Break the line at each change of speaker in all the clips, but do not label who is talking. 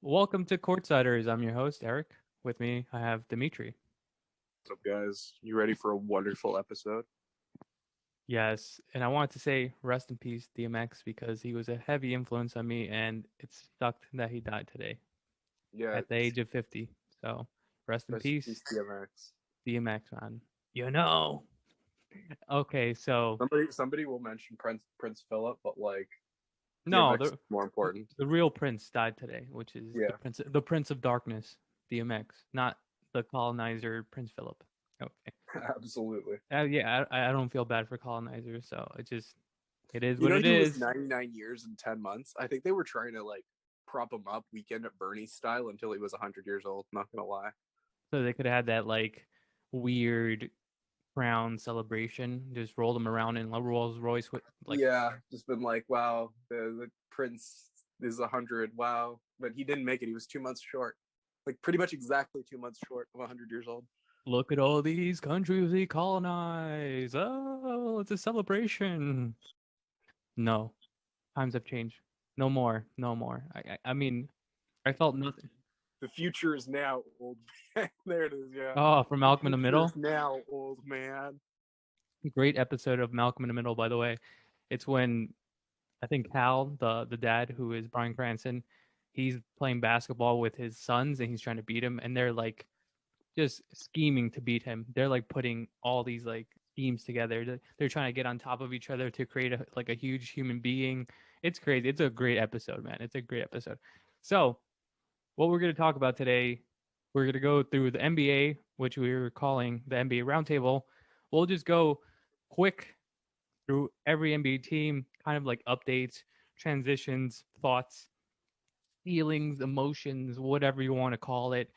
Welcome to Courtsiders. I'm your host, Eric. With me, I have Dimitri.
What's up, guys? You ready for a wonderful episode?
Yes, and I wanted to say rest in peace, DMX, because he was a heavy influence on me, and it sucked that he died today
Yeah,
at the age of 50. So rest in
rest in
peace,
peace, DMX.
DMX, man. You know. Okay, so
Somebody will mention Prince Philip, but like
no,
DMX is more important.
the real Prince died today, which is
Yeah,
the Prince of Darkness, DMX, not the colonizer Prince Philip. Okay.
absolutely.
Yeah, I don't feel bad for colonizers, so it is
You
what
know,
it
he was
is.
99 years and 10 months. I think they were trying to like prop him up Weekend at Bernie style until he was 100 years old. Not gonna lie.
So they could have had that like weird crown celebration, just roll them around in a Rolls Royce with like
Yeah, just been like, wow, the Prince is 100. Wow, but he didn't make it. He was 2 months short. Like pretty much exactly 2 months short of 100 years old.
look at all these countries we colonize. Oh, it's a celebration. No, times have changed. No more, no more. I mean, I felt nothing.
The future is now, old man. There it is, yeah.
Oh, from
The
Malcolm in the
future is
Middle.
now, old man.
Great episode of Malcolm in the Middle, by the way. It's when I think Hal, the dad who is Bryan Cranston, he's playing basketball with his sons and he's trying to beat him, and they're like just scheming to beat him. They're like putting all these like schemes together. They're trying to get on top of each other to create a huge human being. It's crazy. It's a great episode, man. It's a great episode. So, what we're going to talk about today, we're going to go through the NBA, which we were calling the NBA Roundtable. We'll just go quick through every NBA team, kind of like updates, transitions, thoughts, feelings, emotions, whatever you want to call it.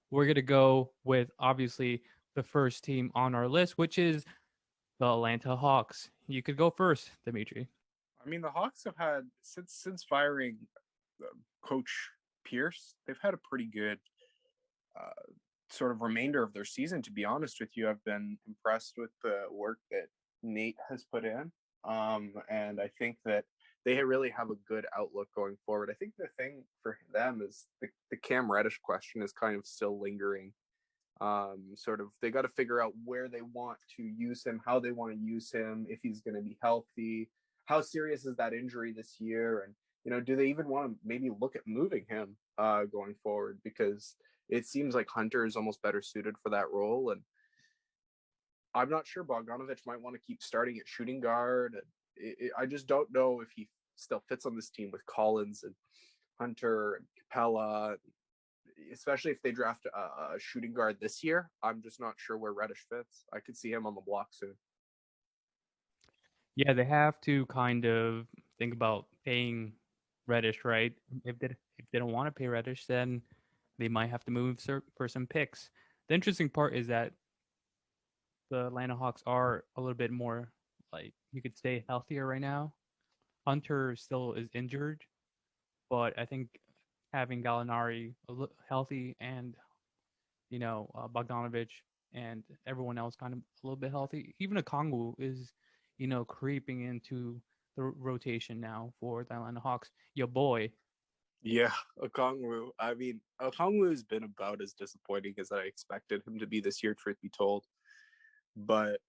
We're going to go with obviously the first team on our list, which is the Atlanta Hawks. You could go first, Dimitri.
I mean, the Hawks have had since firing Coach Pierce, they've had a pretty good uh, sort of remainder of their season. To be honest with you, I've been impressed with the work that Nate has put in, and I think that they really have a good outlook going forward. I think the thing for them is the Cam Reddish question is kind of still lingering. Sort of they got to figure out where they want to use him, how they want to use him, if he's going to be healthy, how serious is that injury this year, and do they even want to maybe look at moving him going forward, because it seems like Hunter is almost better suited for that role, and I'm not sure Bogdanovich might want to keep starting at shooting guard. I just don't know if he still fits on this team with Collins and Hunter and Capella, especially if they draft a shooting guard this year. I'm just not sure where Reddish fits. I could see him on the block soon.
Yeah, they have to kind of think about paying Reddish, right? If they don't want to pay Reddish, then they might have to move for some picks. The interesting part is that the Atlanta Hawks are a little bit more like you could say healthier right now. Hunter still is injured, but I think having Gallinari healthy and Bogdanovich and everyone else kind of a little bit healthy. Even Okongwu is creeping into the rotation now for the Atlanta Hawks. Your boy.
Yeah, Okongwu. I mean, Okongwu has been about as disappointing as I expected him to be this year, truth be told. But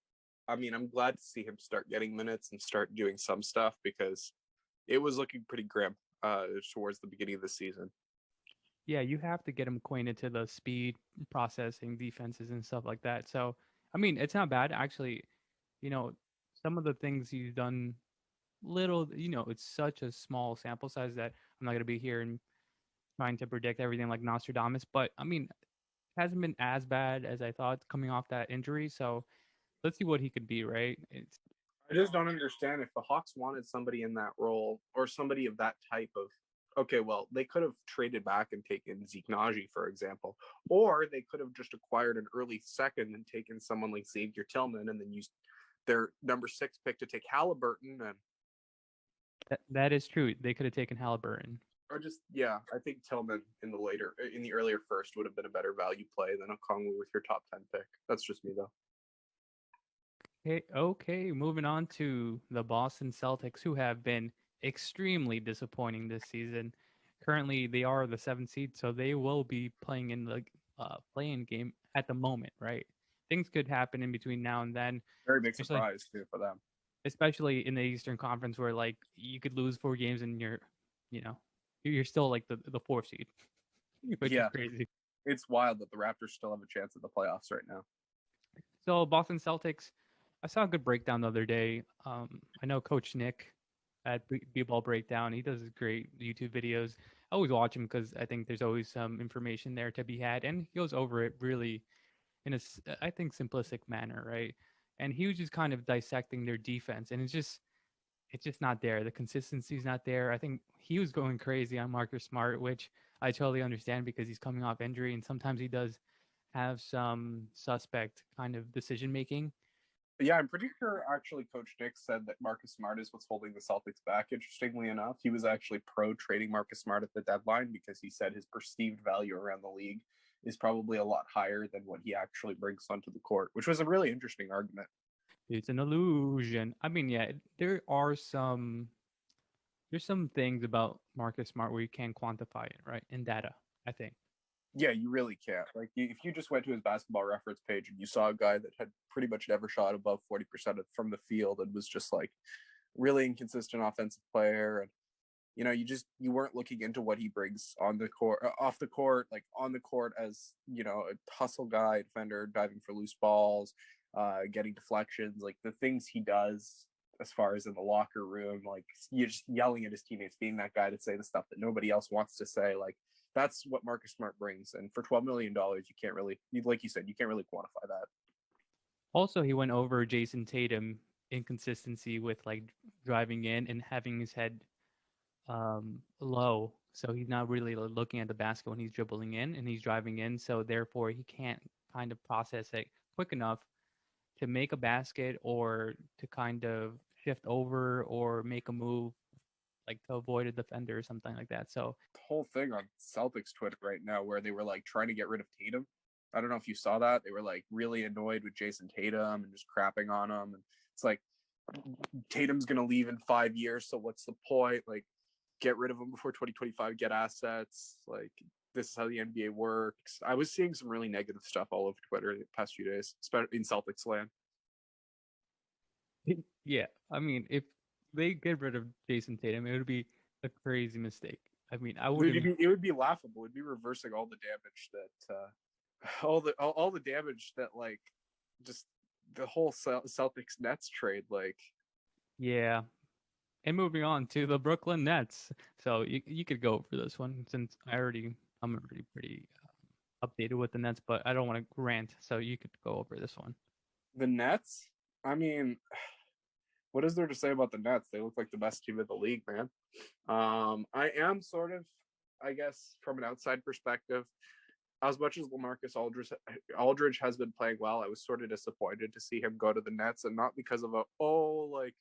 I mean, I'm glad to see him start getting minutes and start doing some stuff, because it was looking pretty grim towards the beginning of the season.
Yeah, you have to get him acquainted to the speed processing defenses and stuff like that. So, I mean, it's not bad actually. You know, some of the things he's done little, it's such a small sample size that I'm not going to be here and trying to predict everything like Nostradamus, but I mean, it hasn't been as bad as I thought coming off that injury. So let's see what he could be, right?
I just don't understand if the Hawks wanted somebody in that role, or somebody of that type of. Okay, well, they could have traded back and taken Zeke Naji, for example, or they could have just acquired an early second and taken someone like Xavier Tillman, and then used their number 6 pick to take Halliburton, and
that is true. They could have taken Halliburton.
or just, yeah, I think Tillman in the earlier first would have been a better value play than Okongwu with your top 10 pick. That's just me though.
Okay, moving on to the Boston Celtics, who have been extremely disappointing this season. currently they are the 7th seed, so they will be playing in the playing game at the moment, right? Things could happen in between now and then,
Very big
especially
surprise too for them.
especially in the Eastern Conference where like you could lose 4 games and you know, you're still like the 4th seed, which is
Yeah,
crazy.
it's wild that the Raptors still have a chance at the playoffs right now.
So Boston Celtics, I saw a good breakdown the other day. I know Coach Nick at B-Ball Breakdown. He does great YouTube videos. I always watch him because I think there's always some information there to be had, and he goes over it really in I think simplistic manner, right? And he was just kind of dissecting their defense, and it's just not there. The consistency's not there. I think he was going crazy on Marcus Smart, which I totally understand because he's coming off injury, and sometimes he does have some suspect kind of decision making.
But yeah, I'm pretty sure actually Coach Nick said that Marcus Smart is what's holding the Celtics back. Interestingly enough, he was actually pro trading Marcus Smart at the deadline because he said his perceived value around the league is probably a lot higher than what he actually brings onto the court, which was a really interesting argument.
It's an illusion. I mean, yeah, there's some things about Marcus Smart where you can quantify it, right? In data, I think.
Yeah, you really can't. Like, if you just went to his basketball reference page and you saw a guy that had pretty much never shot above 40% from the field and was just like really inconsistent offensive player, and you weren't looking into what he brings on the court, off the court, like on the court as a hustle guy, defender, diving for loose balls, getting deflections, like the things he does as far as in the locker room, like you're just yelling at his teammates, being that guy to say the stuff that nobody else wants to say, like that's what Marcus Smart brings. And for $12 million, you can't really, like you said, you can't really quantify that.
Also, he went over Jason Tatum inconsistency with like driving in and having his head low. So he's not really looking at the basket when he's dribbling in and he's driving in. So therefore, he can't kind of process it quick enough to make a basket or to kind of shift over or make a move like to avoid a defender or something like that. So
The whole thing on Celtics Twitter right now where they were like trying to get rid of Tatum. I don't know if you saw that. They were like really annoyed with Jason Tatum and just crapping on him. And it's like Tatum's gonna leave in 5 years, so what's the point? Like, get rid of him before 2025, get assets. Like, this is how the NBA works. I was seeing some really negative stuff all over Twitter the past few days, especially in Celtics land.
yeah, I mean, if they get rid of Jason Tatum, it would be a crazy mistake. I mean, I wouldn't.
It would be laughable. It'd be reversing all the damage that all the damage that like just the whole Celtics Nets trade. Like,
Yeah. And moving on to the Brooklyn Nets. So you could go over this one since I'm already pretty updated with the Nets, but I don't want to rant. So you could go over this one.
the Nets, I mean, what is there to say about the Nets? They look like the best team in the league, man. I am sort of, I guess, from an outside perspective, as much as LaMarcus Aldridge has been playing well, I was sort of disappointed to see him go to the Nets, and not because of like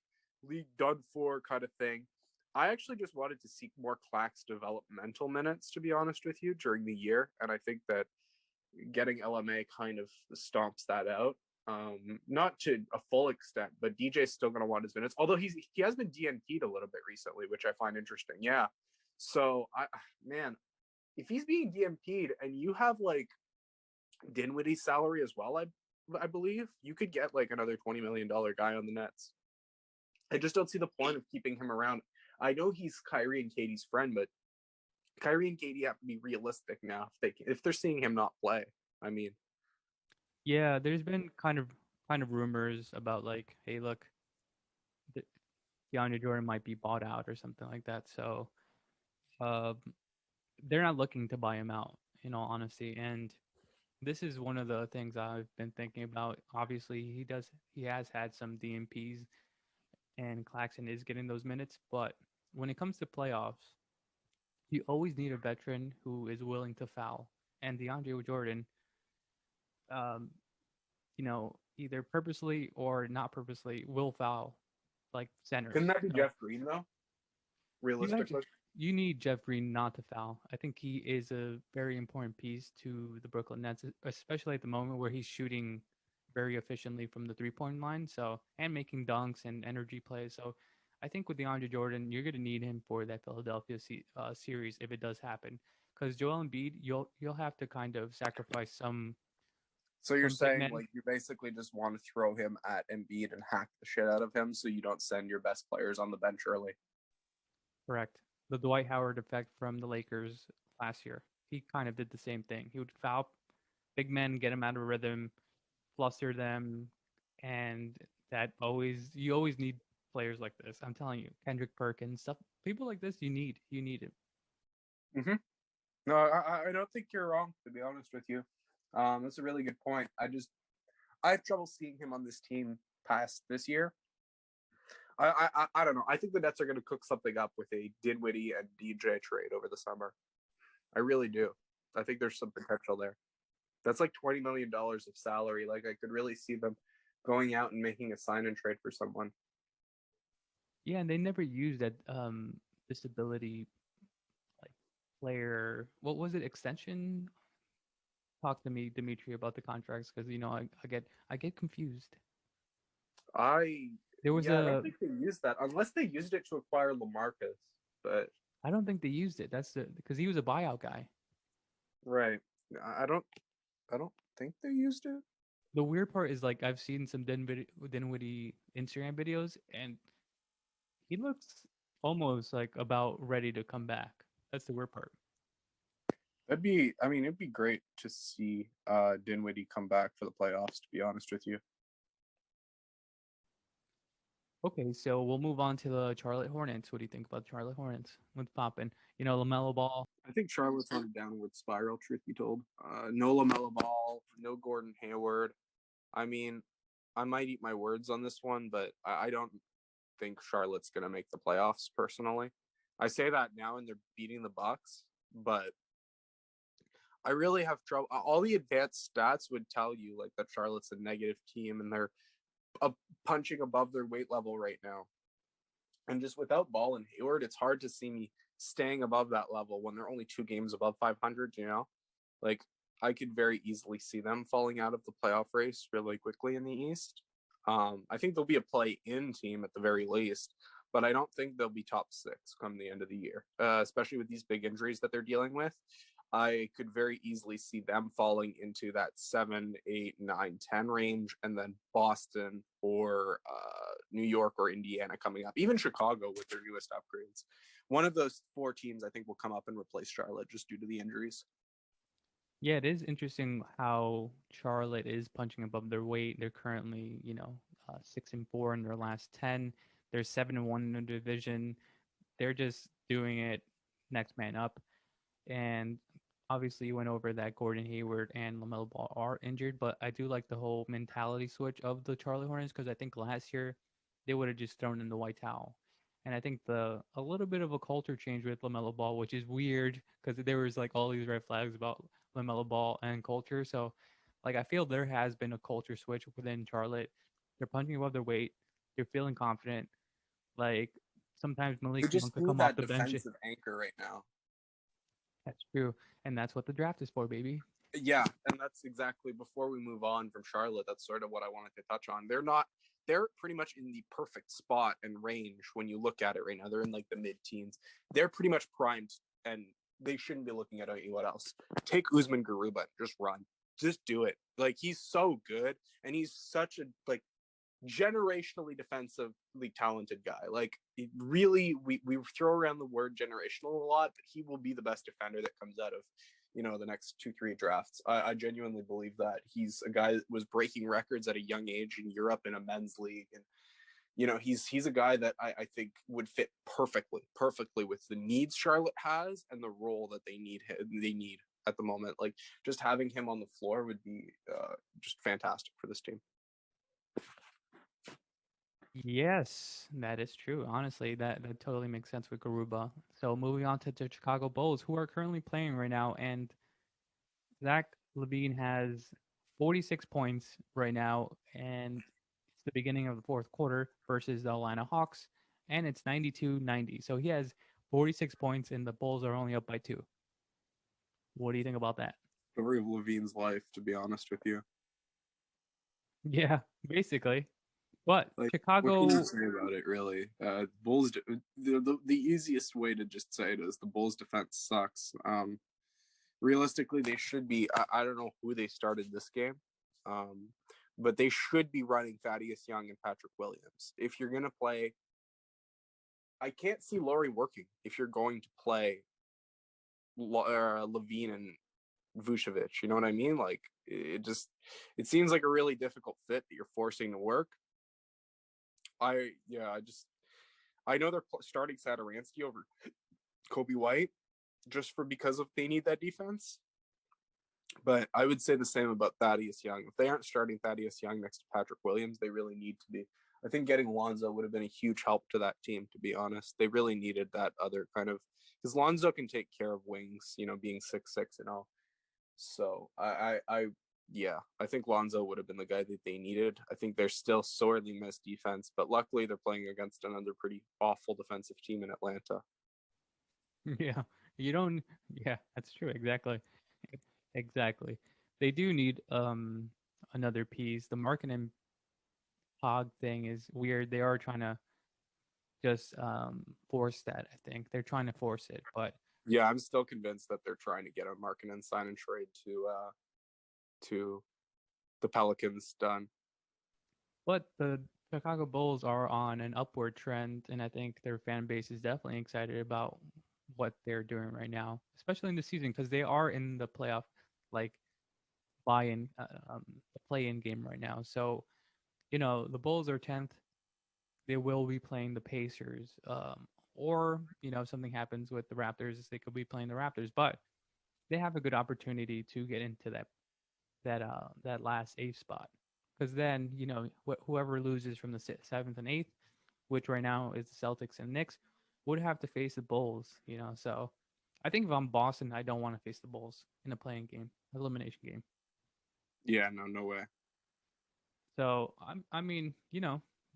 league done for kind of thing. I actually just wanted to see more Clax developmental minutes, to be honest with you, during the year, and I think that getting LMA kind of stomps that out. Not to a full extent, but DJ's still going to want his minutes. Although he has been DNP'd a little bit recently, which I find interesting. Yeah. So man, if he's being DNP'd and you have like Dinwiddie's salary as well, I believe you could get like another $20 million guy on the Nets. I just don't see the point of keeping him around. I know he's Kyrie and Katie's friend, but Kyrie and Katie have to be realistic now if they're seeing him not play. I mean,
Yeah, there's been kind of rumors about like, hey, look, DeAndre Jordan might be bought out or something like that. So uh, they're not looking to buy him out, in all honesty. And this is one of the things I've been thinking about. Obviously, he has had some DMPs, and Claxton is getting those minutes. But when it comes to playoffs, you always need a veteran who is willing to foul. And DeAndre Jordan, um, either purposely or not purposely, will foul like
couldn't
centers.
that be
So
Jeff Green though?
you actually
Realistically,
you need Jeff Green not to foul. I think he is a very important piece to the Brooklyn Nets, especially at the moment where he's shooting very efficiently from the 3-point line. So and making dunks and energy plays. So I think with DeAndre Jordan, you're going to need him for that Philadelphia series if it does happen. Because Joel Embiid, you'll have to kind of sacrifice
So you're
some big
saying
men.
like you basically just want to throw him at Embiid and hack the shit out of him, so you don't send your best players on the bench early.
Correct. The Dwight Howard effect from the Lakers last year. He kind of did the same thing. He would foul big men, get them out of rhythm, fluster them, and you always need players like this. I'm telling you, Kendrick Perkins, stuff, people like this, you need it.
Mm-hmm. No, I don't think you're wrong, to be honest with you. That's a really good point. I have trouble seeing him on this team past this year. I don't know. I think the Nets are going to cook something up with a Dinwiddie and DJ trade over the summer. I really do. I think there's some potential there. That's like $20 million of salary. Like I could really see them going out and making a sign and trade for someone.
Yeah, and they never used that disability like player. What was it? Extension? Talk to me, Dimitri, about the contracts because I get confused.
I
There was
Yeah, I don't
a
think they used that unless they used it to acquire LaMarcus. But
I don't think they used it. That's because he was a buyout guy.
right, I don't think they used it.
The weird part is like I've seen some Dinwiddie Instagram videos, and he looks almost like about ready to come back. That's the weird part.
It'd be great to see Dinwiddie come back for the playoffs, to be honest with you.
Okay, so we'll move on to the Charlotte Hornets. What do you think about the Charlotte Hornets? What's popping? LaMelo Ball.
I think Charlotte's on a downward spiral, truth be told. No LaMelo Ball, no Gordon Hayward. I mean, I might eat my words on this one, but I don't think Charlotte's going to make the playoffs personally. I say that now and they're beating the Bucks, but I really have trouble. All the advanced stats would tell you like that Charlotte's a negative team and they're punching above their weight level right now. And just without Ball and Hayward, it's hard to see me staying above that level when they're only 2 games above 500. Like I could very easily see them falling out of the playoff race really quickly in the East. I think they'll be a play-in team at the very least, but I don't think they'll be top 6 come the end of the year, especially with these big injuries that they're dealing with. I could very easily see them falling into that 7, 8, 9, 10 range, and then Boston or New York or Indiana coming up, even Chicago with their newest upgrades. One of those 4 teams I think will come up and replace Charlotte just due to the injuries.
Yeah, it is interesting how Charlotte is punching above their weight. They're currently, 6-4 in their last 10. They're 7-1 in the division. They're just doing it next man up. And obviously, you went over that Gordon Hayward and LaMelo Ball are injured, but I do like the whole mentality switch of the Charlotte Hornets because I think last year they would have just thrown in the white towel. And I think a little bit of a culture change with LaMelo Ball, which is weird because there was like all these red flags about LaMelo Ball and culture. So, like, I feel there has been a culture switch within Charlotte. They're punching above their weight. They're feeling confident. Like sometimes
They
Malik Monk
just
could
need
come off
that
the bench.
defensive anchor right now.
That's true, and that's what the draft is for, baby.
Yeah, and that's exactly before we move on from Charlotte. That's sort of what I wanted to touch on. They're pretty much in the perfect spot and range when you look at it right now. They're in like the mid-teens. They're pretty much primed, and they shouldn't be looking at anyone else. Take Usman Garuba and just run. Just do it. Like he's so good, and he's such a like generationally defensively talented guy. Like really, we throw around the word generational a lot, but he will be the best defender that comes out of the next 2-3 drafts. I genuinely believe that he's a guy that was breaking records at a young age in Europe in a men's league, and he's a guy that I think would fit perfectly with the needs Charlotte has and the role that they need at the moment. Like just having him on the floor would be just fantastic for this team.
Yes, that is true. Honestly, that totally makes sense with Garuba. So moving on to the Chicago Bulls, who are currently playing right now, and Zach Levine has 46 points right now, and it's the beginning of the fourth quarter versus the Atlanta Hawks, and it's 92-90. So he has 46 points, and the Bulls are only up by 2. What do you think about that?
Story of Levine's life, to be honest with you.
Yeah, basically. But
Like, what can you
Chicago,
say about it, really? Bulls. The easiest way to just say it is the Bulls' defense sucks. Realistically, they should be. I don't know who they started this game, um, but they should be running Thaddeus Young and Patrick Williams. If you're gonna play, I can't see Laurie working if you're going to play Levine and Vucevic. You know what I mean? Like it seems like a really difficult fit that you're forcing to work. I know they're starting Satoransky over Kobe White just because of they need that defense. But I would say the same about Thaddeus Young. If they aren't starting Thaddeus Young next to Patrick Williams, they really need to be. I think getting Lonzo would have been a huge help to that team, to be honest. They really needed that other kind of because Lonzo can take care of wings, being 6'6" and all. So I think Lonzo would have been the guy that they needed. I think they're still sorely missed defense, but luckily they're playing against another pretty awful defensive team in Atlanta.
yeah, you don't. Yeah, that's true. Exactly. Exactly. They do need another piece. The Markin and Pog thing is weird. They are trying to just force that. I think they're trying to force it, but
Yeah, I'm still convinced that they're trying to get a Markkanen sign and trade to the Pelicans done.
the Chicago Bulls are on an upward trend, and I think their fan base is definitely excited about what they're doing right now, especially in the season because they are in the playoff, like buy-in, the play-in game right now. So the Bulls are 10th. They will be playing the Pacers, or if something happens with the Raptors, they could be playing the Raptors. But they have a good opportunity to get into that last eighth spot, because then whoever loses from the seventh and eighth, which right now is the Celtics and Knicks, would have to face the Bulls. So I think if I'm Boston, I don't want to face the Bulls in a playing game, elimination game.
Yeah, no way.
So I mean,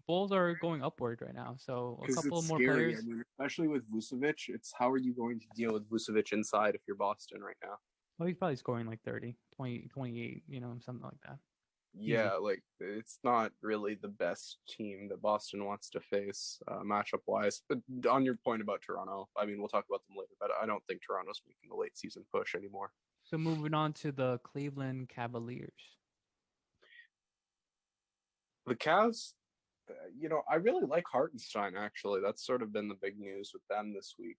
Bulls are going upward right now. So a
Because
couple
it's
more
scary. I
players.
mean, especially with Vucevic, it's how are you going to deal with Vucevic inside if you're Boston right now?
Well, he's probably scoring like 30, 20, 28, something like that.
Yeah,
Easy.
like it's not really the best team that Boston wants to face matchup wise. But on your point about Toronto, I mean, we'll talk about them later, but I don't think Toronto's making a late season push anymore.
So moving on to the Cleveland Cavaliers.
The Cavs, I really like Hartenstein actually. That's sort of been the big news with them this week.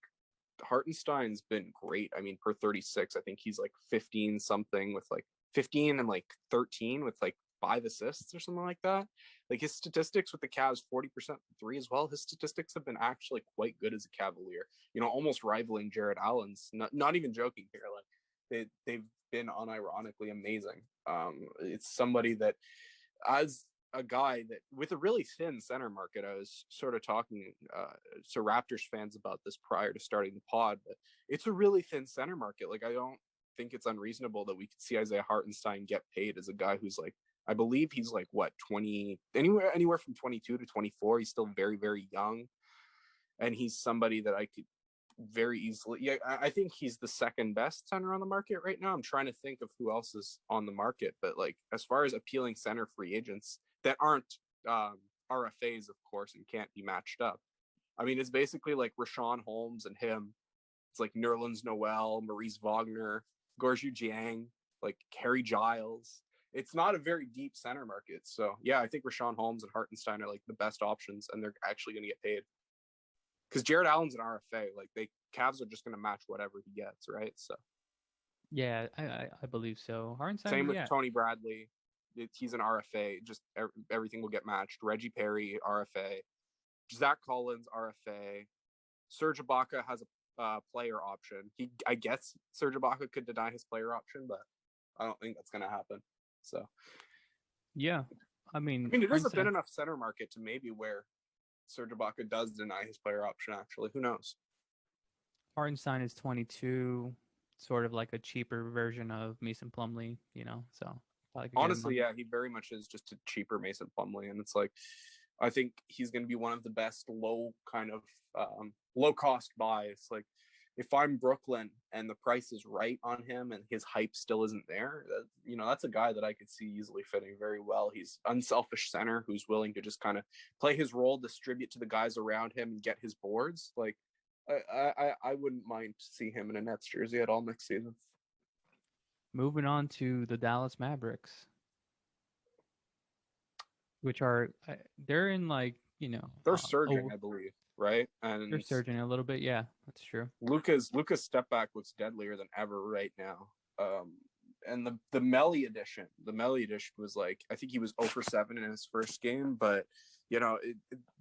Hartenstein's been great. I mean, per 36, I think he's like 15 something with like 15 and like 13 with like 5 assists or something like that. Like his statistics with the Cavs, 40% three as well. His statistics have been actually quite good as a Cavalier, almost rivaling Jared Allen's. Not even joking here. Like they've been unironically amazing. It's somebody that, as a guy that with a really thin center market, I was sort of talking to Raptors fans about this prior to starting the pod, but it's a really thin center market. Like I don't think it's unreasonable that we could see Isaiah Hartenstein get paid as a guy who's like, I believe he's like what 20 anywhere from 22 to 24. He's still very very young, and he's somebody that I could very easily. Yeah, I think he's the second best center on the market right now. I'm trying to think of who else is on the market, but like as far as appealing center free agents that aren't RFAs, of course, and can't be matched up. I mean, it's basically like Rashawn Holmes and him. It's like Nerlens Noel, Maurice Wagner, Gorju Jiang, like Harry Giles. It's not a very deep center market. So yeah, I think Rashawn Holmes and Hartenstein are like the best options, and they're actually going to get paid. Because Jared Allen's an RFA. Like Cavs are just going to match whatever he gets, right? So
Yeah, I believe so.
same
Hartenstein,
with
yeah.
Tony Bradley. He's an RFA. Just everything will get matched. Reggie Perry, RFA. Zach Collins, RFA. Serge Ibaka has a player option. I guess Serge Ibaka could deny his player option, but I don't think that's going to happen. So,
Yeah. I mean,
it is a thin
Hartenstein,
enough center market to maybe where Serge Ibaka does deny his player option. Actually, who knows?
Hartenstein is 22, sort of like a cheaper version of Mason Plumlee, so probably could get him
Honestly,
on.
yeah, he very much is just a cheaper Mason Plumlee, and it's like I think he's going to be one of the best low kind of low cost buys. Like if I'm Brooklyn and the price is right on him and his hype still isn't there, that's a guy that I could see easily fitting very well. He's unselfish center who's willing to just kind of play his role, distribute to the guys around him, and get his boards. Like, I wouldn't mind to see him in a Nets jersey at all next season.
Moving on to the Dallas Mavericks, which are they're in
they're surging, I believe, right? And
they're surging a little bit. Yeah, that's true.
Luka's step back looks deadlier than ever right now. And the Melly edition was like, I think he was 0 for 7 in his first game, but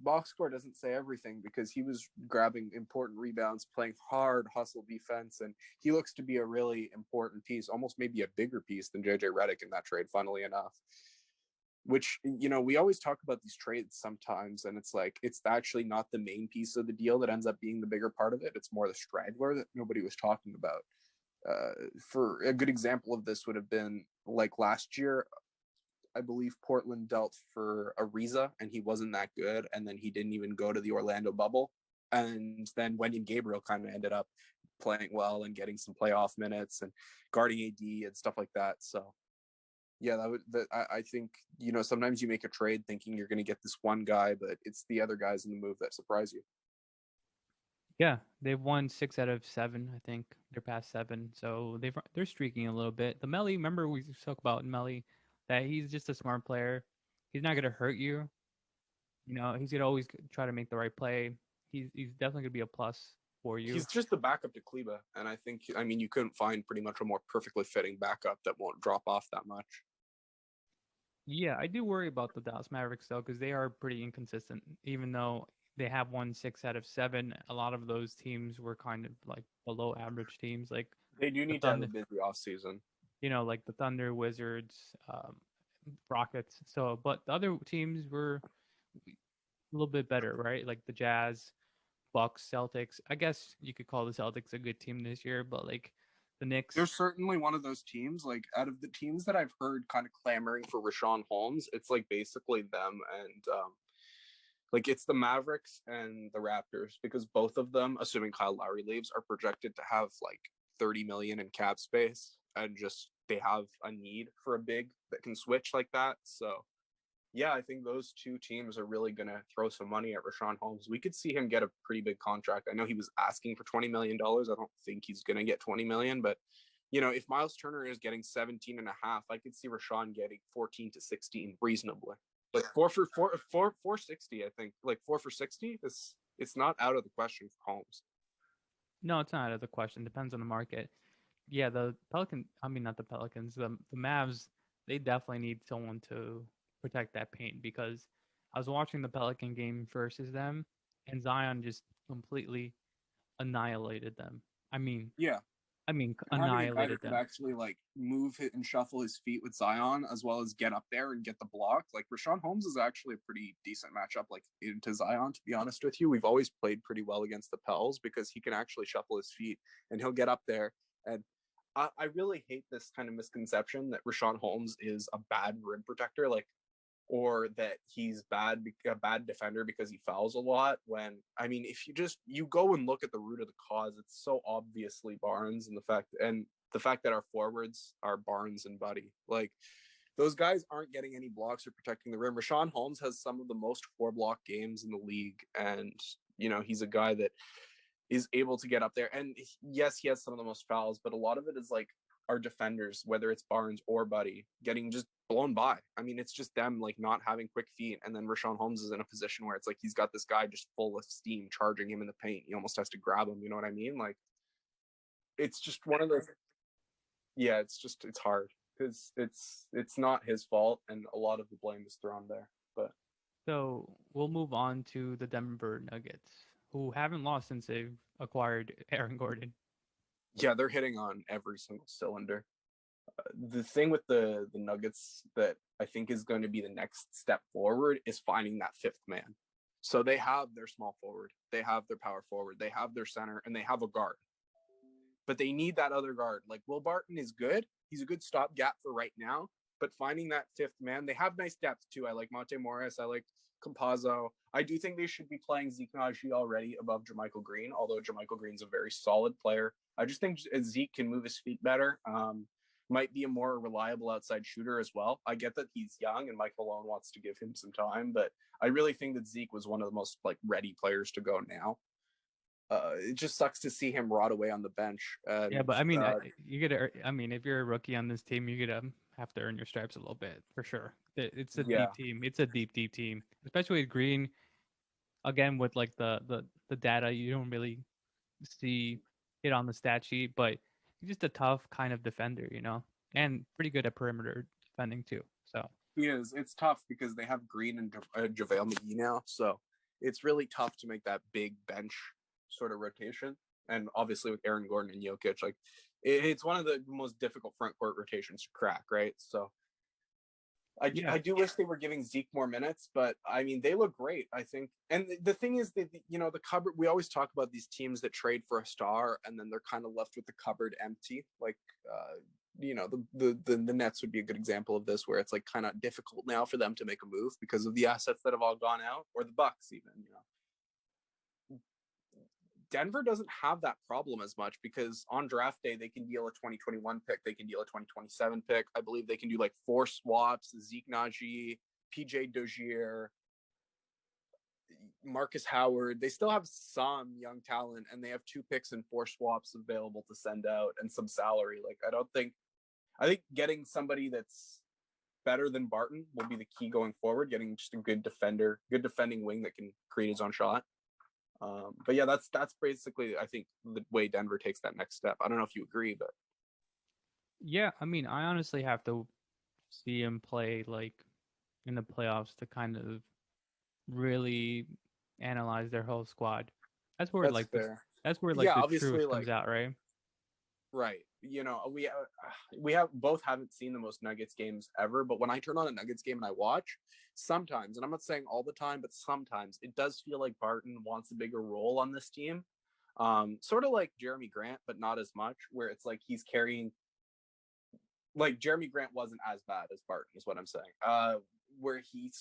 box score doesn't say everything because he was grabbing important rebounds, playing hard hustle defense, and he looks to be a really important piece, almost maybe a bigger piece than JJ Redick in that trade, funnily enough. Which, we always talk about these trades sometimes, and it's like, it's actually not the main piece of the deal that ends up being the bigger part of it. It's more the straggler that nobody was talking about. For a good example of this would have been like last year, I believe Portland dealt for Ariza, and he wasn't that good, and then he didn't even go to the Orlando bubble. And then Wendy and Gabriel kind of ended up playing well and getting some playoff minutes and guarding AD and stuff like that. So yeah, I think, sometimes you make a trade thinking you're going to get this one guy, but it's the other guys in the move that surprise you.
Yeah, they've won 6 out of 7. I think they're past 7, so they're streaking a little bit. The Melly, remember we spoke about Melly, that he's just a smart player. He's not gonna hurt you. He's gonna always try to make the right play. He's definitely gonna be a plus for you.
He's just the backup to Kleba, and I think, you couldn't find pretty much a more perfectly fitting backup that won't drop off that much.
Yeah, I do worry about the Dallas Mavericks though, because they are pretty inconsistent. Even though they have won 6 out of 7, a lot of those teams were kind of like below average teams. Like
they do need to have a busy off season.
Like the Thunder, Wizards, Rockets. So, but the other teams were a little bit better, right? Like the Jazz, Bucks, Celtics. I guess you could call the Celtics a good team this year, but like the Knicks.
They're certainly one of those teams. Like, out of the teams that I've heard kind of clamoring for Richaun Holmes, it's like basically them and like it's the Mavericks and the Raptors, because both of them, assuming Kyle Lowry leaves, are projected to have like 30 million in cap space, and just they have a need for a big that can switch like that. So yeah, I think those two teams are really going to throw some money at Richaun Holmes. We could see him get a pretty big contract. I know he was asking for $20 million. I don't think he's going to get 20 million, but if Miles Turner is getting 17 and a half, I could see Richaun getting 14 to 16 reasonably. Like 460, I think. Like 4 for 60, it's not out of the question for Holmes.
No, it's not out of the question. Depends on the market. Yeah, the not the Pelicans, the Mavs, they definitely need someone to protect that paint, because I was watching the Pelican game versus them, and Zion just completely annihilated them. Annihilated them.
Could actually like move it and shuffle his feet with Zion, as well as get up there and get the block. Like Richaun Holmes is actually a pretty decent matchup, like into Zion. To be honest with you, we've always played pretty well against the Pels because he can actually shuffle his feet and he'll get up there. And I really hate this kind of misconception that Richaun Holmes is a bad rim protector, or that he's a bad defender because he fouls a lot. When if you go and look at the root of the cause, it's so obviously Barnes, and the fact that our forwards are Barnes and Buddy. Like, those guys aren't getting any blocks or protecting the rim. Richaun Holmes has some of the most 4-block games in the league, and he's a guy that is able to get up there. And yes, he has some of the most fouls, but a lot of it is like our defenders, whether it's Barnes or Buddy, getting just blown by. It's just them like not having quick feet, and then Richaun Holmes is in a position where it's like he's got this guy just full of steam charging him in the paint. He almost has to grab him. You know what I mean? Like, it's just one of those. Yeah, it's hard because it's not his fault, and a lot of the blame is thrown there. But
so we'll move on to the Denver Nuggets, who haven't lost since they've acquired Aaron Gordon.
Yeah, they're hitting on every single cylinder. The thing with the Nuggets that I think is going to be the next step forward is finding that fifth man. So they have their small forward, they have their power forward, they have their center, and they have a guard. But they need that other guard. Like, Will Barton is good. He's a good stopgap for right now. but finding that fifth man, they have nice depth too. I like Monte Morris. I like Campazzo. I do think they should be playing Zeke Naji already above Jermichael Green, although Jermichael Green's a very solid player. I just think Zeke can move his feet better. Might be a more reliable outside shooter as well. I get that he's young and Mike Malone wants to give him some time, but I really think that Zeke was one of the most like ready players to go now. It just sucks to see him rot away on the bench.
Yeah, but I mean, you gotta. I mean, if you're a rookie on this team, you gotta have to earn your stripes a little bit for sure. It's a deep team. It's a deep team, especially with Green. Again, with like the data, you don't really see it on the stat sheet, but he's just a tough kind of defender, and pretty good at perimeter defending too. So
he is. It's tough because they have Green and JaVale McGee now, so it's really tough to make that big bench sort of rotation. And obviously with Aaron Gordon and Jokic, like it's one of the most difficult front court rotations to crack, right? So I do wish they were giving Zeke more minutes, but I mean, they look great, I think. And the thing is that, the cupboard, we always talk about these teams that trade for a star and then they're kind of left with the cupboard empty. Like, the Nets would be a good example of this, where it's like kind of difficult now for them to make a move because of the assets that have all gone out, or the Bucks even, Denver doesn't have that problem as much because on draft day, they can deal a 2021 pick. They can deal a 2027 pick. I believe they can do like 4 swaps, Zeke Naji, PJ Dozier, Marcus Howard. They still have some young talent and they have 2 picks and 4 swaps available to send out and some salary. Like, I think getting somebody that's better than Barton will be the key going forward, getting just a good defending wing that can create his own shot. But yeah, that's basically, I think, the way Denver takes that next step. I don't know if you agree, but
yeah, I mean, I honestly have to see him play like in the playoffs to kind of really analyze their whole squad. That's where
fair.
That's where
the
truth comes out, right?
Right. We have both haven't seen the most Nuggets games ever, but when I turn on a Nuggets game and I watch, sometimes, and I'm not saying all the time, but sometimes it does feel like Barton wants a bigger role on this team. Sort of like Jeremy Grant, but not as much, where it's like he's carrying, like Jeremy Grant wasn't as bad as Barton is what I'm saying. Where he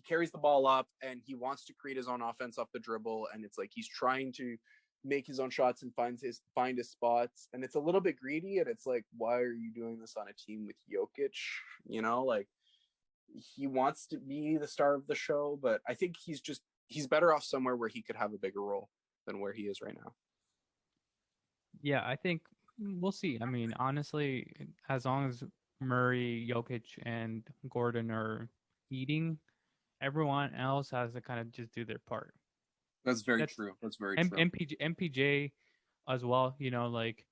carries the ball up and he wants to create his own offense off the dribble, and it's like he's trying to make his own shots and find his spots, and it's a little bit greedy, and it's like, why are you doing this on a team with Jokic? Like, he wants to be the star of the show, but I think he's better off somewhere where he could have a bigger role than where he is right now.
Yeah, I think we'll see. I mean, honestly, as long as Murray, Jokic, and Gordon are eating, everyone else has to kind of just do their part.
That's very true. That's very true.
MPJ as well, like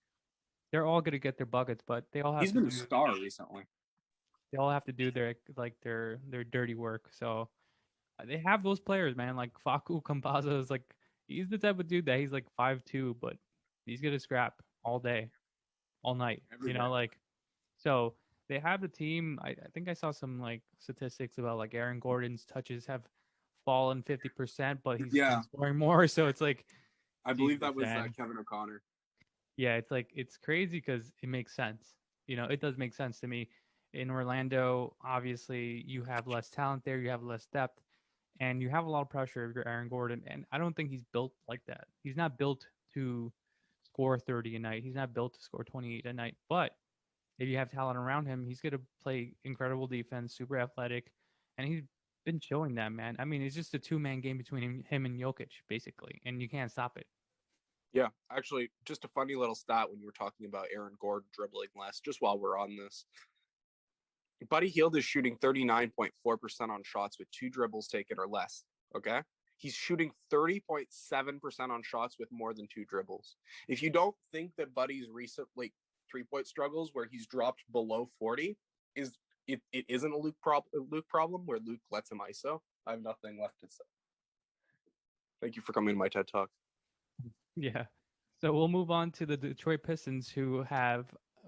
they're all going to get their buckets, but they all have
He's been a star recently.
They all have to do their dirty work. So they have those players, man. Like Facu Campazzo is like, he's the type of dude that he's like 5'2", but he's gonna scrap all day, all night. So they have the team. I think I saw some like statistics about like Aaron Gordon's touches have fallen 50%, but he's been scoring more. So it's like,
I believe that was Kevin O'Connor.
Yeah, it's crazy because it makes sense. It does make sense to me. In Orlando, obviously, you have less talent there, you have less depth, and you have a lot of pressure if you're Aaron Gordon. And I don't think he's built like that. He's not built to score 30 a night. He's not built to score 28 a night. But if you have talent around him, he's going to play incredible defense, super athletic, and he's been showing that, man. I mean, it's just a 2-man game between him and Jokic, basically, and you can't stop it.
Yeah, actually, just a funny little stat when you were talking about Aaron Gordon dribbling less, just while we're on this. Buddy Hield is shooting 39.4% on shots with 2 dribbles taken or less, okay? He's shooting 30.7% on shots with more than 2 dribbles. If you don't think that Buddy's recent three-point struggles where he's dropped below 40 it isn't a Luke problem where Luke lets him ISO, I have nothing left to say. Thank you for coming to my TED Talk.
Yeah. So we'll move on to the Detroit Pistons, who have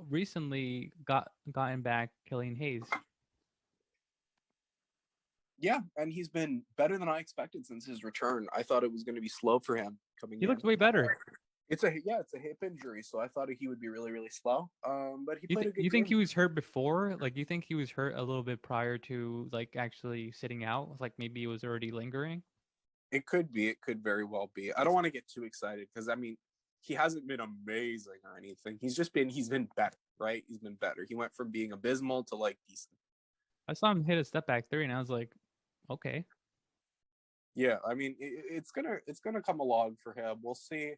recently gotten back Killian Hayes.
Yeah, and he's been better than I expected since his return. I thought it was going to be slow for him coming in.
He looks way better.
It's a hip injury, so I thought he would be really really slow. But he
You
played a good
you think
game.
he was hurt before? Like, you think he was hurt a little bit prior to like actually sitting out? Like maybe it was already lingering.
It could be. It could very well be. I don't want to get too excited because I mean, he hasn't been amazing or anything. He's been better, right? He's been better. He went from being abysmal to like decent.
I saw him hit a step back three, and I was like, okay.
Yeah, I mean, it's gonna come along for him. We'll see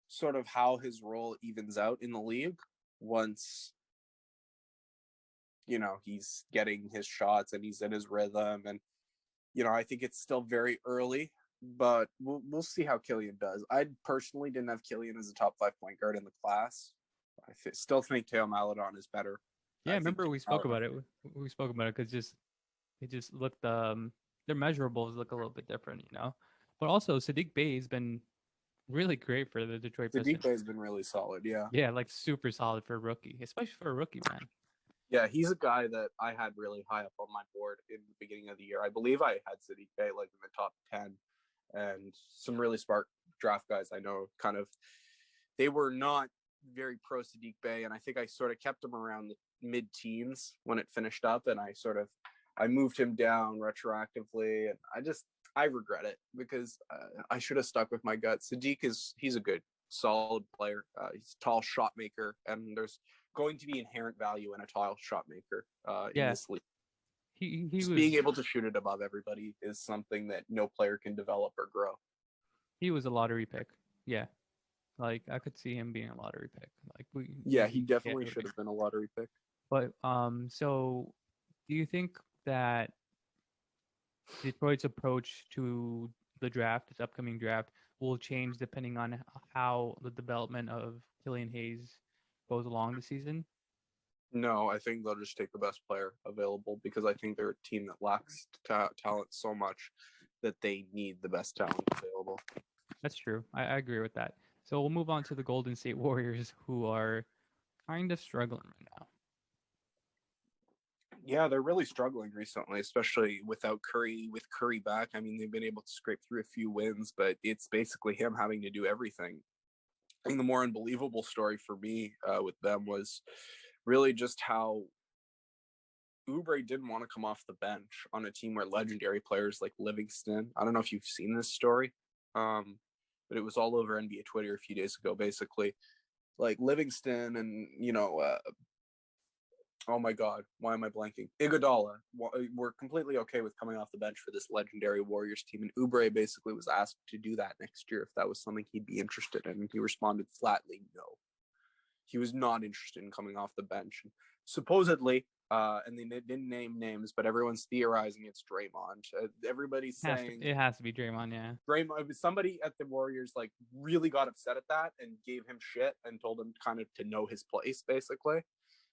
sort of how his role evens out in the league once he's getting his shots and he's in his rhythm. And I think it's still very early, but we'll see how Killian does. I personally didn't have Killian as a top 5 point guard in the class. I still think Teo Maladon is better.
Yeah,
I think
remember we spoke about it. We spoke about it because it just looked their measurables look a little bit different, you know. But also Sadiq Bey has been really great for the Detroit
Sadiq
Pistons.
Bey has been really solid. Yeah.
Yeah, like super solid for a rookie, especially for a rookie, man.
Yeah, he's a guy that I had really high up on my board in the beginning of the year. I believe I had Sadiq Bey like in the top 10, and some really smart draft guys I know they were not very pro Sadiq Bey, and I think I sort of kept him around the mid-teens when it finished up, and I moved him down retroactively, and I regret it because I should have stuck with my gut. He's a good solid player. He's a tall shot maker, and there's going to be inherent value in a tall shot maker in this league.
He
Just
was
being able to shoot it above everybody is something that no player can develop or grow.
he was a lottery pick. Yeah, like I could see him being a lottery pick. Like
he definitely should have been a lottery pick.
But so do you think that Detroit's approach to the draft, this upcoming draft, will change depending on how the development of Killian Hayes goes along the season?
No, I think they'll just take the best player available because I think they're a team that lacks talent so much that they need the best talent available.
That's true. I agree with that. So we'll move on to the Golden State Warriors, who are kind of struggling right now.
Yeah, they're really struggling recently, especially without Curry. With Curry back, I mean, they've been able to scrape through a few wins, but it's basically him having to do everything. I think the more unbelievable story for me with them was really just how Oubre didn't want to come off the bench on a team where legendary players like Livingston. I don't know if you've seen this story, but it was all over NBA Twitter a few days ago. Basically, like Livingston and oh my God, why am I blanking? Iguodala were completely okay with coming off the bench for this legendary Warriors team, and Oubre basically was asked to do that next year if that was something he'd be interested in, and he responded flatly no. He was not interested in coming off the bench. Supposedly, and they didn't name names, but everyone's theorizing it's Draymond. Everybody's saying
it has to be Draymond, yeah.
Draymond. Somebody at the Warriors like really got upset at that and gave him shit and told him kind of to know his place, basically.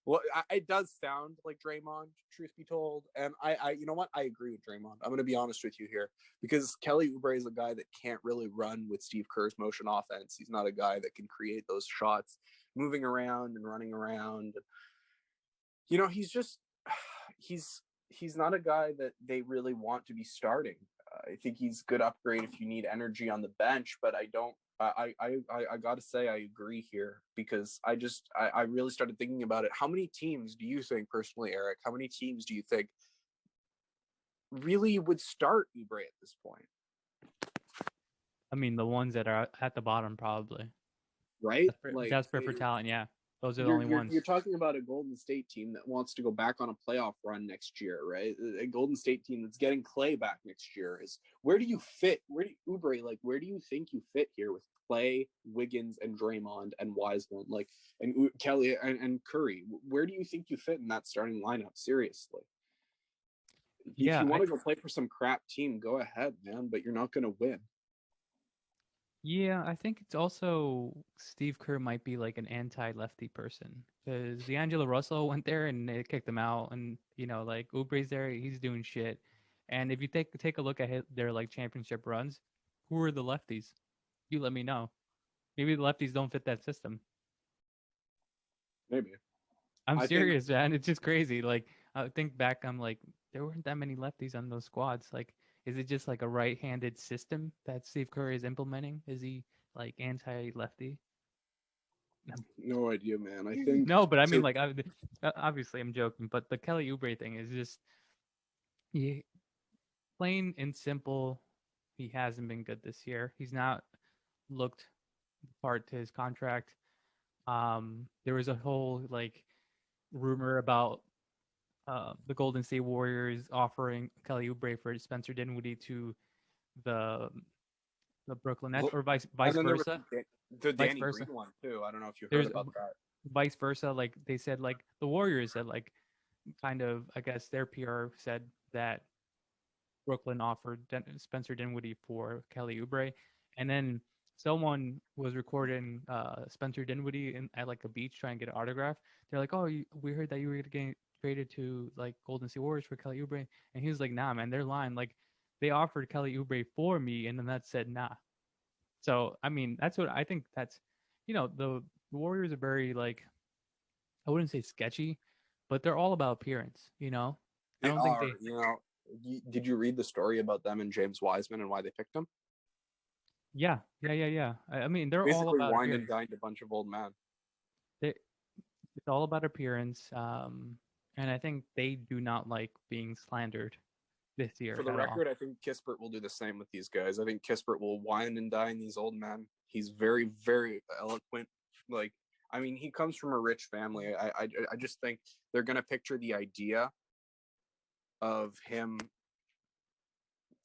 Well, it does sound like Draymond, truth be told. And I you know what? I agree with Draymond. I'm going to be honest with you here because Kelly Oubre is a guy that can't really run with Steve Kerr's motion offense. He's not a guy that can create those shots moving around and running around. He's just, he's not a guy that they really want to be starting. I think he's a good upgrade if you need energy on the bench, but I gotta say I agree here because I really started thinking about it. How many teams do you think personally, Eric? How many teams do you think really would start Oubre at this point?
I mean, the ones that are at the bottom probably.
Right?
Desperate for talent, yeah. Those are the only ones.
You're talking about a Golden State team that wants to go back on a playoff run next year, right? A Golden State team that's getting Clay back next year. Where do you fit? Where do you think you fit here with Clay, Wiggins, and Draymond and Wiseman, and Kelly and Curry? Where do you think you fit in that starting lineup? Seriously. If you want to go play for some crap team, go ahead, man, but you're not going to win.
Yeah, I think it's also Steve Kerr might be like an anti-lefty person because D'Angelo Russell went there and they kicked him out, and like Oubre's there, he's doing shit. And if you take a look at their like championship runs, who are the lefties? You let me know. Maybe the lefties don't fit that system.
Maybe.
I'm serious, man. It's just crazy. Like I think back, I'm like, there weren't that many lefties on those squads. Like, is it just like a right-handed system that Steve Kerr is implementing? Is he like anti-lefty?
No idea, man. I think
No, but I mean,
so.
like, obviously, I'm joking, but the Kelly Oubre thing is just plain and simple. He hasn't been good this year. He's not looked the part to his contract. There was a whole like rumor about the Golden State Warriors offering Kelly Oubre for Spencer Dinwiddie to the the Brooklyn Nets,
Well,
or vice
and
vice
then there was
versa.
the
Vice
Danny
versa.
Green one too. I don't know if you heard
There's
about that.
vice versa. Like they said, like the Warriors said, like kind of, I guess their PR said that Brooklyn offered Spencer Dinwiddie for Kelly Oubre, and then someone was recording Spencer Dinwiddie at like a beach trying to get an autograph. They're like, "Oh, we heard that you were getting traded to like Golden State Warriors for Kelly Oubre," and he was like, "Nah, man, they're lying. Like they offered Kelly Oubre for me, and then that said nah." So I mean, that's what I think. That's the Warriors are very like, I wouldn't say sketchy, but they're all about appearance. I
They
don't think
are.
they.
Did you read the story about them and James Wiseman and why they picked him?
Yeah, yeah, yeah, yeah. I mean, they're all
Basically,
about
wined and
appearance.
dined a bunch of old men.
They, it's all about appearance, and I think they do not like being slandered this
For
year
the
at all.
record, I think Kispert will do the same with these guys. I think Kispert will wine and dine these old men. He's very, very eloquent. Like, I mean, he comes from a rich family. I just think they're gonna picture the idea of him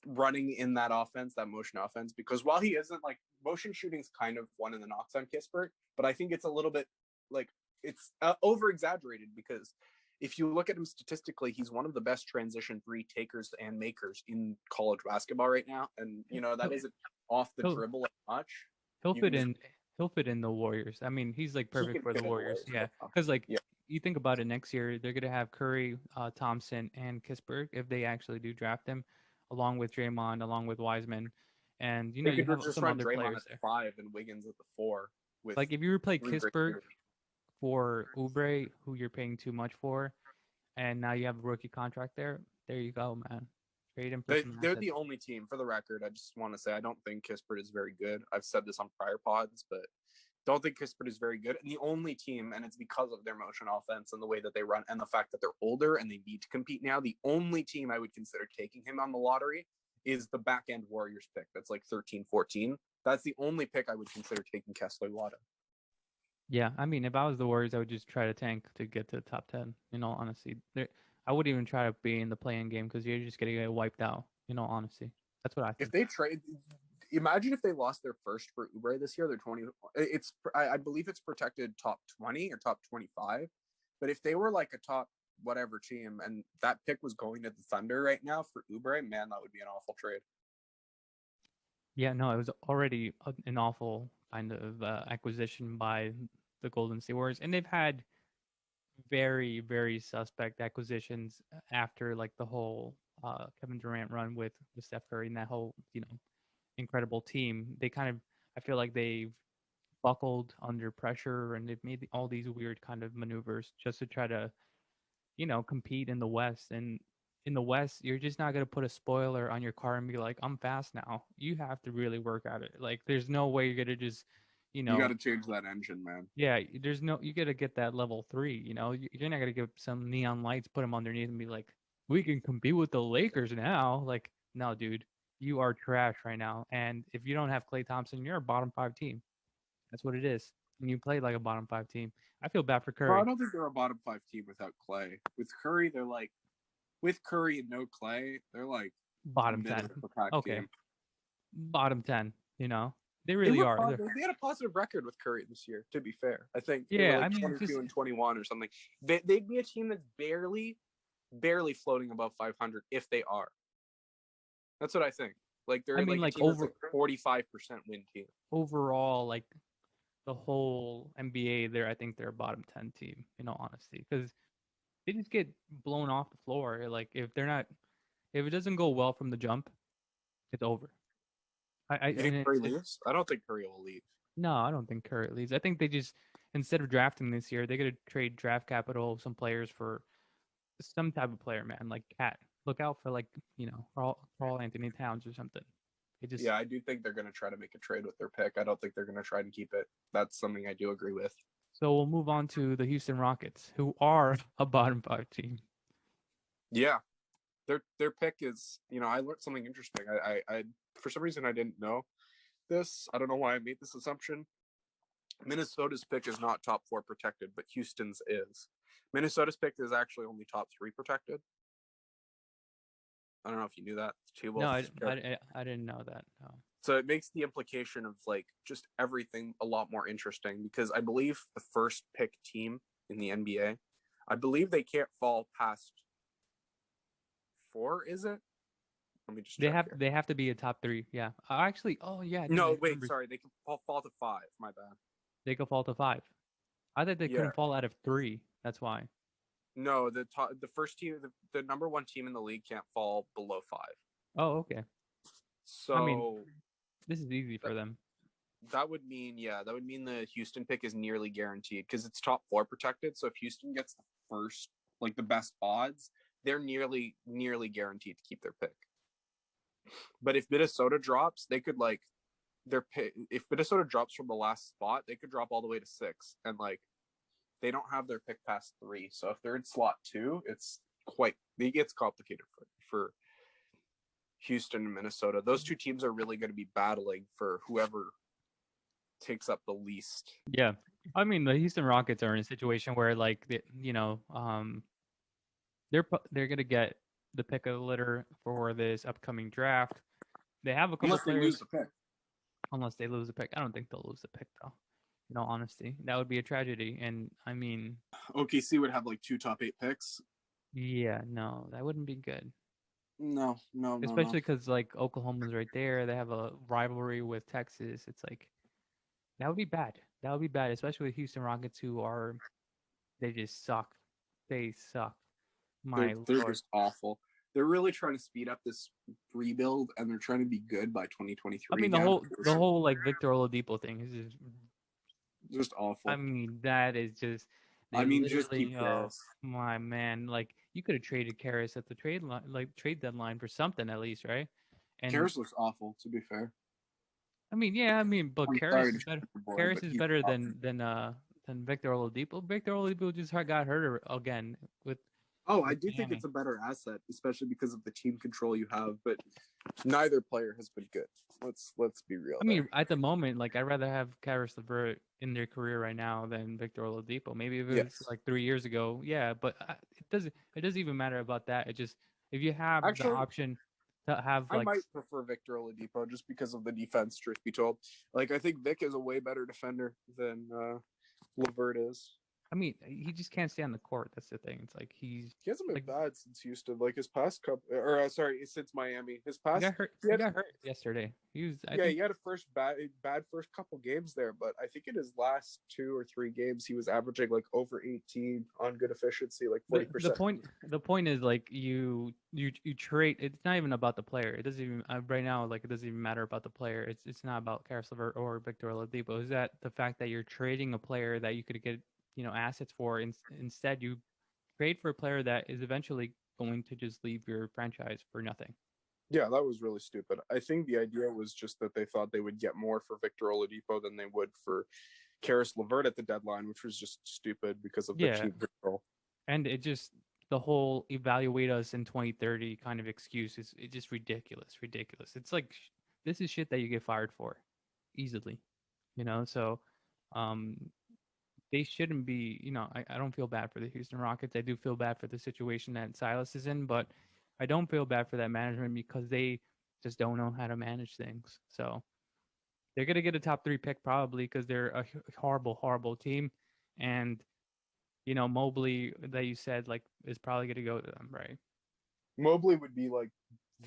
running in that offense, that motion offense, because while he isn't like motion shooting's kind of one of the knocks on Kispert, but I think it's a little bit like it's over exaggerated because if you look at him statistically, he's one of the best transition three takers and makers in college basketball right now. And that
He'll
isn't off the
he'll,
dribble as much.
he'll
You
fit
can just
in. He'll fit in the Warriors. I mean, he's like
he
perfect
can
for the
fit in the
Warriors.
Warriors.
Yeah,
Right.
because like
Yeah,
you think about it, next year they're gonna have Curry, Thompson, and Kispert if they actually do draft him, along with Draymond, along with Wiseman, and
they
you
could
have
just
some
run
other
Draymond
players
at
there.
5 and Wiggins at the 4 with
Like if you replay
3 great
Kispert
years.
for Oubre, who you're paying too much for, and now you have a rookie contract there. There you go, man. Trade him for some
They're
assets.
the only team, for the record. I just want to say I don't think Kispert is very good. I've said this on prior pods, but don't think Kispert is very good. And the only team, and it's because of their motion offense and the way that they run and the fact that they're older and they need to compete now, the only team I would consider taking him on the lottery is the back end Warriors pick. That's like 13, 14. That's the only pick I would consider taking Kessler Wada.
Yeah, I mean, if I was the Warriors, I would just try to tank to get to the top 10. Honestly, I wouldn't even try to be in the playing game because you're just gonna get wiped out. Honestly, that's what I
If
think.
they trade, imagine if they lost their first for Oubre this year. They're 20. I believe it's protected top 20 or top 25. But if they were like a top whatever team and that pick was going to the Thunder right now for Oubre, man, that would be an awful trade.
Yeah, no, it was already an awful kind of acquisition by the Golden State Warriors, and they've had very, very suspect acquisitions after like the whole Kevin Durant run with Steph Curry and that whole incredible team. They kind of, I feel like they've buckled under pressure and they've made all these weird kind of maneuvers just to try to compete in the West. And in the West, you're just not gonna put a spoiler on your car and be like, I'm fast now. You have to really work at it. Like, there's no way you're gonna just, you
You got
know,
to change that engine, man.
yeah, there's no, you gotta get that level 3. You're not gonna give some neon lights, put them underneath, and be like, we can compete with the Lakers now. Like, no, dude, you are trash right now. And if you don't have Klay Thompson, you're a bottom 5 team. That's what it is. And you play like a bottom 5 team. I feel bad for
No, I
Curry.
don't think they're a bottom 5 team without Clay. With Curry, they're like with Curry and no Clay, they're like a
Bottom
middle
10.
of the pack
Okay,
team.
bottom 10. They
They
really
were
are.
they had a positive record with Curry this year. To be fair, I think they were
Yeah, I
like
mean,
22 and 21 or something. They'd be a team that's barely floating above 500 if they are. That's what I think. Like they're like a
like
team that's like 45% win team.
overall, like the whole NBA, I think they're a bottom 10 team. Honestly, because they just get blown off the floor. Like if it doesn't go well from the jump, it's over.
You think
And
Curry
it's
leaves? I don't think Curry will leave.
no, I don't think Curry leaves. I think they just, instead of drafting this year, they're gonna trade draft capital, some players for some type of player, man. Like Cat, look out for like Carl Anthony Towns or something. It just
Yeah, I do think they're going to try to make a trade with their pick. I don't think they're going to try and keep it. That's something I do agree with.
So we'll move on to the Houston Rockets, who are a bottom 5 team.
Yeah, their pick is, I learned something interesting. I for some reason I didn't know this. I don't know why I made this assumption. Minnesota's pick is not top 4 protected, but Houston's is. Minnesota's pick is actually only top 3 protected. I don't know if you knew that.
No, I didn't know that. No.
So it makes the implication of like just everything a lot more interesting, because I believe the first pick team in the NBA, I believe they can't fall past 4, is it? Let me just check
They have to be a top 3. Yeah. Actually, oh yeah.
No, wait, sorry. They can fall to 5. My bad.
They could fall to 5. I thought they couldn't fall out of 3. That's why.
No, the first team, the number 1 team in the league can't fall below 5.
Oh, okay.
So
I mean, this is easy for them.
That would mean the Houston pick is nearly guaranteed because it's top 4 protected. So if Houston gets the first, like the best odds, they're nearly guaranteed to keep their pick. But if Minnesota drops, they could like their pick. If Minnesota drops from the last spot, they could drop all the way to 6, and like they don't have their pick past 3. So if they're in slot 2, it gets complicated for Houston and Minnesota. Those 2 teams are really going to be battling for whoever takes up the least.
Yeah. I mean, the Houston Rockets are in a situation where like they're going to get the pick of the litter for this upcoming draft. They have a couple
unless
players.
They lose the pick.
Unless they lose the pick. I don't think they'll lose the pick though. In all honesty, that would be a tragedy. And I mean,
OKC would have like 2 top 8 picks.
Yeah, no, that wouldn't be good.
No.
Especially because like Oklahoma's right there. They have a rivalry with Texas. It's like that would be bad. That would be bad, especially with Houston Rockets, they just suck. They suck.
They're just awful. They're really trying to speed up this rebuild, and they're trying to be good by 2023.
I mean, the whole like Victor Oladipo thing is
just awful.
I mean, that is just.
Just keep Karras.
My man, like you could have traded Karras at the trade deadline for something at least, right?
And Karras looks awful, to be fair.
I mean, but Karras is better. Karras is better than Victor Oladipo. Victor Oladipo just got hurt again with.
Oh, I do think it's a better asset, especially because of the team control you have. But neither player has been good. Let's be real.
I mean, at the moment, like I'd rather have Caris LeVert in their career right now than Victor Oladipo. Maybe if it was like 3 years ago, yeah. But it doesn't even matter about that. It just if you have the option to have like.
I might prefer Victor Oladipo just because of the defense. Truth be told, like I think Vic is a way better defender than LeVert is.
I mean, he just can't stay on the court. That's the thing. It's like he
hasn't been bad since Houston. Like his past couple, since Miami. His past
he got hurt yesterday. He
had a bad first couple games there, but I think in his last 2 or 3 games he was averaging like over 18 on good efficiency, like 40%.
The point is like you trade. It's not even about the player. It doesn't even right now. Like it doesn't even matter about the player. It's not about Caris LeVert or Victor Oladipo. Is that the fact that you're trading a player that you could get assets for instead you trade for a player that is eventually going to just leave your franchise for nothing.
Yeah, that was really stupid. I think the idea was just that they thought they would get more for Victor Oladipo than they would for Caris LeVert at the deadline, which was just stupid because of the team control.
And it just the whole evaluate us in 2030 kind of excuse is just ridiculous. It's like this is shit that you get fired for easily, so they shouldn't be, I don't feel bad for the Houston Rockets. I do feel bad for the situation that Silas is in, but I don't feel bad for that management because they just don't know how to manage things. So they're going to get a top 3 pick probably because they're a horrible, horrible team. And, Mobley that you said, like, is probably going to go to them, right?
Mobley would be like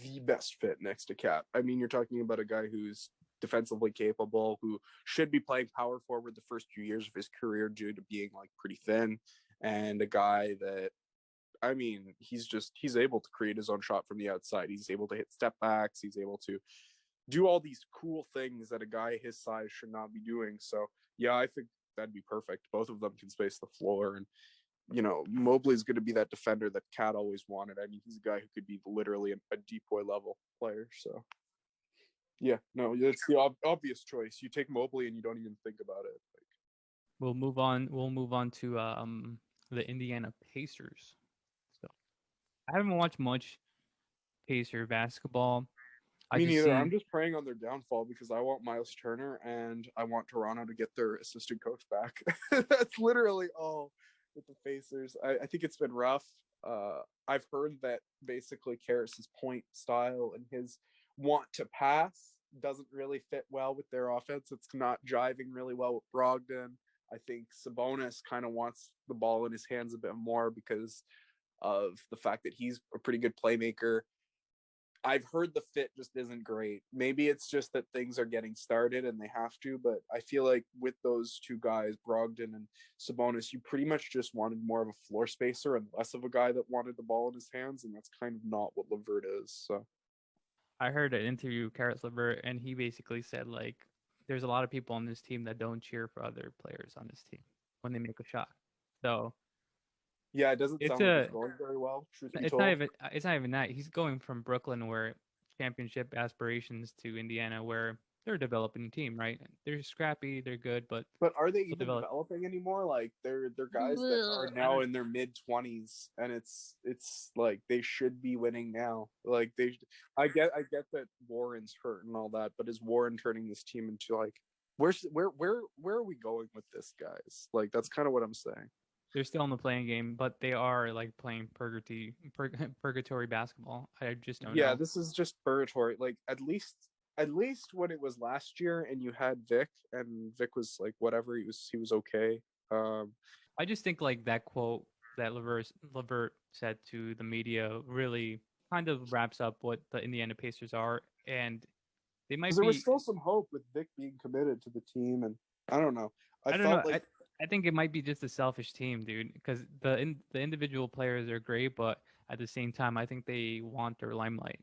the best fit next to Cat. I mean, you're talking about a guy who's defensively capable, who should be playing power forward the first few years of his career due to being like pretty thin, and a guy that, I mean, he's able to create his own shot from the outside. He's able to hit step backs. He's able to do all these cool things that a guy his size should not be doing. So yeah, I think that'd be perfect. Both of them can space the floor, and Mobley's going to be that defender that Cat always wanted. I mean, he's a guy who could be literally a depoy level player. So Yeah, no, it's the obvious choice. You take Mobley and you don't even think about it. Like,
We'll move on. We'll move on to the Indiana Pacers. So I haven't watched much Pacer basketball. I
me
just
neither. I'm
seen.
just praying on their downfall because I want Miles Turner and I want Toronto to get their assistant coach back. That's literally all with the Pacers. I think it's been rough. I've heard that basically Karas's point style and his want to pass doesn't really fit well with their offense. It's not jiving really well with Brogdon. I think Sabonis kind of wants the ball in his hands a bit more because of the fact that he's a pretty good playmaker. I've heard the fit just isn't great. Maybe it's just that things are getting started and they have to, but I feel like with those two guys, Brogdon and Sabonis, you pretty much just wanted more of a floor spacer and less of a guy that wanted the ball in his hands, and that's kind of not what LeVert is. So
I heard an interview with Karat Levert, and he basically said like, there's a lot of people on this team that don't cheer for other players on this team when they make a shot. So
yeah, it doesn't
it's
sound like
a
it's going very well, truth be
it's not
told.
even it's not even that. He's going from Brooklyn where championship aspirations to Indiana where they're a developing team, right? They're scrappy, they're good, but
But are they
still
even
develop.
developing anymore? Like they're guys that are
I
now
don't.
in their mid 20s, and it's like they should be winning now. Like they, I get that Warren's hurt and all that, but is Warren turning this team into like where are we going with this, guys? Like that's kind of what I'm saying.
They're still in the playing game, but they are like playing purgatory basketball. I just don't
Yeah,
know.
this is just purgatory. Like at least when it was last year and you had Vic and Vic was like whatever, he was okay. Um
I just think like that quote that Levert said to the media really kind of wraps up what the Indiana Pacers are, and they
because
might
there was
be.
still some hope with Vic being committed to the team, and I don't know. I
I don't know.
felt like
I think it might be just a selfish team, dude. Because the individual players are great, but at the same time, I think they want their limelight.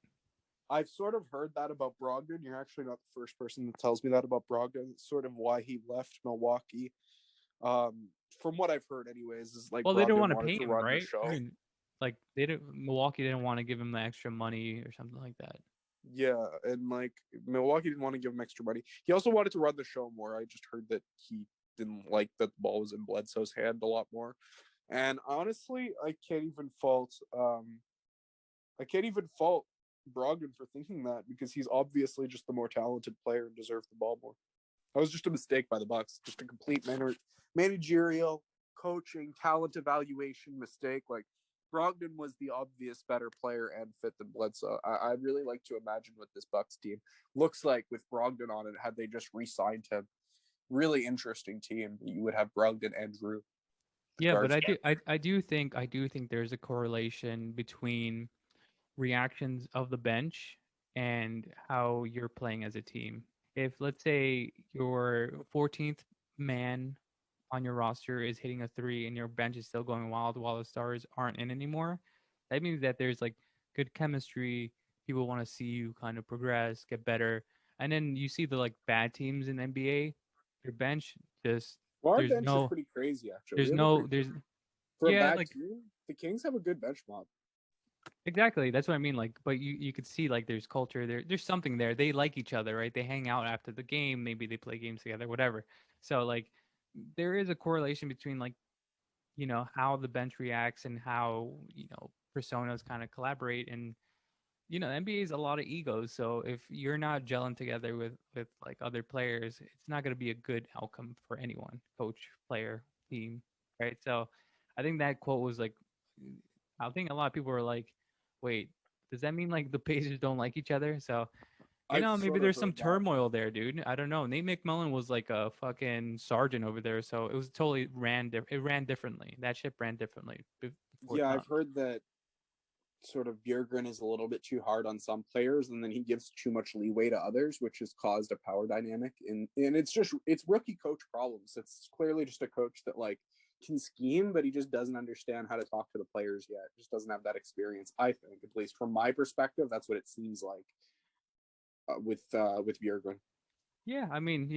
I've sort of heard that about Brogdon. You're actually not the first person that tells me that about Brogdon. It's sort of why he left Milwaukee. From what I've heard, anyways, is like
Well, they didn't
Brogdon
want to
wanted
pay
to
him,
run the
right? I
show.
mean, like they didn't. Milwaukee didn't want to give him the extra money or something like that.
Yeah, and like Milwaukee didn't want to give him extra money. He also wanted to run the show more. I just heard that he didn't like that the ball was in Bledsoe's hand a lot more. And honestly, I can't even fault Brogdon for thinking that because he's obviously just the more talented player and deserves the ball more. That was just a mistake by the Bucks, just a complete managerial, coaching, talent evaluation mistake. Like Brogdon was the obvious better player and fit than Bledsoe. I'd really like to imagine what this Bucks team looks like with Brogdon on it had they just re-signed him. Really interesting team. You would have Brogdon and Drew
Yeah, but
guards.
I do think there's a correlation between reactions of the bench and how you're playing as a team. If let's say your 14th man on your roster is hitting a three and your bench is still going wild while the stars aren't in anymore, that means that there's like good chemistry. People want to see you kind of progress, get better. And then you see the like bad teams in NBA, your bench just
Well, our
there's
bench is
no
pretty crazy, actually. We
there's
have a
no
pretty
there's
for a
yeah,
bad
like
team. The Kings have a good bench mob.
exactly. That's what I mean. Like, but you could see like there's culture there. There's something there. They like each other, right? They hang out after the game. Maybe they play games together, whatever. So like, there is a correlation between like how the bench reacts and how personas kind of collaborate. And NBA is a lot of egos. So if you're not gelling together with like other players, it's not going to be a good outcome for anyone, coach, player, team, right? So I think that quote was like, I think a lot of people were like, wait, does that mean like the Pacers don't like each other? So
I've
maybe
sort of
there's some
heard that.
turmoil there, dude. I don't know. Nate McMillan was like a fucking sergeant over there, so it was totally it ran differently. That ship ran differently before
Yeah, I've
Tom.
heard that sort of Bjergren is a little bit too hard on some players, and then he gives too much leeway to others, which has caused a power dynamic. And it's rookie coach problems. It's clearly just a coach that like can scheme, but he just doesn't understand how to talk to the players yet. Just doesn't have that experience. I think, at least from my perspective, that's what it seems like with Bjergren.
Yeah, I mean,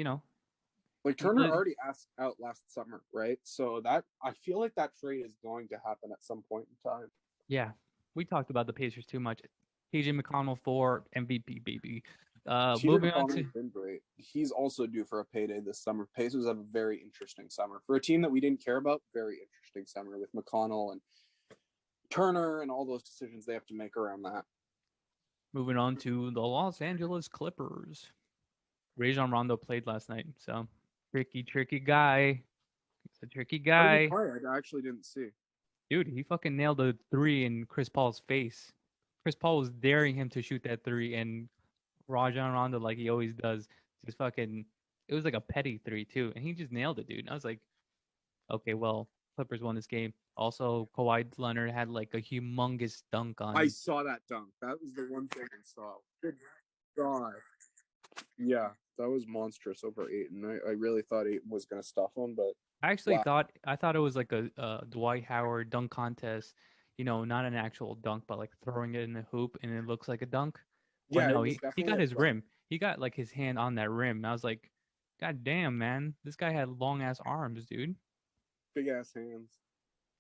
Like
he
Turner
li-
already asked out last summer, right? So that I feel like that trade is going to happen at some point in time.
yeah, we talked about the Pacers too much. TJ McConnell for MVP, baby.
T.J.
Moving on
McConnell's
to
been great. He's also due for a payday this summer. Pacers have a very interesting summer. For a team that we didn't care about, very interesting summer with McConnell and Turner and all those decisions they have to make around that.
the Los Angeles Clippers. Rajon Rondo played last night, so tricky guy. He's a tricky
How did he
guy.
play? I actually didn't see.
Dude, he fucking nailed a three in Chris Paul's face. Chris Paul was daring him to shoot that three, and Rajon Rondo, like he always does, just fucking. It was like a petty three too, and he just nailed it, dude. And I was like, okay, well, Clippers won this game. Also, Kawhi Leonard had like a humongous dunk
I
on.
saw that dunk. That was the one thing I saw. Good God. Yeah, that was monstrous over Ayton. I really thought Ayton was going to stuff him, but
I actually
wow.
thought it was like a Dwight Howard dunk contest. You know, not an actual dunk, but like throwing it in the hoop and it looks like a dunk. But
Yeah, it
no,
was
he got
definitely a
his
dunk.
rim. He got like his hand on that rim. And I was like, God damn, man, this guy had long ass arms, dude.
Big ass hands.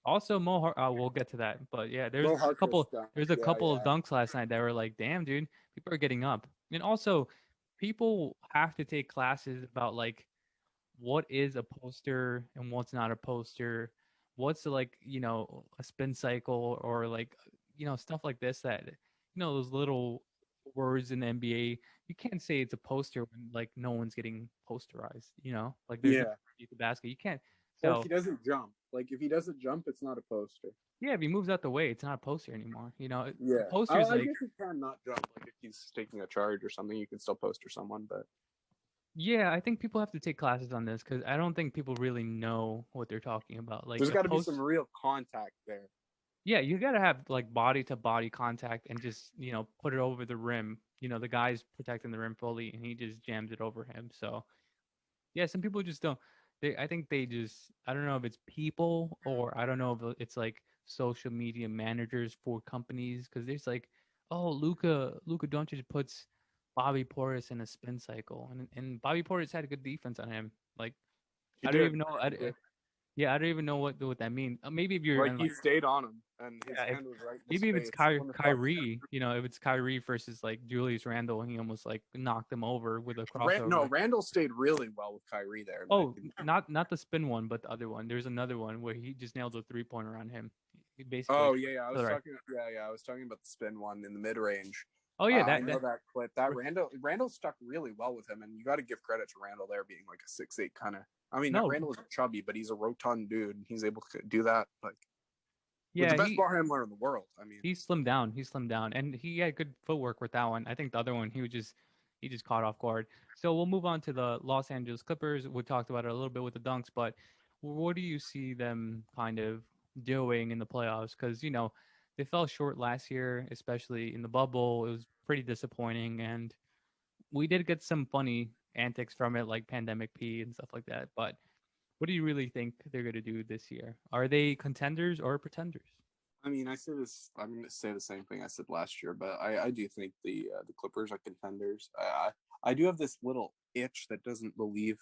Also, we'll get to that, but yeah,
Mo Harkless dunk.
there's a
Yeah,
couple of
yeah.
dunks last night that were like, damn, dude, people are getting up. And also, people have to take classes about like what is a poster and what's not a poster, what's like a spin cycle or like stuff like this that those little words in the NBA. You can't say it's a poster when like no one's getting posterized. Like there's no
Yeah.
the basket. You can't.
Or if
So
he doesn't jump. Like, if he doesn't jump, it's not a poster.
yeah, if he moves out the way, it's not a poster anymore. A
Yeah.
poster is
I
like,
guess he can not jump. Like, if he's taking a charge or something, you can still poster someone, but
yeah, I think people have to take classes on this because I don't think people really know what they're talking about. Like
there's
a
got to be some
post,
real contact there.
yeah, you gotta have like body to body contact and just put it over the rim. The guy's protecting the rim fully, and he just jams it over him. So yeah, some people just don't. I think they just. I don't know if it's people or I don't know if it's like social media managers for companies because there's like, oh, Luca Doncic puts Bobby Portis in a spin cycle, and Bobby Portis had a good defense on him. Like
He
I don't
did.
even know.
He did.
Yeah, I don't even know what that means. Maybe if you're
Like,
in
he
like
stayed on him, and his
yeah,
hand was right in his
maybe if it's
face. When the fuck?
Kyrie, if it's Kyrie versus like Julius Randle, he almost like knocked him over with a
No,
crossover.
Randall stayed really well with Kyrie there. In my
Oh,
opinion.
not the spin one, but the other one. There's another one where he just nailed a 3-pointer on him. He basically
Oh
like,
yeah, yeah. I
to
was
the right.
talking. Yeah, yeah. I was talking about the spin one in the mid range.
Oh yeah,
I know that clip. That Randall stuck really well with him, and you got to give credit to Randall there being like a 6'8" kind of. I mean,
no,
Randall is chubby, but he's a rotund dude, and he's able to do that like with the
yeah,
best ball handler in the world. I mean,
he slimmed down. He slimmed down, and he had good footwork with that one. I think the other one he just caught off guard. So we'll move on to the Los Angeles Clippers. We talked about it a little bit with the dunks, but what do you see them kind of doing in the playoffs? Because they fell short last year, especially in the bubble. It was pretty disappointing, and we did get some funny antics from it, like Pandemic P and stuff like that. But what do you really think they're going to do this year? Are they contenders or pretenders?
I mean, I say this. I'm going to say the same thing I said last year, but I do think the Clippers are contenders. I do have this little itch that doesn't believe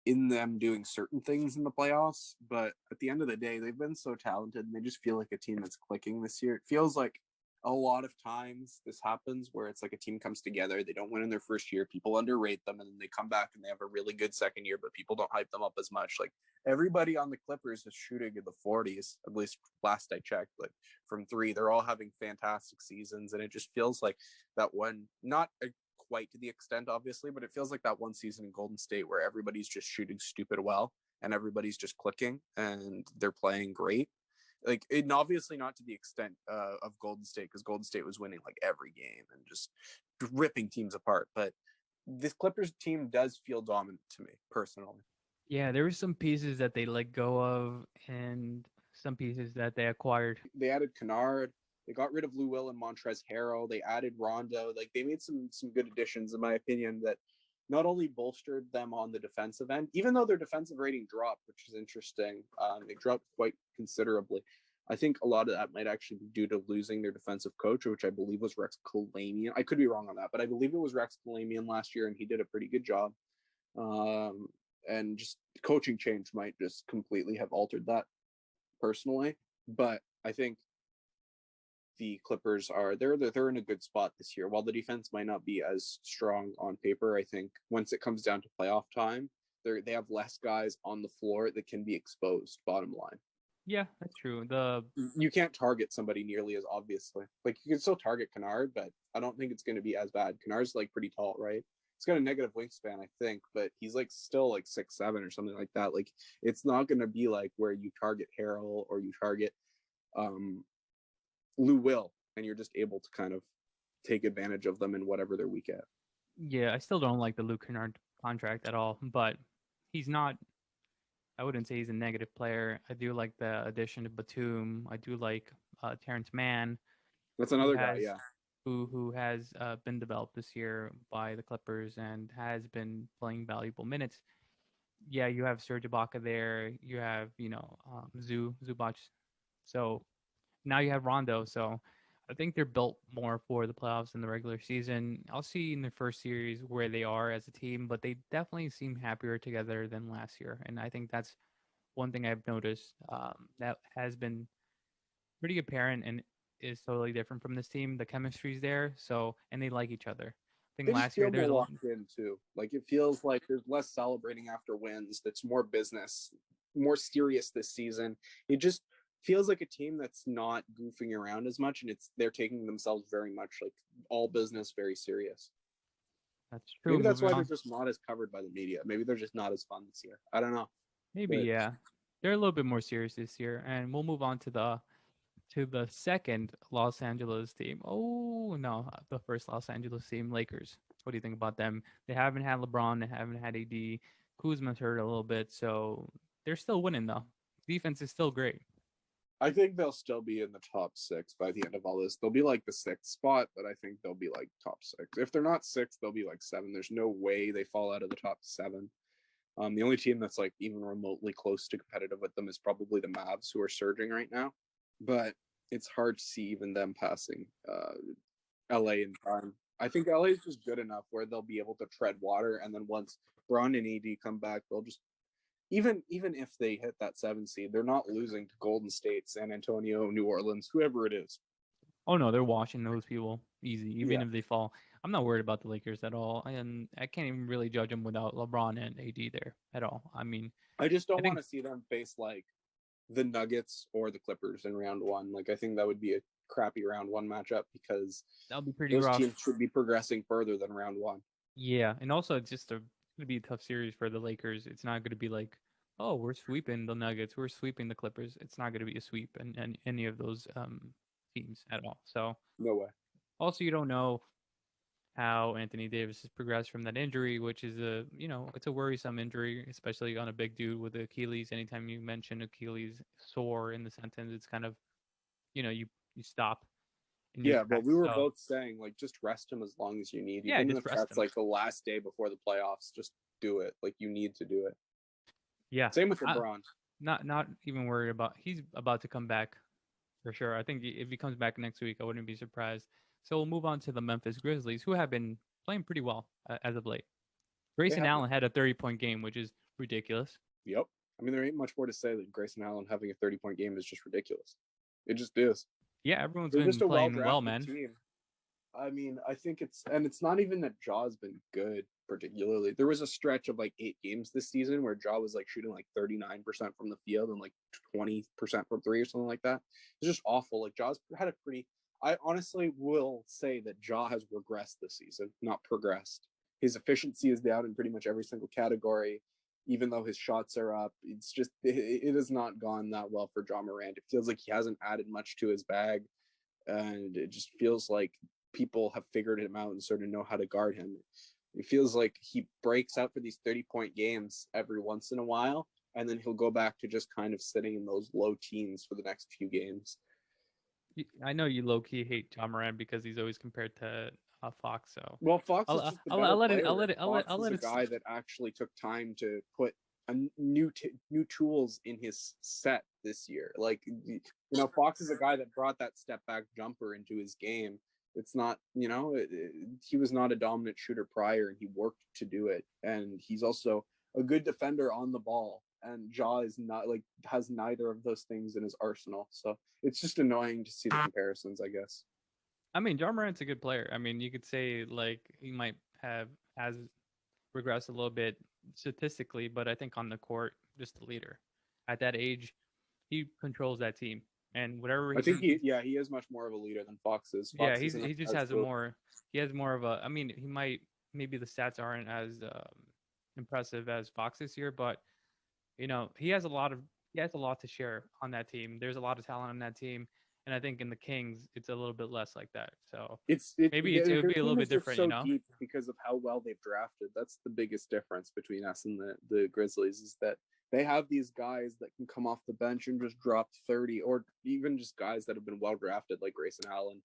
in them doing certain things in the playoffs, but at the end of the day, they've been so talented and they just feel like a team that's clicking this year. It feels like a lot of times this happens where it's like a team comes together, they don't win in their first year, people underrate them, and then they come back and they have a really good second year, but people don't hype them up as much. Like, everybody on the Clippers is shooting in the 40s, at least last I checked, like from three. They're all having fantastic seasons, and it just feels like that one, not a quite to the extent, obviously, but it feels like that one season in Golden State where everybody's just shooting stupid well and everybody's just clicking and they're playing great. Like, it obviously not to the extent of Golden State, because Golden State was winning like every game and just ripping teams apart. But this Clippers team does feel dominant to me personally.
Yeah, there were some pieces that they let go of and some pieces that they acquired.
They added Kennard. They got rid of Lou Will and Montrezl Harrell. They added Rondo. Like, they made some good additions, in my opinion, that not only bolstered them on the defensive end, even though their defensive rating dropped, which is interesting. It dropped quite considerably. I think a lot of that might actually be due to losing their defensive coach, which I believe was Rex Kalamian. I could be wrong on that, but I believe it was Rex Kalamian last year, and he did a pretty good job. And just coaching change might just completely have altered that personally. But I think the Clippers are they're in a good spot this year. While the defense might not be as strong on paper, I think once it comes down to playoff time, they have less guys on the floor that can be exposed. Bottom line,
Yeah, that's true.
you can't target somebody nearly as obviously. Like you can still target Kennard, but I don't think it's going to be as bad. Kennard's like pretty tall, right? He's got a negative wingspan, I think, but he's like still like 6'7" or something like that. Like it's not going to be like where you target Harrell or you target Lou Will, and you're just able to kind of take advantage of them in whatever they're weak at.
Yeah, I still don't like the Luke Kennard contract at all, but he's not. I wouldn't say he's a negative player. I do like the addition of Batum. I do like Terrence Mann,
That's
who
another guy,
has
yeah.
who has been developed this year by the Clippers and has been playing valuable minutes. Yeah, you have Serge Ibaka there. You have Zubac. So now you have Rondo. So I think they're built more for the playoffs than the regular season. I'll see in the first series where they are as a team, but they definitely seem happier together than last year. And I think that's one thing I've noticed that has been pretty apparent and is totally different from this team. The chemistry's there, so and they like each other. I think
They just
last year
feel
there's
more
a lot.
locked in too. Like it feels like there's less celebrating after wins. That's more business, more serious this season. It just feels like a team that's not goofing around as much, and they're taking themselves very much like all business, very serious.
That's true.
Maybe that's
Moving
why they're
on.
just not as covered by the media. Maybe they're just not as fun this year. I don't know.
Maybe
But
yeah, they're a little bit more serious this year, and we'll move on to the second Los Angeles team. Oh no, the first Los Angeles team, Lakers. What do you think about them? They haven't had LeBron, they haven't had AD. Kuzma's hurt a little bit, so they're still winning though. Defense is still great.
I think they'll still be in the top 6 by the end of all this. They'll be like the 6th spot, but I think they'll be like top 6. If they're not 6, they'll be like 7. There's no way they fall out of the top 7. The only team that's like even remotely close to competitive with them is probably the Mavs, who are surging right now. But it's hard to see even them passing LA in time. I think LA is just good enough where they'll be able to tread water, and then once Braun and AD come back, they'll just even if they hit that 7 seed, they're not losing to Golden State, San Antonio, New Orleans, whoever it is.
Oh no, they're washing those people easy, even
Yeah.
if they fall. I'm not worried about the Lakers at all, and I can't even really judge them without LeBron and AD there at all. I mean,
I just
I
don't want
think
to see them face like the Nuggets or the Clippers in round 1. Like I think that would be a crappy round 1 matchup because
that'll be pretty
those
rough.
teams should be progressing further than round 1.
Yeah, and also it's just going to be a tough series for the Lakers. It's not going to be like, oh, we're sweeping the Nuggets, we're sweeping the Clippers. It's not going to be a sweep and any of those teams at all. So
No way.
also you don't know how Anthony Davis has progressed from that injury, which is it's a worrisome injury, especially on a big dude with Achilles. Anytime you mention Achilles sore in the sentence, it's kind of, you stop in your
Yeah, but
tracks.
we were
So
both saying like just rest him as long as you need,
yeah,
even
just
if
rest
that's
him.
like the last day before the playoffs. Just do it. Like you need to do it.
Yeah,
Same with LeBron.
not even worried about. He's about to come back for sure. I think if he comes back next week, I wouldn't be surprised. So we'll move on to the Memphis Grizzlies, who have been playing pretty well as of late.
They
Grayson
have been.
Allen had a 30-point game, which is ridiculous.
Yep. I mean, there ain't much more to say that Grayson Allen having a 30-point game is just ridiculous. It just is.
Yeah, everyone's
They're just
been
a
playing well,
well-drafted
man.
team. I mean, I think it's not even that Jaw's been good particularly. There was a stretch of like 8 games this season where Jaw was like shooting like 39% from the field and like 20% from 3 or something like that. It's just awful. Like Jaw's had a pretty. I honestly will say that Jaw has regressed this season, not progressed. His efficiency is down in pretty much every single category, even though his shots are up. It's just it has not gone that well for Ja Morant. It feels like he hasn't added much to his bag, and it just feels like people have figured him out and sort of know how to guard him. It feels like he breaks out for these 30-point games every once in a while, and then he'll go back to just kind of sitting in those low teens for the next few games.
I know you low key hate John Moran because he's always compared to Fox. So
Well, Fox is
I'll,
just the
I'll,
better
I'll let it.
player.
I'll let it. I'll let.
Fox
I'll
is
let
a
it.
guy that actually took time to put a new tools in his set this year. Like Fox is a guy that brought that step back jumper into his game. It's not, he was not a dominant shooter prior, and he worked to do it. And he's also a good defender on the ball. and Ja is not like has neither of those things in his arsenal. So it's just annoying to see the comparisons, I guess.
I mean, Ja Morant's a good player. I mean, you could say like he might has regressed a little bit statistically, but I think on the court, just a leader. At that age, he controls that team, and whatever
I
he
think
can.
he is much more of a leader than Fox is.
Yeah,
Fox isn't
he just
as
has a
vocal.
more he has more of a. I mean, he might maybe the stats aren't as impressive as Fox this year, but he has a lot to share on that team. There's a lot of talent on that team, and I think in the Kings it's a little bit less like that. So maybe it would
Their
be a little
team
bit
is just
different,
so deep because of how well they've drafted. That's the biggest difference between us and the Grizzlies is that they have these guys that can come off the bench and just drop 30, or even just guys that have been well drafted like Grayson Allen,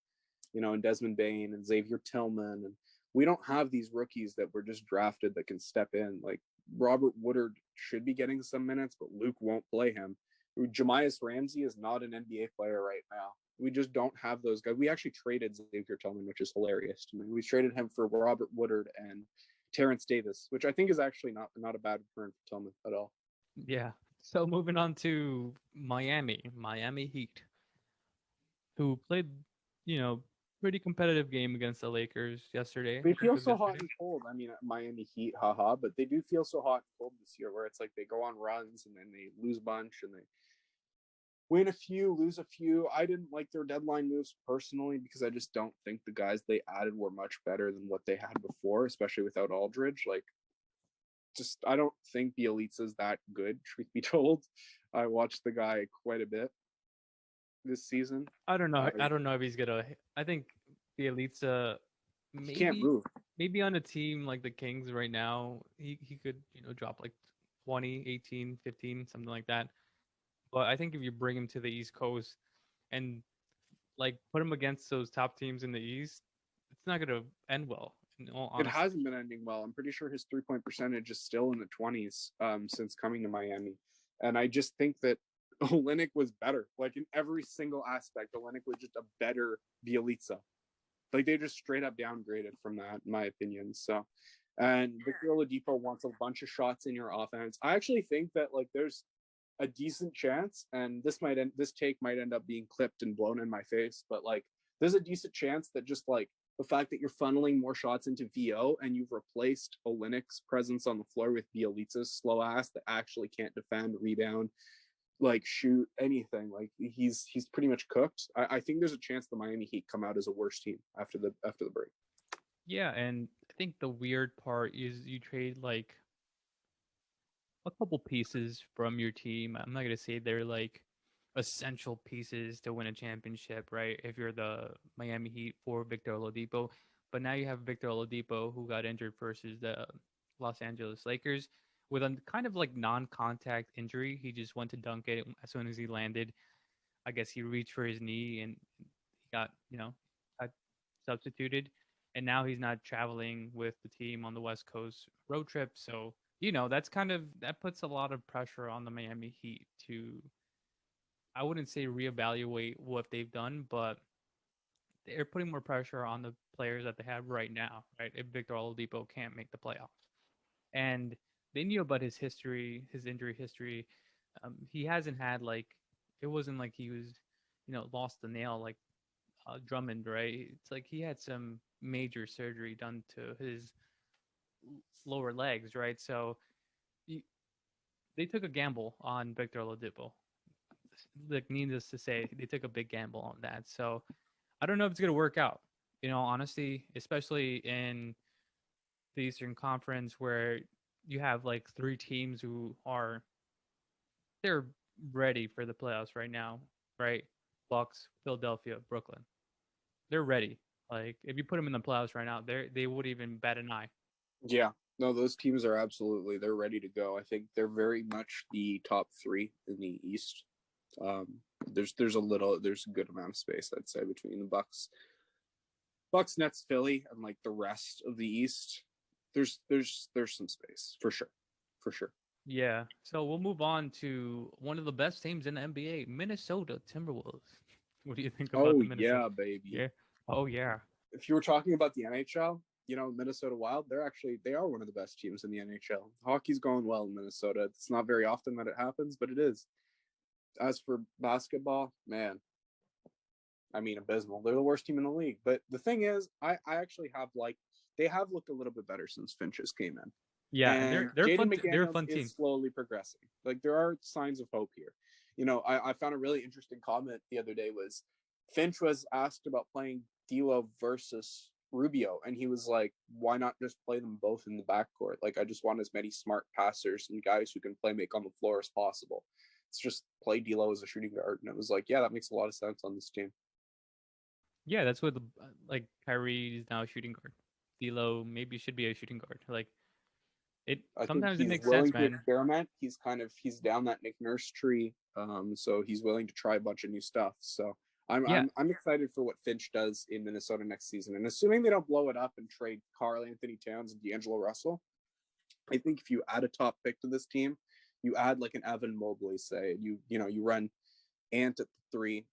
and Desmond Bain and Xavier Tillman. And we don't have these rookies that were just drafted that can step in. Like Robert Woodard should be getting some minutes, but Luke won't play him. Jamias Ramsey is not an NBA player right now. We just don't have those guys. We actually traded Xavier Tillman, which is hilarious to me. We traded him for Robert Woodard and Terrence Davis, which I think is actually not a bad return for Tillman at all.
Yeah. So moving on to Miami Heat, who played, pretty competitive game against the Lakers yesterday.
They feel so hot and cold. I mean, Miami Heat, haha, but they do feel so hot and cold this year where it's like they go on runs and then they lose a bunch and they win a few, lose a few. I didn't like their deadline moves personally because I just don't think the guys they added were much better than what they had before, especially without Aldridge. I don't think Bielitsa's that good, truth be told. I watched the guy quite a bit this season.
I don't know. I don't know if he's gonna. I think Bielitsa
he can't move.
Maybe on a team like the Kings right now, he could drop like 20, 18, 15, something like that. But I think if you bring him to the East Coast and like put him against those top teams in the East, it's not gonna end well.
It hasn't been ending well. I'm pretty sure his 3-point percentage is still in the 20s since coming to Miami, and I just think that Olynyk was better. Like in every single aspect, Olynyk was just a better Bielitsa. Like they just straight up downgraded from that, in my opinion. So, and Victor Oladipo wants a bunch of shots in your offense. I actually think that like there's a decent chance, and this take might end up being clipped and blown in my face, but like there's a decent chance that just like the fact that you're funneling more shots into VO and you've replaced Olynyk's presence on the floor with Bielitsa's slow ass that actually can't defend, rebound, like shoot anything. Like he's pretty much cooked. I think there's a chance the Miami Heat come out as a worse team after the break.
Yeah, and I think the weird part is you trade like a couple pieces from your team. I'm not gonna say they're like essential pieces to win a championship, right? If you're the Miami Heat for Victor Oladipo, but now you have Victor Oladipo who got injured versus the Los Angeles Lakers with a kind of like non-contact injury. He just went to dunk it as soon as he landed. I guess he reached for his knee and he got, got substituted. And now he's not traveling with the team on the West Coast road trip. So, that puts a lot of pressure on the Miami Heat to, I wouldn't say reevaluate what they've done, but they're putting more pressure on the players that they have right now, right? If Victor Oladipo can't make the playoffs. And they knew about his history, his injury history. He hasn't had it wasn't like he was, lost the nail like Drummond, right? It's like he had some major surgery done to his lower legs, right? So they took a gamble on Victor Oladipo. Like, needless to say, they took a big gamble on that. So I don't know if it's going to work out, honestly, especially in the Eastern Conference where you have like three teams who they're ready for the playoffs right now, right? Bucks, Philadelphia, Brooklyn. They're ready. Like if you put them in the playoffs right now, they would even bat an eye.
Yeah, no, those teams are they're ready to go. I think they're very much the top three in the East. There's a good amount of space, I'd say, between the Bucks, Nets, Philly, and like the rest of the East. There's some space for sure.
Yeah. So we'll move on to one of the best teams in the NBA, Minnesota Timberwolves. What do you think about the Minnesota?
Yeah, baby.
Yeah. Oh yeah.
If you were talking about the NHL, Minnesota Wild, they are one of the best teams in the NHL. Hockey's going well in Minnesota. It's not very often that it happens, but it is. As for basketball, man, I mean, abysmal. They're the worst team in the league. But the thing is, I actually have they have looked a little bit better since Finches came in.
Yeah, and
And
they're
Jaden
fun. They're a
McDaniels
fun team.
is slowly progressing. Like, there are signs of hope here. I found a really interesting comment the other day was Finch was asked about playing D'Lo versus Rubio, and he was like, why not just play them both in the backcourt? Like, I just want as many smart passers and guys who can make on the floor as possible. It's just play D'Lo as a shooting guard. And it was like, yeah, that makes a lot of sense on this team.
Yeah, that's what Kyrie is now a shooting guard. D'Lo maybe should be a shooting guard. Like
I think
sometimes it
he's
makes
willing
sense,
to
man.
experiment. He's down that Nick Nurse tree, so he's willing to try a bunch of new stuff. So
Yeah,
I'm excited for what Finch does in Minnesota next season. And assuming they don't blow it up and trade Karl Anthony Towns and D'Angelo Russell, I think if you add a top pick to this team, you add like an Evan Mobley, say, you run Ant at the 3,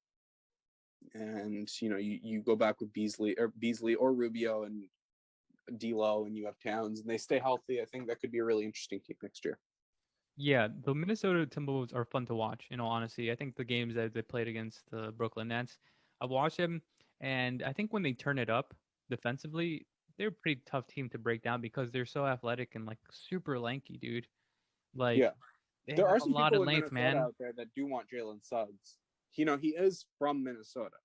and you go back with Beasley or Rubio and D'Lo, and you have Towns, and they stay healthy. I think that could be a really interesting team next year.
yeah. The Minnesota Timberwolves are fun to watch. In all honesty, I think the games that they played against the Brooklyn Nets, I watched them, and I think when they turn it up defensively, they're a pretty tough team to break down because they're so athletic and like super lanky, dude. Like
Yeah,
they
there
have
are
a
some
lot of
people in
length,
Minnesota
man.
out there that do want Jalen Suggs. He is from Minnesota.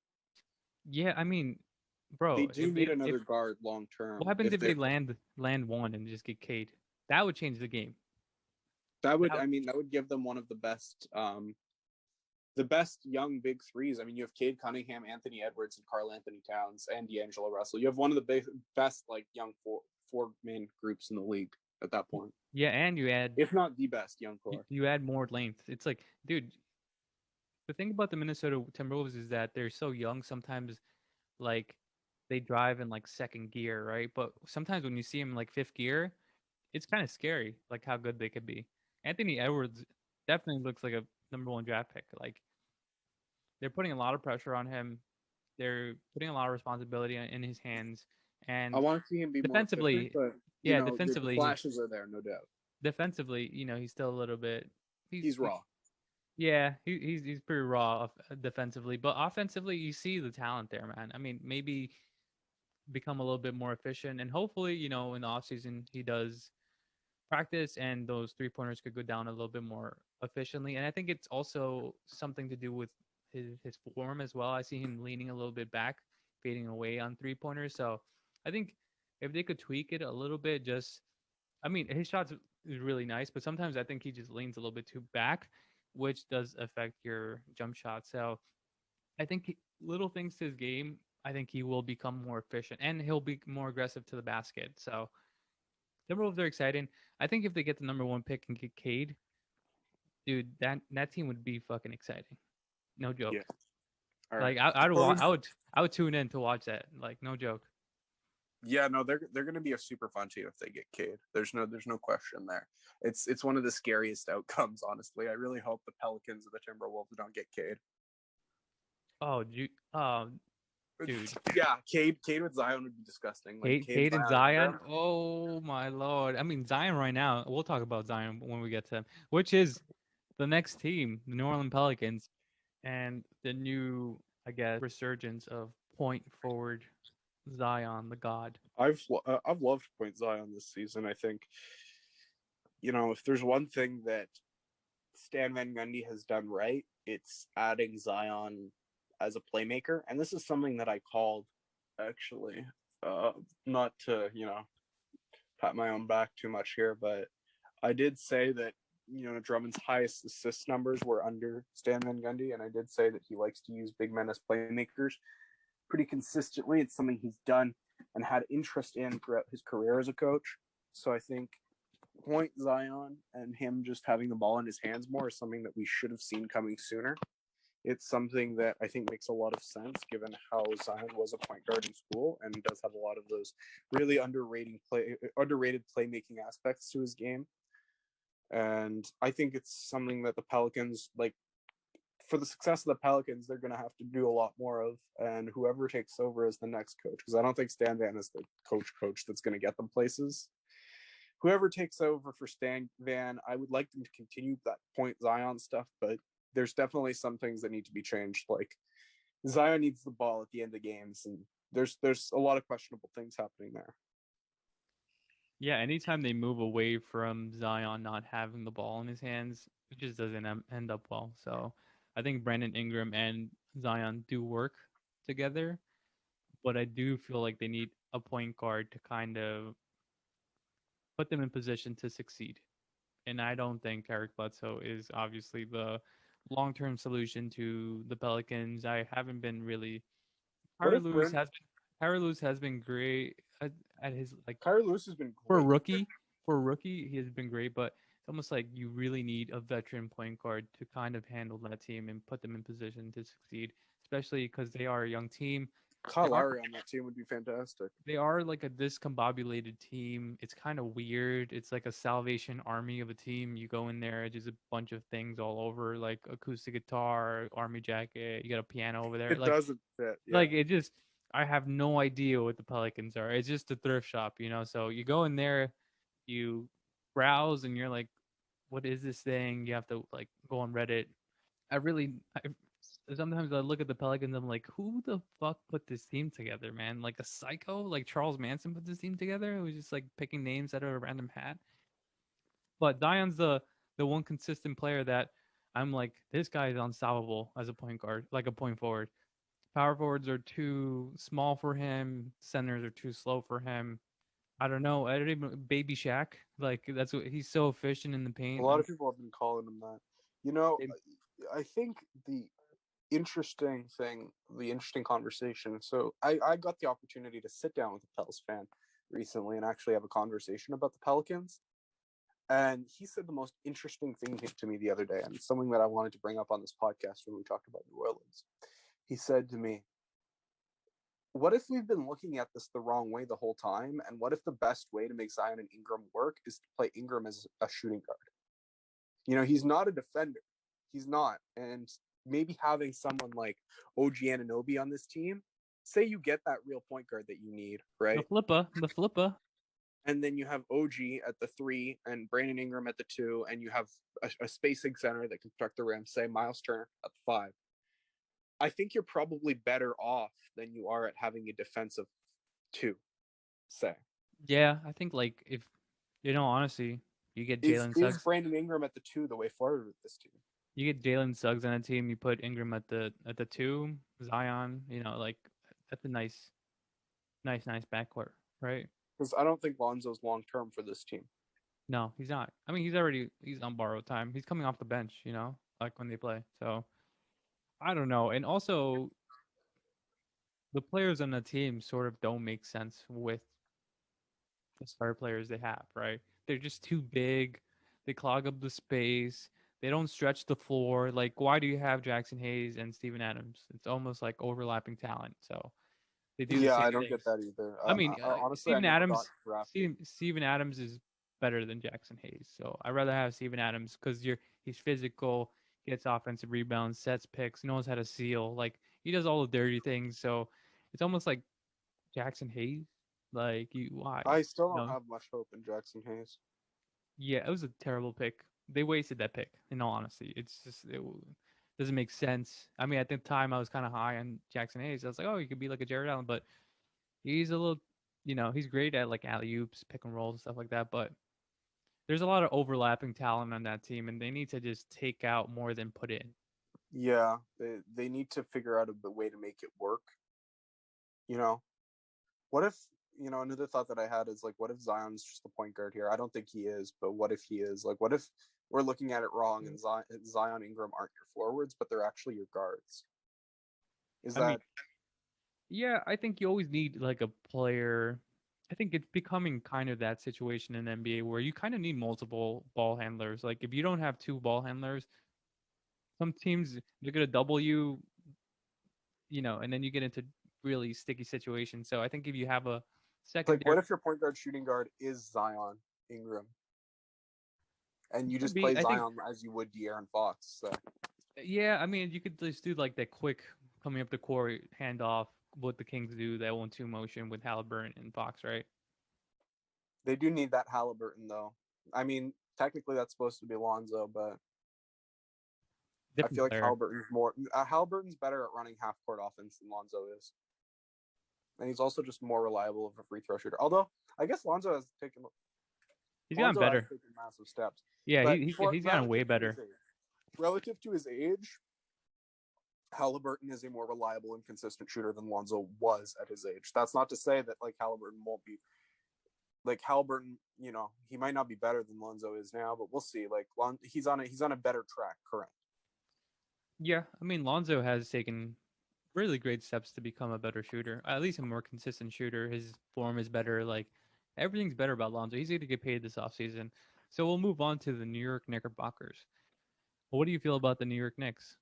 Yeah, I mean,
They
bro,
do need another guard long
what
term.
happens if they land one and just get Cade? That would change the game.
That would,
That,
that would give them one of the best young big threes. I mean, you have Cade Cunningham, Anthony Edwards, and Karl Anthony Towns, and D'Angelo Russell. You have one of the best like young four main groups in the league at that point.
yeah, and you add
If not the best young core.
you add more length. It's like, dude, the thing about the Minnesota Timberwolves is that they're so young. Sometimes, like, they drive in like second gear, right? But sometimes when you see them in like fifth gear, it's kind of scary, like how good they could be. Anthony Edwards definitely looks like a number one draft pick. Like they're putting a lot of pressure on him. They're putting a lot of responsibility in his hands.
I
And
want to see him be more efficient,
defensively,
but
yeah,
the
defensively,
flashes are there, no doubt.
he's still a little bit.
He's raw.
Yeah, he's pretty raw defensively, but offensively, you see the talent there, man. I mean, maybe become a little bit more efficient, and hopefully, in the offseason, he does practice, and those 3-pointers could go down a little bit more efficiently. And I think it's also something to do with his form as well. I see him leaning a little bit back, fading away on 3-pointers. So I think if they could tweak it a little bit, I mean, his shots is really nice, but sometimes I think he just leans a little bit too back, which does affect your jump shot. So I think little things to his game, I think he will become more efficient and he'll be more aggressive to the basket. So Timberwolves are exciting. I think if they get the number one pick and get Cade, dude, that team would be fucking exciting. No joke.
Yeah. All
Like
right.
I would tune in to watch that. Like no joke.
Yeah, no, they're going to be a super fun team if they get Cade. There's no question there. It's one of the scariest outcomes, honestly. I really hope the Pelicans or the Timberwolves don't get Cade.
Oh, dude.
Yeah, Cade with Zion would be disgusting. Like
Cade and Zion. Oh my lord. I mean Zion right now. We'll talk about Zion when we get to him, which is the next team, the New Orleans Pelicans, and the new, I guess, resurgence of point forward Zion, the god.
I've loved Point Zion this season. I think if there's one thing that Stan Van Gundy has done right, it's adding Zion as a playmaker, and this is something that I called actually. Not to pat my own back too much here, but I did say that Drummond's highest assist numbers were under Stan Van Gundy, and I did say that he likes to use big men as playmakers pretty consistently. It's something he's done and had interest in throughout his career as a coach. So I think Point Zion and him just having the ball in his hands more is something that we should have seen coming sooner. It's something that I think makes a lot of sense given how Zion was a point guard in school and does have a lot of those really underrated playmaking aspects to his game. And I think it's something that the Pelicans for the success of the Pelicans, they're going to have to do a lot more of, and whoever takes over as the next coach, because I don't think Stan Van is the coach that's going to get them places. Whoever takes over for Stan Van, I would like them to continue that point Zion stuff, but there's definitely some things that need to be changed. Like Zion needs the ball at the end of games, and there's a lot of questionable things happening there.
Yeah, anytime they move away from Zion not having the ball in his hands, it just doesn't end up well. So I think Brandon Ingram and Zion do work together, but I do feel like they need a point guard to kind of put them in position to succeed. And I don't think Eric Bledsoe is obviously the long-term solution to the Pelicans. I haven't been really.
What
Tyler
if
Lewis has been. Tyler Lewis has been great at his like
Kyrie Lewis has been
for a
great?
rookie. For a rookie, he has been great, but it's almost like you really need a veteran point guard to kind of handle that team and put them in position to succeed, especially because they are a young team. They
Kyle
are
Lowry on that team would be fantastic.
they are like a discombobulated team. It's kind of weird. It's like a Salvation Army of a team. You go in there, just a bunch of things all over, like acoustic guitar, army jacket. You got a piano over there.
It doesn't fit. Yeah.
Like it just. I have no idea what the Pelicans are. It's just a thrift shop, you know. So you go in there, you browse, and you're like, "What is this thing?" You have to like go on Reddit. I sometimes I look at the Pelicans. I'm like, who the fuck put this team together, man? Like a psycho? Like Charles Manson put this team together? It was just like picking names out of a random hat. But Zion's the one consistent player that I'm like, this guy is unstoppable as a point guard, like a point forward. Power forwards are too small for him. Centers are too slow for him. I don't know. I don't even Baby Shaq. Like that's what he's so efficient in the
A
paint.
lot of people have been calling him that. You know, I think the interesting thing, the interesting conversation. So I got the opportunity to sit down with a Pels fan recently and actually have a conversation about the Pelicans. And he said the most interesting thing to me the other day, and it's something that I wanted to bring up on this podcast when we talked about New Orleans. He said to me, what if we've been looking at this the wrong way the whole time? And what if the best way to make Zion and Ingram work is to play Ingram as a shooting guard? You know, he's not a defender. He's not. And maybe having someone like OG Anunoby on this team, say you get that real point guard that you need, right?
The flipper.
And then you have OG at the 3 and Brandon Ingram at the 2, and you have a spacing center that can protect the rim, say Miles Turner at the 5. I think you're probably better off than you are at having a defensive 2, say.
Yeah, I think like if honestly, you get
Is
Jalen Suggs.
Brandon Ingram at the 2 the way forward with this team?
You get Jalen Suggs on a team. You put Ingram at the 2. Zion. Like that's a nice backcourt, right?
Because I don't think Lonzo's long term for this team.
No, he's not. I mean, he's on borrowed time. He's coming off the bench, like when they play. So I don't know. And also, the players on the team sort of don't make sense with the star players they have, right? They're just too big. They clog up the space. They don't stretch the floor. Like, why do you have Jackson Hayes and Steven Adams? It's almost like overlapping talent. So they do the
Yeah,
same
I don't
things.
get that either.
I mean,
Honestly, I
Steven
never got
Adams.
drafted.
Steven Adams is better than Jackson Hayes. So I'd rather have Steven Adams because he's physical, gets offensive rebounds, sets picks, knows how to seal. Like he does all the dirty things. So it's almost like Jackson Hayes. Like why?
I still don't have much hope in Jackson Hayes.
Yeah, it was a terrible pick. They wasted that pick. In all honesty, it's just it doesn't make sense. I mean, at the time I was kind of high on Jackson Hayes. I was like, oh, he could be like a Jared Allen, but he's a little, he's great at like alley oops, pick and rolls, and stuff like that. But there's a lot of overlapping talent on that team, and they need to just take out more than put in.
Yeah, they need to figure out a way to make it work. What if, another thought that I had is like, what if Zion's just the point guard here? I don't think he is, but what if he is? Like, what if we're looking at it wrong and Zion Ingram aren't your forwards, but they're actually your guards?
Yeah, I think you always need like a player. I think it's becoming kind of that situation in NBA where you kind of need multiple ball handlers. Like if you don't have 2 ball handlers, some teams they're gonna double you, and then you get into really sticky situations. So I think if you have a secondary,
like, what if your point guard shooting guard is Zion Ingram, and you just play Zion as you would De'Aaron Fox? So.
Yeah, I mean, you could just do like that quick coming up the court handoff, what the Kings do, that 1-2 motion with Halliburton and Fox, right?
They do need that Halliburton though. I mean, technically that's supposed to be Lonzo, but I feel
Different
like
player.
Halliburton's better at running half court offense than Lonzo is, and he's also just more reliable of a free throw shooter. Although I guess
He's gotten
Lonzo has
better.
taken massive steps,
Yeah,
but for
he's gotten way better.
relative to his age, Halliburton is a more reliable and consistent shooter than Lonzo was at his age. That's not to say that like Halliburton won't be like Halliburton. You know, he might not be better than Lonzo is now, but we'll see. Like he's on a better track. Correct.
Yeah, I mean, Lonzo has taken really great steps to become a better shooter, at least a more consistent shooter. His form is better. Like everything's better about Lonzo. He's going to get paid this offseason. So we'll move on to the New York Knickerbockers. What do you feel about the New York Knicks?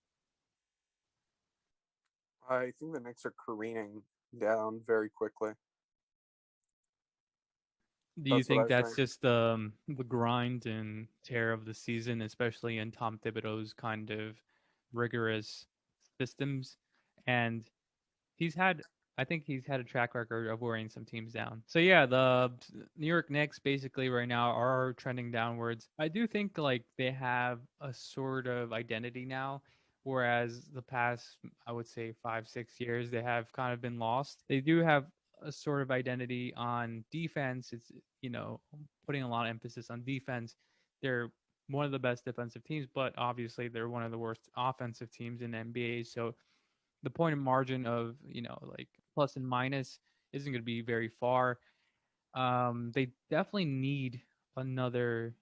I think the Knicks are careening down very quickly.
Do you
That's what
think
I
that's
think.
just the grind and tear of the season, especially in Tom Thibodeau's kind of rigorous systems? And he's had, I think he's had a track record of wearing some teams down. So yeah, the New York Knicks basically right now are trending downwards. I do think like they have a sort of identity now, whereas the past, I would say 5-6 years, they have kind of been lost. They do have a sort of identity on defense. It's, you know, putting a lot of emphasis on defense. They're one of the best defensive teams, but obviously they're one of the worst offensive teams in the NBA. So the point of margin of, you know, like plus and minus isn't going to be very far. They definitely need another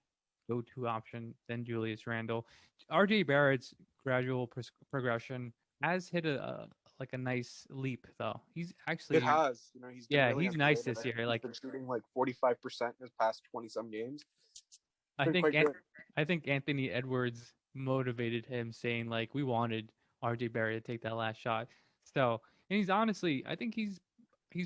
go-to option than Julius Randle. RJ Barrett's gradual progression has hit a like a nice leap though. He's
It
actually,
has, you know, he's been
yeah,
really
he's nice
underrated.
this
I think
year.
he's
Like
been shooting like 45% in his past 20 some games. It's
I
been
think
quite good.
I think Anthony Edwards motivated him, saying like we wanted RJ Barrett to take that last shot. So, and he's honestly, I think he's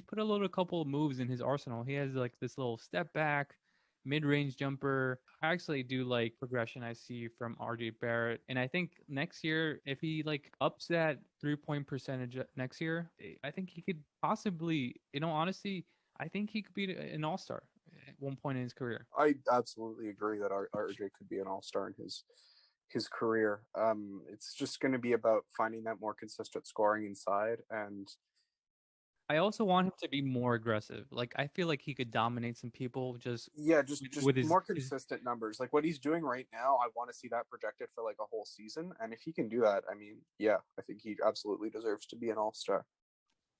put a little couple of moves in his arsenal. He has like this little step back, mid-range jumper. I actually do like progression I see from RJ Barrett, and I think next year if he like ups that 3-point percentage next year, I think he could possibly, in all honesty, I think he could be an all-star at one point in his career.
I absolutely agree that RJ could be an all-star in his career. It's just going to be about finding that more consistent scoring inside, and
I also want him to be more aggressive. Like I feel like he could dominate some people just
yeah, just
with
more
his.
consistent numbers. Like what he's doing right now, I want to see that projected for like a whole season. And if he can do that, I mean, yeah, I think he absolutely deserves to be an all-star.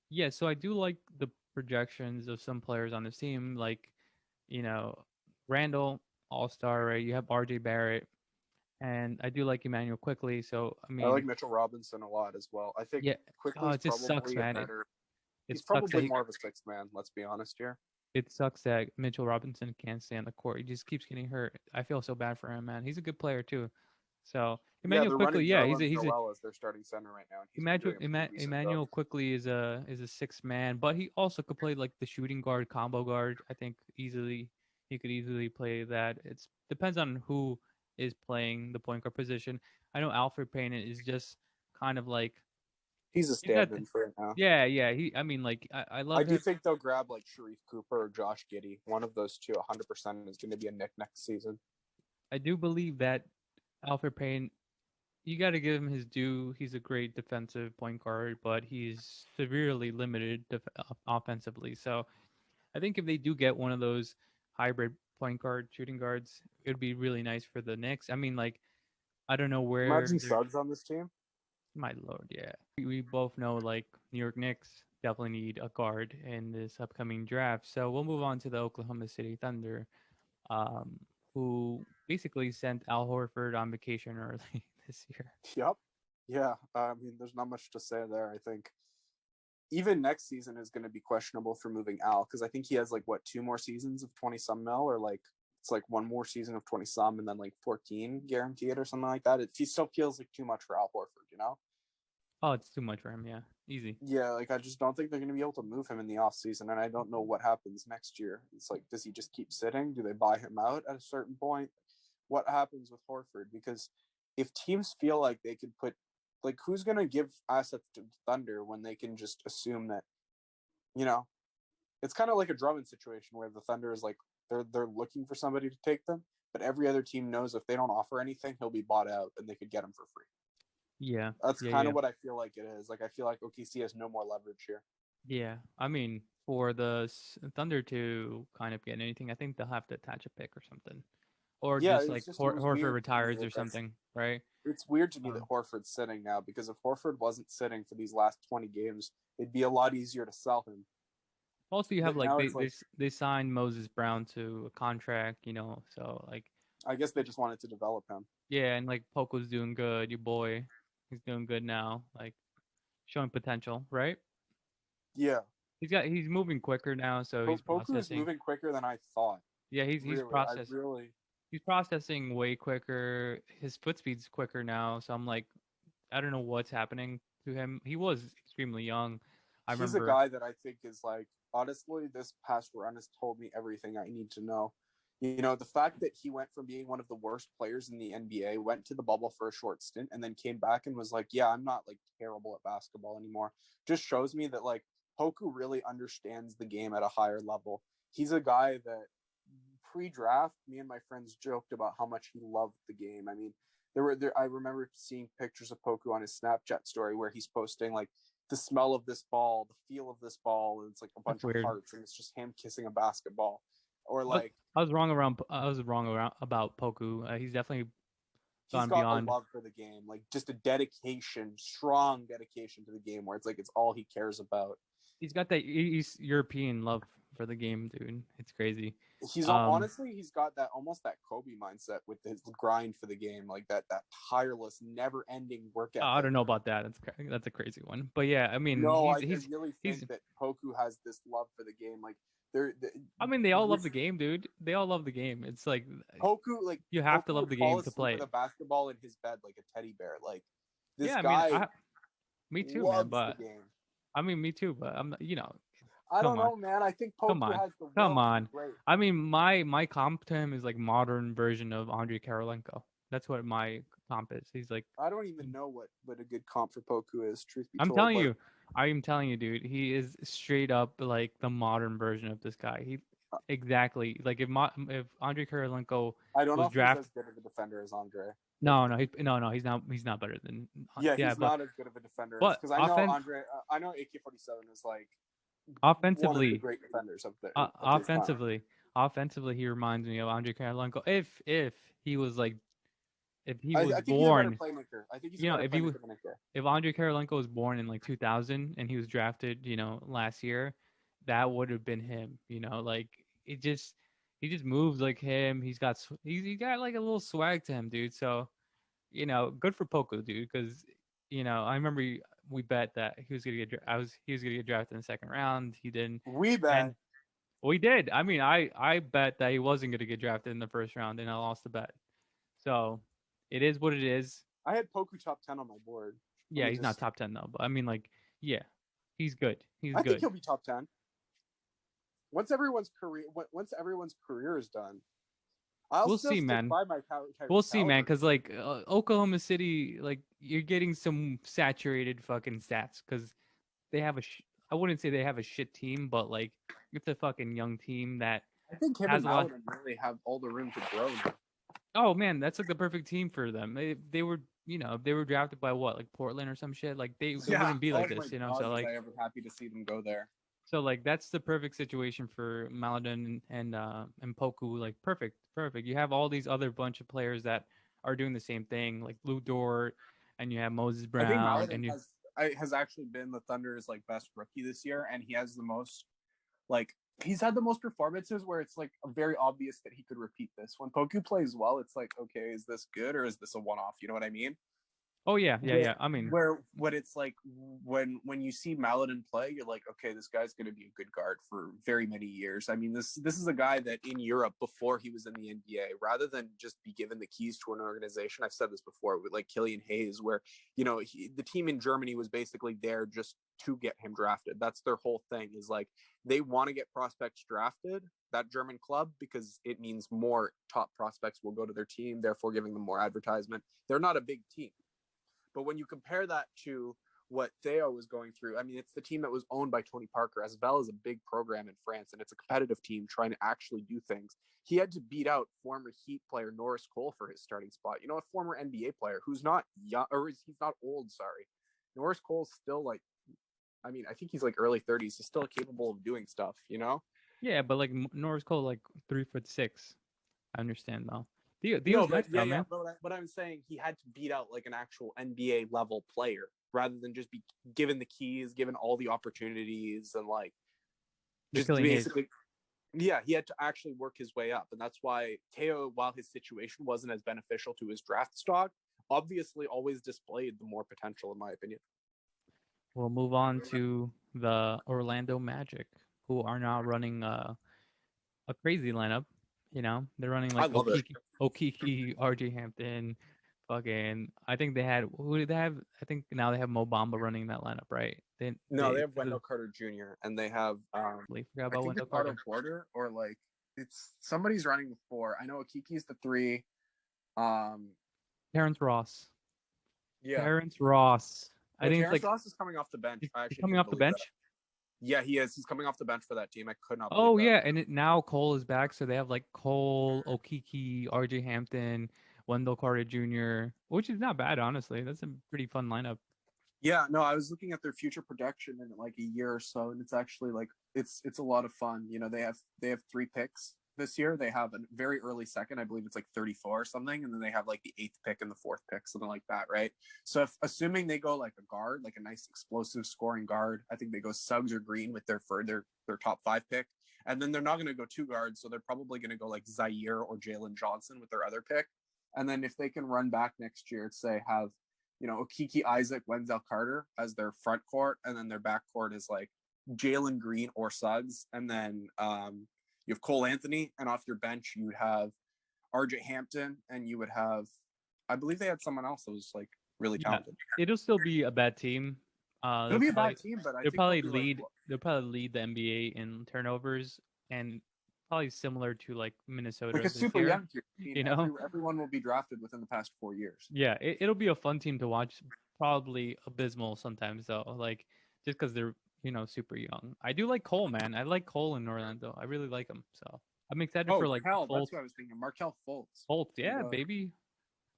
Yeah, so I do like the projections of some players on this team, like, you know, Randall, All Star, right? You have RJ Barrett, and I do like Emmanuel quickly. So I
I like
mean,
Mitchell Robinson a lot as well. I think
yeah. Oh,
Quickly's
it just sucks,
probably a
man.
better.
It
He's
sucks that
probably more of a sixth man. Let's be honest here.
it sucks that Mitchell Robinson can't stay on the court. He just keeps getting hurt. I feel so bad for him, man. He's a good player too. So
Yeah,
Emmanuel
they're
quickly,
running
yeah,
Nerlens Noel as their starting center right now, and he's been doing a pretty decent job.
Emmanuel quickly is a sixth man, but he also could play like the shooting guard, combo guard. I think easily he could easily play that. It's depends on who is playing the point guard position. I know Alfred Payne is just kind of like
He's a
he's got
stand-in for it now.
yeah, yeah. I mean like I
I
love
do
him.
think they'll grab like Sharif Cooper or Josh Giddey. One of those two, 100%, is going to be a Nick next season.
I do believe that Alfred Payne, you got to give him his due. He's a great defensive point guard, but he's severely limited offensively. So I think if they do get one of those hybrid point guard shooting guards, it would be really nice for the Knicks. I mean, like I don't know where
Imagine
they're.
Suggs on this team.
My lord, yeah. We both know like New York Knicks definitely need a guard in this upcoming draft. So we'll move on to the Oklahoma City Thunder, um, who basically sent Al Horford on vacation early this year.
Yep. Yeah. I mean, there's not much to say there. I think even next season is going to be questionable for moving Al because I think he has like what 2 more seasons of 20 some mil or like it's like one more season of 20 some and then like 14 guaranteed or something like that. He still feels like too much for Al Horford, you know?
Oh, it's too much for him. Yeah, easy.
Yeah, like I just don't think they're going to be able to move him in the off season, and I don't know what happens next year. It's like, does he just keep sitting? Do they buy him out at a certain point? What happens with Horford? Because if teams feel like they could put, like, who's going to give assets to Thunder when they can just assume that, you know, it's kind of like a Drummond situation where the Thunder is like, they're looking for somebody to take them, but every other team knows if they don't offer anything, he'll be bought out and they could get him for free.
Yeah.
That's
Yeah.
kind
Yeah.
of what I feel like it is. Like, I feel like OKC has no more leverage here.
Yeah. I mean, for the Thunder to kind of get anything, I think they'll have to attach a pick or something. Or
Yeah,
just like
it was
Horford
weird to me
retires or
that
something, right?
it's weird to me that Horford's sitting now, because if Horford wasn't sitting for these last 20 games, it'd be a lot easier to sell him.
Also, you have
But
like
now it's like,
they signed Moses Brown to a contract, you know, so like
I guess they just wanted to develop him.
yeah, and like Poco's doing good, your boy, he's doing good now, like showing potential, right?
Yeah,
He's moving quicker now, so he's
Poku is
processing.
moving quicker than I thought.
Yeah,
Really, I really.
he's processing way quicker. His foot speed's quicker now, so I'm like, I don't know what's happening to him. He was extremely young. I
He's a
remember.
guy that I think is like, honestly, this past run has told me everything I need to know. You know, the fact that he went from being one of the worst players in the NBA, went to the bubble for a short stint, and then came back and was like, yeah, I'm not like terrible at basketball anymore, just shows me that like Poku really understands the game at a higher level. He's a guy that pre-draft, me and my friends joked about how much he loved the game. I mean, I remember seeing pictures of Poku on his Snapchat story where he's posting like the smell of this ball, the feel of this ball, and it's like a bunch
That's
of
weird.
hearts, and it's just him kissing a basketball. Or
But
like,
I was wrong about Poku. He's definitely
he's
gone
got a
beyond.
love for the game, like just a dedication, strong dedication to the game, where it's like it's all he cares about.
He's got that East European love for the game, dude. It's crazy.
He's honestly, he's got that almost that Kobe mindset with his grind for the game, like that tireless, never ending work ethic.
I don't know about that. That's a crazy one. But yeah, I mean,
no, I
he's
really think that Poku has this love for the game. Like
I mean, they all love the game, dude. They all love the game. It's like
Poku, like
you have
Poku
to love the game to play
with a basketball in his bed like a teddy bear. Like this
yeah,
guy,
I mean, me too, man. But
the game.
I mean, me too. But I'm, you know,
I don't know, man. I think Poku has the will.
Come on. I mean, my comp to him is like modern version of Andrei Karolinko. That's what my comp is. He's like,
I don't even know what a good comp for Poku is. Truth be
told,
but...
I am telling you, dude. He is straight up like the modern version of this guy. He exactly like if Andrei Karolinko
I don't know if he's as good of a defender as Andrei.
No, he's not. He's not better than.
Yeah, he's not as good of a defender. Because I know Andrei. I know AK-47 is like
offensively
one of the great defenders of the
offensively he reminds me of Andrei Karolinko if he was like if he was
I think
born
he's a better playmaker. I think he's a better playmaker.
If Andrei Karolinko was born in like 2000 and he was drafted, you know, last year, that would have been him, you know, like he just moves like him. He got like a little swag to him, dude. So, you know, good for Poku, dude, because you know, I remember we bet that he was gonna get drafted in the second round. He didn't.
We bet.
And we did. I mean, I bet that he wasn't gonna get drafted in the first round, and I lost the bet. So it is what it is.
I had Poku top 10 on my board.
Yeah, he's not top 10 though, but I mean, like, yeah, he's good.
I think he'll be top 10 once everyone's career is done.
We'll see, man. We'll see, man, because like Oklahoma City, like you're getting some saturated fucking stats because they have I wouldn't say they have a shit team, but like it's a fucking young team that
I think him and Maladon really have all the room to grow now.
Oh man, that's like the perfect team for them. They were, you know, they were drafted by what, like Portland or some shit. Like they wouldn't be like this, you know. So like,
I ever happy to see them go there.
So like that's the perfect situation for Maladon and Poku. Like perfect. You have all these other bunch of players that are doing the same thing, like Lou Dort, and you have Moses Brown.
I think Maladon has actually been the Thunder's like best rookie this year, and he has the most like. He's had the most performances where it's like very obvious that he could repeat this. When Poku plays well, it's like, okay, is this good or is this a one-off? You know what I mean?
Oh yeah, yeah,
where
yeah. I mean,
where what it's like when you see Maladin play, you're like, okay, this guy's going to be a good guard for very many years. I mean, this is a guy that in Europe before he was in the NBA, rather than just be given the keys to an organization, I've said this before with like Killian Hayes, where the team in Germany was basically there just to get him drafted. That's their whole thing, is like they want to get prospects drafted, that German club, because it means more top prospects will go to their team, therefore giving them more advertisement. They're not a big team. But when you compare that to what Theo was going through, I mean, it's the team that was owned by Tony Parker. Asvel is a big program in France, and it's a competitive team trying to actually do things. He had to beat out former Heat player Norris Cole for his starting spot. A former NBA player who's not young, or he's not old, sorry. Norris Cole's still like, I mean, I think he's like early 30s. He's still capable of doing stuff,
yeah, but like Norris Cole, like 3'6". I understand though.
No,
Theo's
but
nice though,
yeah.
man.
But I'm saying he had to beat out like an actual NBA level player rather than just be given the keys, given all the opportunities, and like
The
just
Killing Hayes.
basically, yeah, he had to actually work his way up, and that's why Theo, while his situation wasn't as beneficial to his draft stock, obviously always displayed the more potential, in my opinion.
We'll move on to the Orlando Magic, who are now running a crazy lineup. They're running
I
like
love it.
Okiki, RJ Hampton, fucking. I think they had who did they have? I think now they have Mo Bamba running that lineup, right?
No, they have Wendell Carter Jr. and they have
Totally forgot
I
about
think
Wendell
it's Otto
Carter.
Porter, or like it's somebody's running the four. I know Akiki's the three. Um,
Terrence Ross.
yeah.
Terrence Ross. I
Oh,
think it's
Terrence
like
Ross is coming off the bench. I
he's
actually
coming
can't
off the
believe that.
bench.
Yeah, he is. He's coming off the bench for that team. I could not believe
Oh
that.
yeah, and now Cole is back, so they have like Cole, Okiki, RJ Hampton, Wendell Carter Jr., which is not bad, honestly. That's a pretty fun lineup.
Yeah, no, I was looking at their future projection in like a year or so, and it's actually like it's a lot of fun. They have three picks this year. They have a very early second, I believe it's like 34 or something, and then they have like the eighth pick and the fourth pick, something like that, right? So if assuming they go like a guard, like a nice explosive scoring guard, I think they go Suggs or Green with their top five pick. And then they're not going to go two guards, so they're probably going to go like Zaire or Jalen Johnson with their other pick. And then if they can run back next year, say have Okiki, Isaac, Wenzel Carter as their front court, and then their back court is like Jalen Green or Suggs, and then you have Cole Anthony, and off your bench you would have RJ Hampton, and you would have, I believe they had someone else that was like really
Yeah,
talented.
it'll still be a bad team.
It'll be a bad team, but I
They'll
think they'll
probably
be like,
lead they'll probably lead the NBA in turnovers, and probably similar to like Minnesota
a
this
super
year.
young team. I mean,
You know,
everyone will be drafted within the past 4 years.
yeah, it'll be a fun team to watch. Probably abysmal sometimes though, like just because they're super young. I do like Cole, man. I like Cole in Orlando. I really like him. So I'm excited for
Oh,
like
hell,
Fultz.
that's what I was thinking. Markel Fultz.
Fultz, yeah, baby,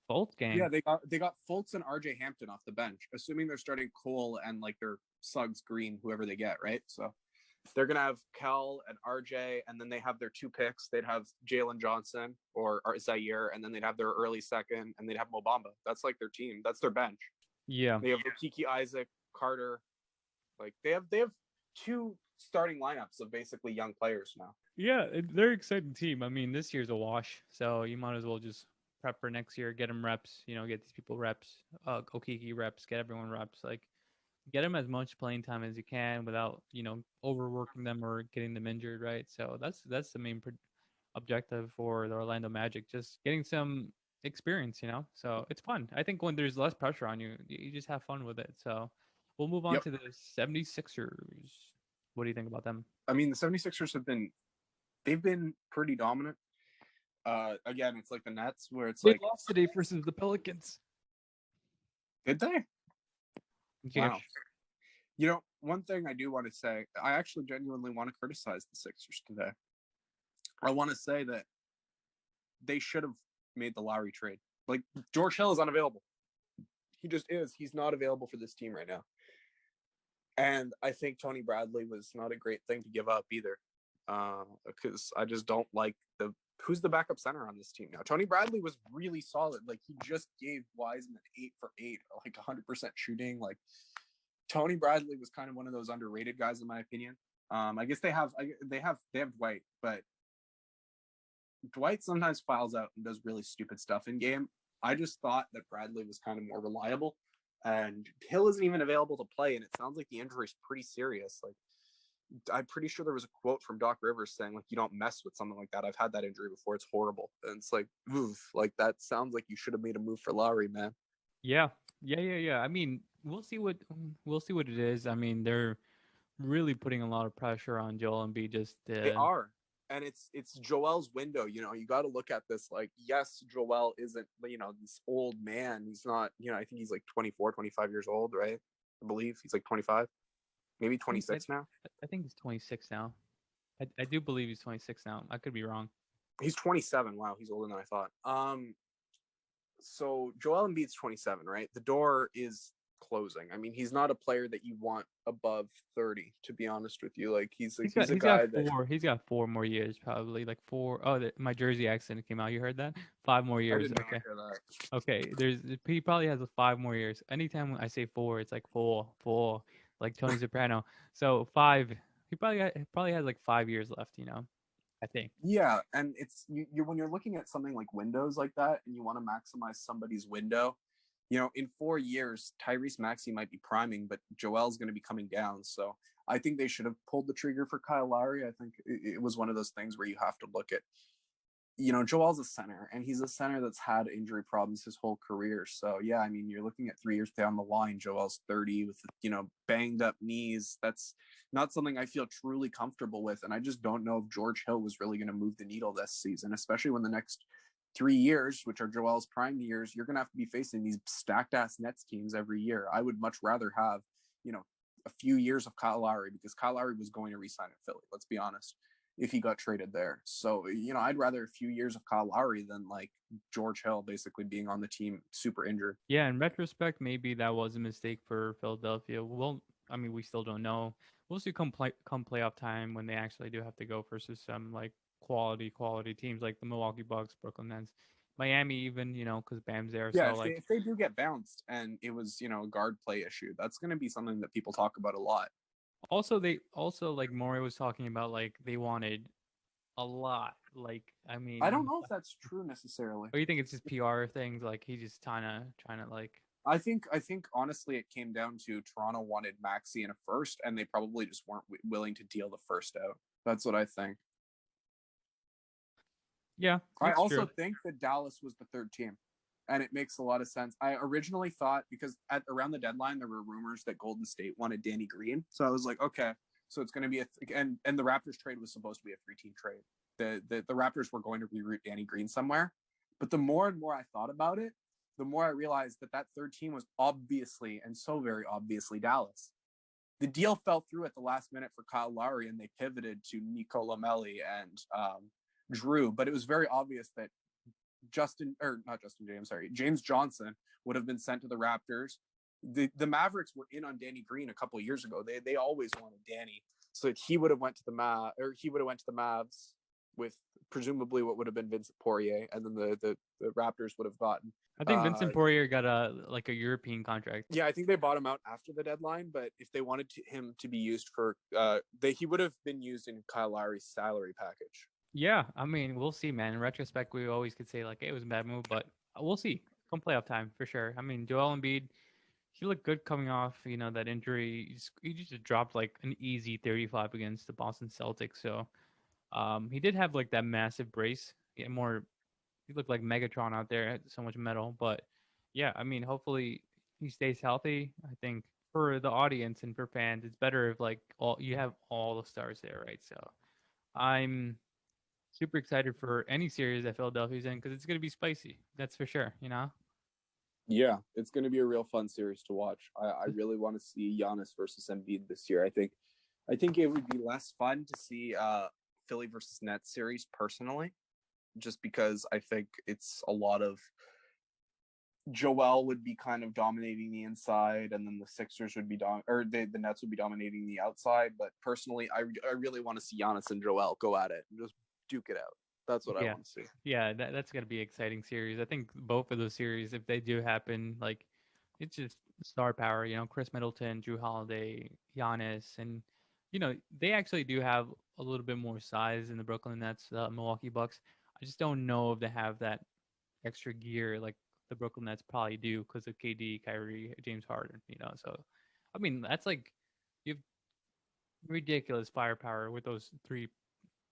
Fultz
Yeah,
gang.
they got Fultz and RJ Hampton off the bench, assuming they're starting Cole and like their Suggs Green, whoever they get, right? So they're gonna have Kel and RJ, and then they have their two picks. They'd have Jalen Johnson or Zaire, and then they'd have their early second, and they'd have Mobamba. That's like their team. That's their bench.
Yeah,
They have Kiki, Isaac, Carter. Like they have two starting lineups of basically young players now.
yeah, they're an exciting team. I mean, this year's a wash, so you might as well just prep for next year, get them reps. Get these people reps, Okiki reps, get everyone reps. Like, get them as much playing time as you can without overworking them or getting them injured, right? So that's the main objective for the Orlando Magic, just getting some experience. So it's fun. I think when there's less pressure on you, you just have fun with it. So we'll move on
Yep.
to the 76ers. What do you think about them?
I mean, the 76ers they've been pretty dominant. Again, it's like the Nets where it's like
lost today versus the Pelicans.
did they?
Yes.
Wow. One thing I do want to say, I actually genuinely want to criticize the Sixers today. I want to say that they should have made the Lowry trade. Like, George Hill is unavailable. He just is. He's not available for this team right now. And I think Tony Bradley was not a great thing to give up either. Because I just don't like who's the backup center on this team now. Tony Bradley was really solid. Like, he just gave Wiseman 8 for 8, like 100% shooting. Like, Tony Bradley was kind of one of those underrated guys, in my opinion. I guess they have Dwight, but Dwight sometimes files out and does really stupid stuff in game. I just thought that Bradley was kind of more reliable, and Hill isn't even available to play, and it sounds like the injury is pretty serious. Like, I'm pretty sure there was a quote from Doc Rivers saying, like, you don't mess with something like that. I've had that injury before. It's horrible. And it's like, oof, like that sounds like you should have made a move for Lowry, man.
Yeah, yeah. I mean, we'll see what it is. I mean, they're really putting a lot of pressure on Joel Embiid. Just
They are. And it's Joel's window. You got to look at this like, yes, Joel isn't, this old man. He's not, I think he's like 24, 25 years old, right? I believe he's like 25, maybe 26 now.
I think he's 26 now. I do believe he's 26 now. I could be wrong.
He's 27. Wow, he's older than I thought. So Joel Embiid's 27, right? The door is closing. I mean, he's not a player that you want above 30, to be honest with you. Like he's a guy that
he's got 4 more years, probably like four. Oh, my Jersey accent came out. You heard that? 5 more years.
I did not
Okay.
hear that.
Okay. He probably has 5 more years. Anytime I say four, it's like four, like Tony Soprano. So 5. He probably has like 5 years left. I think.
Yeah, and it's you when you're looking at something like windows like that, and you want to maximize somebody's window. In 4 years, Tyrese Maxey might be priming, but Joel's going to be coming down. So I think they should have pulled the trigger for Kyle Lowry. I think it was one of those things where you have to look at, Joel's a center, and he's a center that's had injury problems his whole career. So yeah, I mean, you're looking at 3 years down the line. Joel's 30 with, banged up knees. That's not something I feel truly comfortable with. And I just don't know if George Hill was really going to move the needle this season, especially when the next 3 years, which are Joel's prime years, you're going to have to be facing these stacked ass Nets teams every year. I would much rather have, a few years of Kyle Lowry, because Kyle Lowry was going to resign in Philly. Let's be honest, if he got traded there. So, I'd rather a few years of Kyle Lowry than like George Hill basically being on the team super injured.
Yeah, in retrospect, maybe that was a mistake for Philadelphia. Well, I mean, we still don't know. We'll see come playoff time when they actually do have to go versus some like quality teams like the Milwaukee Bucks, Brooklyn Nets, Miami, even because Bam's there.
Yeah,
So
if they do get bounced and it was a guard play issue, that's going to be something that people talk about a lot.
Also, like Maury was talking about, like they wanted a lot. Like, I mean,
I don't know if that's true necessarily.
Or you think it's just PR things? Like he's just trying to like.
I think honestly it came down to Toronto wanted Maxey in a first, and they probably just weren't willing to deal the first out. That's what I think.
Yeah,
I also think that Dallas was the third team, and it makes a lot of sense. I originally thought, because around the deadline there were rumors that Golden State wanted Danny Green, so I was like, okay, so it's going to be and the Raptors trade was supposed to be a 3-team trade. The Raptors were going to reroute Danny Green somewhere, but the more and more I thought about it, the more I realized that third team was obviously, and so very obviously, Dallas. The deal fell through at the last minute for Kyle Lowry, and they pivoted to Nico Lamelli and Drew, but it was very obvious that James Johnson would have been sent to the Raptors. The Mavericks were in on Danny Green a couple of years ago. They always wanted Danny, so he would have went to the Mavs with presumably what would have been Vincent Poirier, and then the Raptors would have gotten.
I think Vincent Poirier got a European contract.
Yeah, I think they bought him out after the deadline, but if they wanted him to be used for, he would have been used in Kyle Lowry's salary package.
Yeah, I mean, we'll see, man. In retrospect, we always could say like it was a bad move, but we'll see. Come playoff time for sure. I mean, Joel Embiid, he looked good coming off, that injury. He just dropped like an easy 35 against the Boston Celtics. So, he did have like that massive brace. Yeah, he looked like Megatron out there. Had so much metal, but yeah, I mean, hopefully he stays healthy. I think for the audience and for fans, it's better if like you have all the stars there, right? So, I'm super excited for any series that Philadelphia's in because it's going to be spicy. That's for sure,
Yeah, it's going to be a real fun series to watch. I really want to see Giannis versus Embiid this year. I think it would be less fun to see Philly versus Nets series personally, just because I think it's a lot of Joel would be kind of dominating the inside, and then the Sixers would be the Nets would be dominating the outside. But personally, I really want to see Giannis and Joel go at it and just duke it out. That's what I want to see.
Yeah, that's gonna be an exciting series. I think both of those series, if they do happen, like it's just star power. Chris Middleton, Drew Holiday, Giannis, and they actually do have a little bit more size in the Brooklyn Nets, Milwaukee Bucks. I just don't know if they have that extra gear like the Brooklyn Nets probably do because of KD, Kyrie, James Harden. So I mean that's like you have ridiculous firepower with those three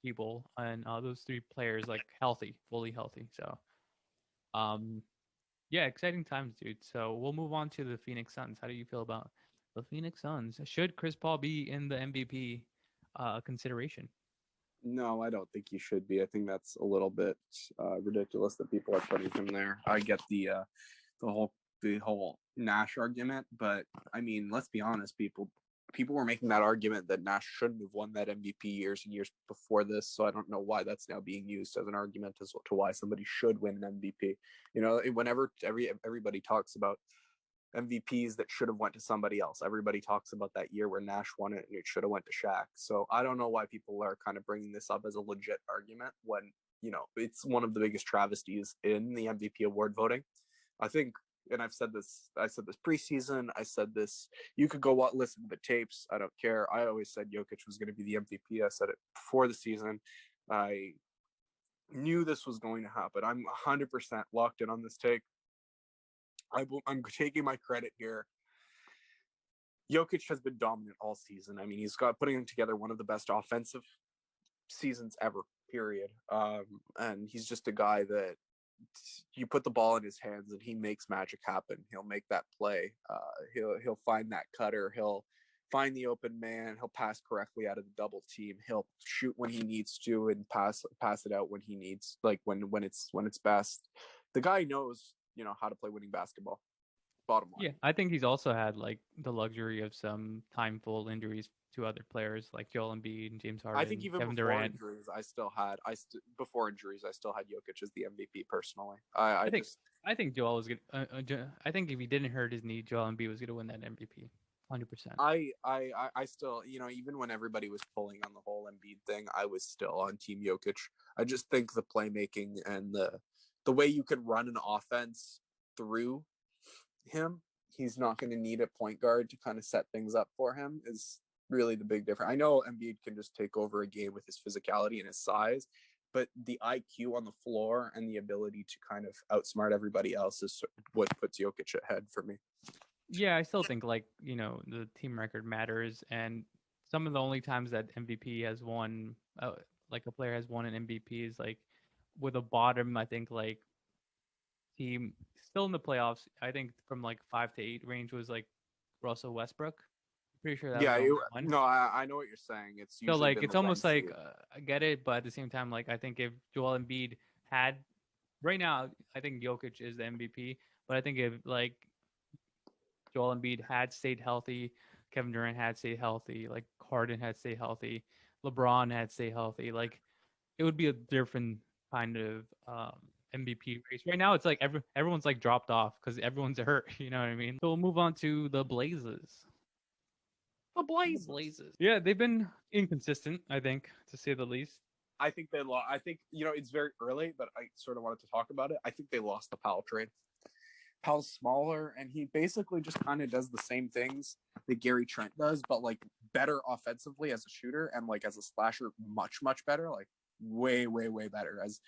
people and those three players like healthy, fully healthy. So um, yeah, exciting times, dude. So we'll move on to the Phoenix Suns. How do you feel about the Phoenix Suns? Should Chris Paul be in the MVP consideration?
No, I don't think he should be. I think that's a little bit ridiculous that people are putting him there. I get the whole the whole Nash argument, but I mean, let's be honest, people were making that argument that Nash shouldn't have won that MVP years and years before this. So I don't know why that's now being used as an argument as to why somebody should win an MVP. Whenever everybody talks about MVPs that should have went to somebody else. Everybody talks about that year where Nash won it and it should have went to Shaq. So I don't know why people are kind of bringing this up as a legit argument when, it's one of the biggest travesties in the MVP award voting. I think, and I said this preseason, I said this, you could go listen to the tapes. I don't care. I always said Jokic was going to be the MVP. I said it before the season. I knew this was going to happen. I'm 100% locked in on this take. I'm taking my credit here. Jokic has been dominant all season. I mean, he's putting together one of the best offensive seasons ever, period. And he's just a guy that you put the ball in his hands and he makes magic happen. He'll make that play. He'll find that cutter. He'll find the open man. He'll pass correctly out of the double team. He'll shoot when he needs to and pass it out when he needs, like when it's best. The guy knows, how to play winning basketball. Bottom line.
Yeah, I think he's also had like the luxury of some timeful injuries to other players like Joel Embiid and James Harden.
I think even
Kevin
before
Durant.
injuries, I still had Jokic as the MVP personally.
I think Joel was gonna. I think if he didn't hurt his knee, Joel Embiid was gonna win that MVP. 100%.
I still, even when everybody was pulling on the whole Embiid thing, I was still on Team Jokic. I just think the playmaking and the way you could run an offense through him, he's not going to need a point guard to kind of set things up for him is really the big difference. I know Embiid can just take over a game with his physicality and his size, but the IQ on the floor and the ability to kind of outsmart everybody else is what puts Jokic ahead for me.
Yeah, I still think like, the team record matters, and some of the only times that MVP has won, like a player has won an MVP is like with a bottom, I think like team still in the playoffs. I think from like 5 to 8 range was like Russell Westbrook. Pretty sure that was one.
No, I know what you're saying. It's
so like it's almost like I get it, but at the same time, like I think if Joel Embiid had right now, I think Jokic is the MVP. But I think if like Joel Embiid had stayed healthy, Kevin Durant had stayed healthy, like Harden had stayed healthy, LeBron had stayed healthy, like it would be a different kind of MVP race. Right now, it's like everyone's like dropped off because everyone's hurt. You know what I mean? So we'll move on to the Blazers.
The Blazers.
Yeah, they've been inconsistent, I think, to say the least.
I think they lost. I think, it's very early, but I sort of wanted to talk about it. I think they lost the Powell trade. Powell's smaller, and he basically just kind of does the same things that Gary Trent does, but like better offensively as a shooter and like as a slasher, much, much better, like way, way, way better. As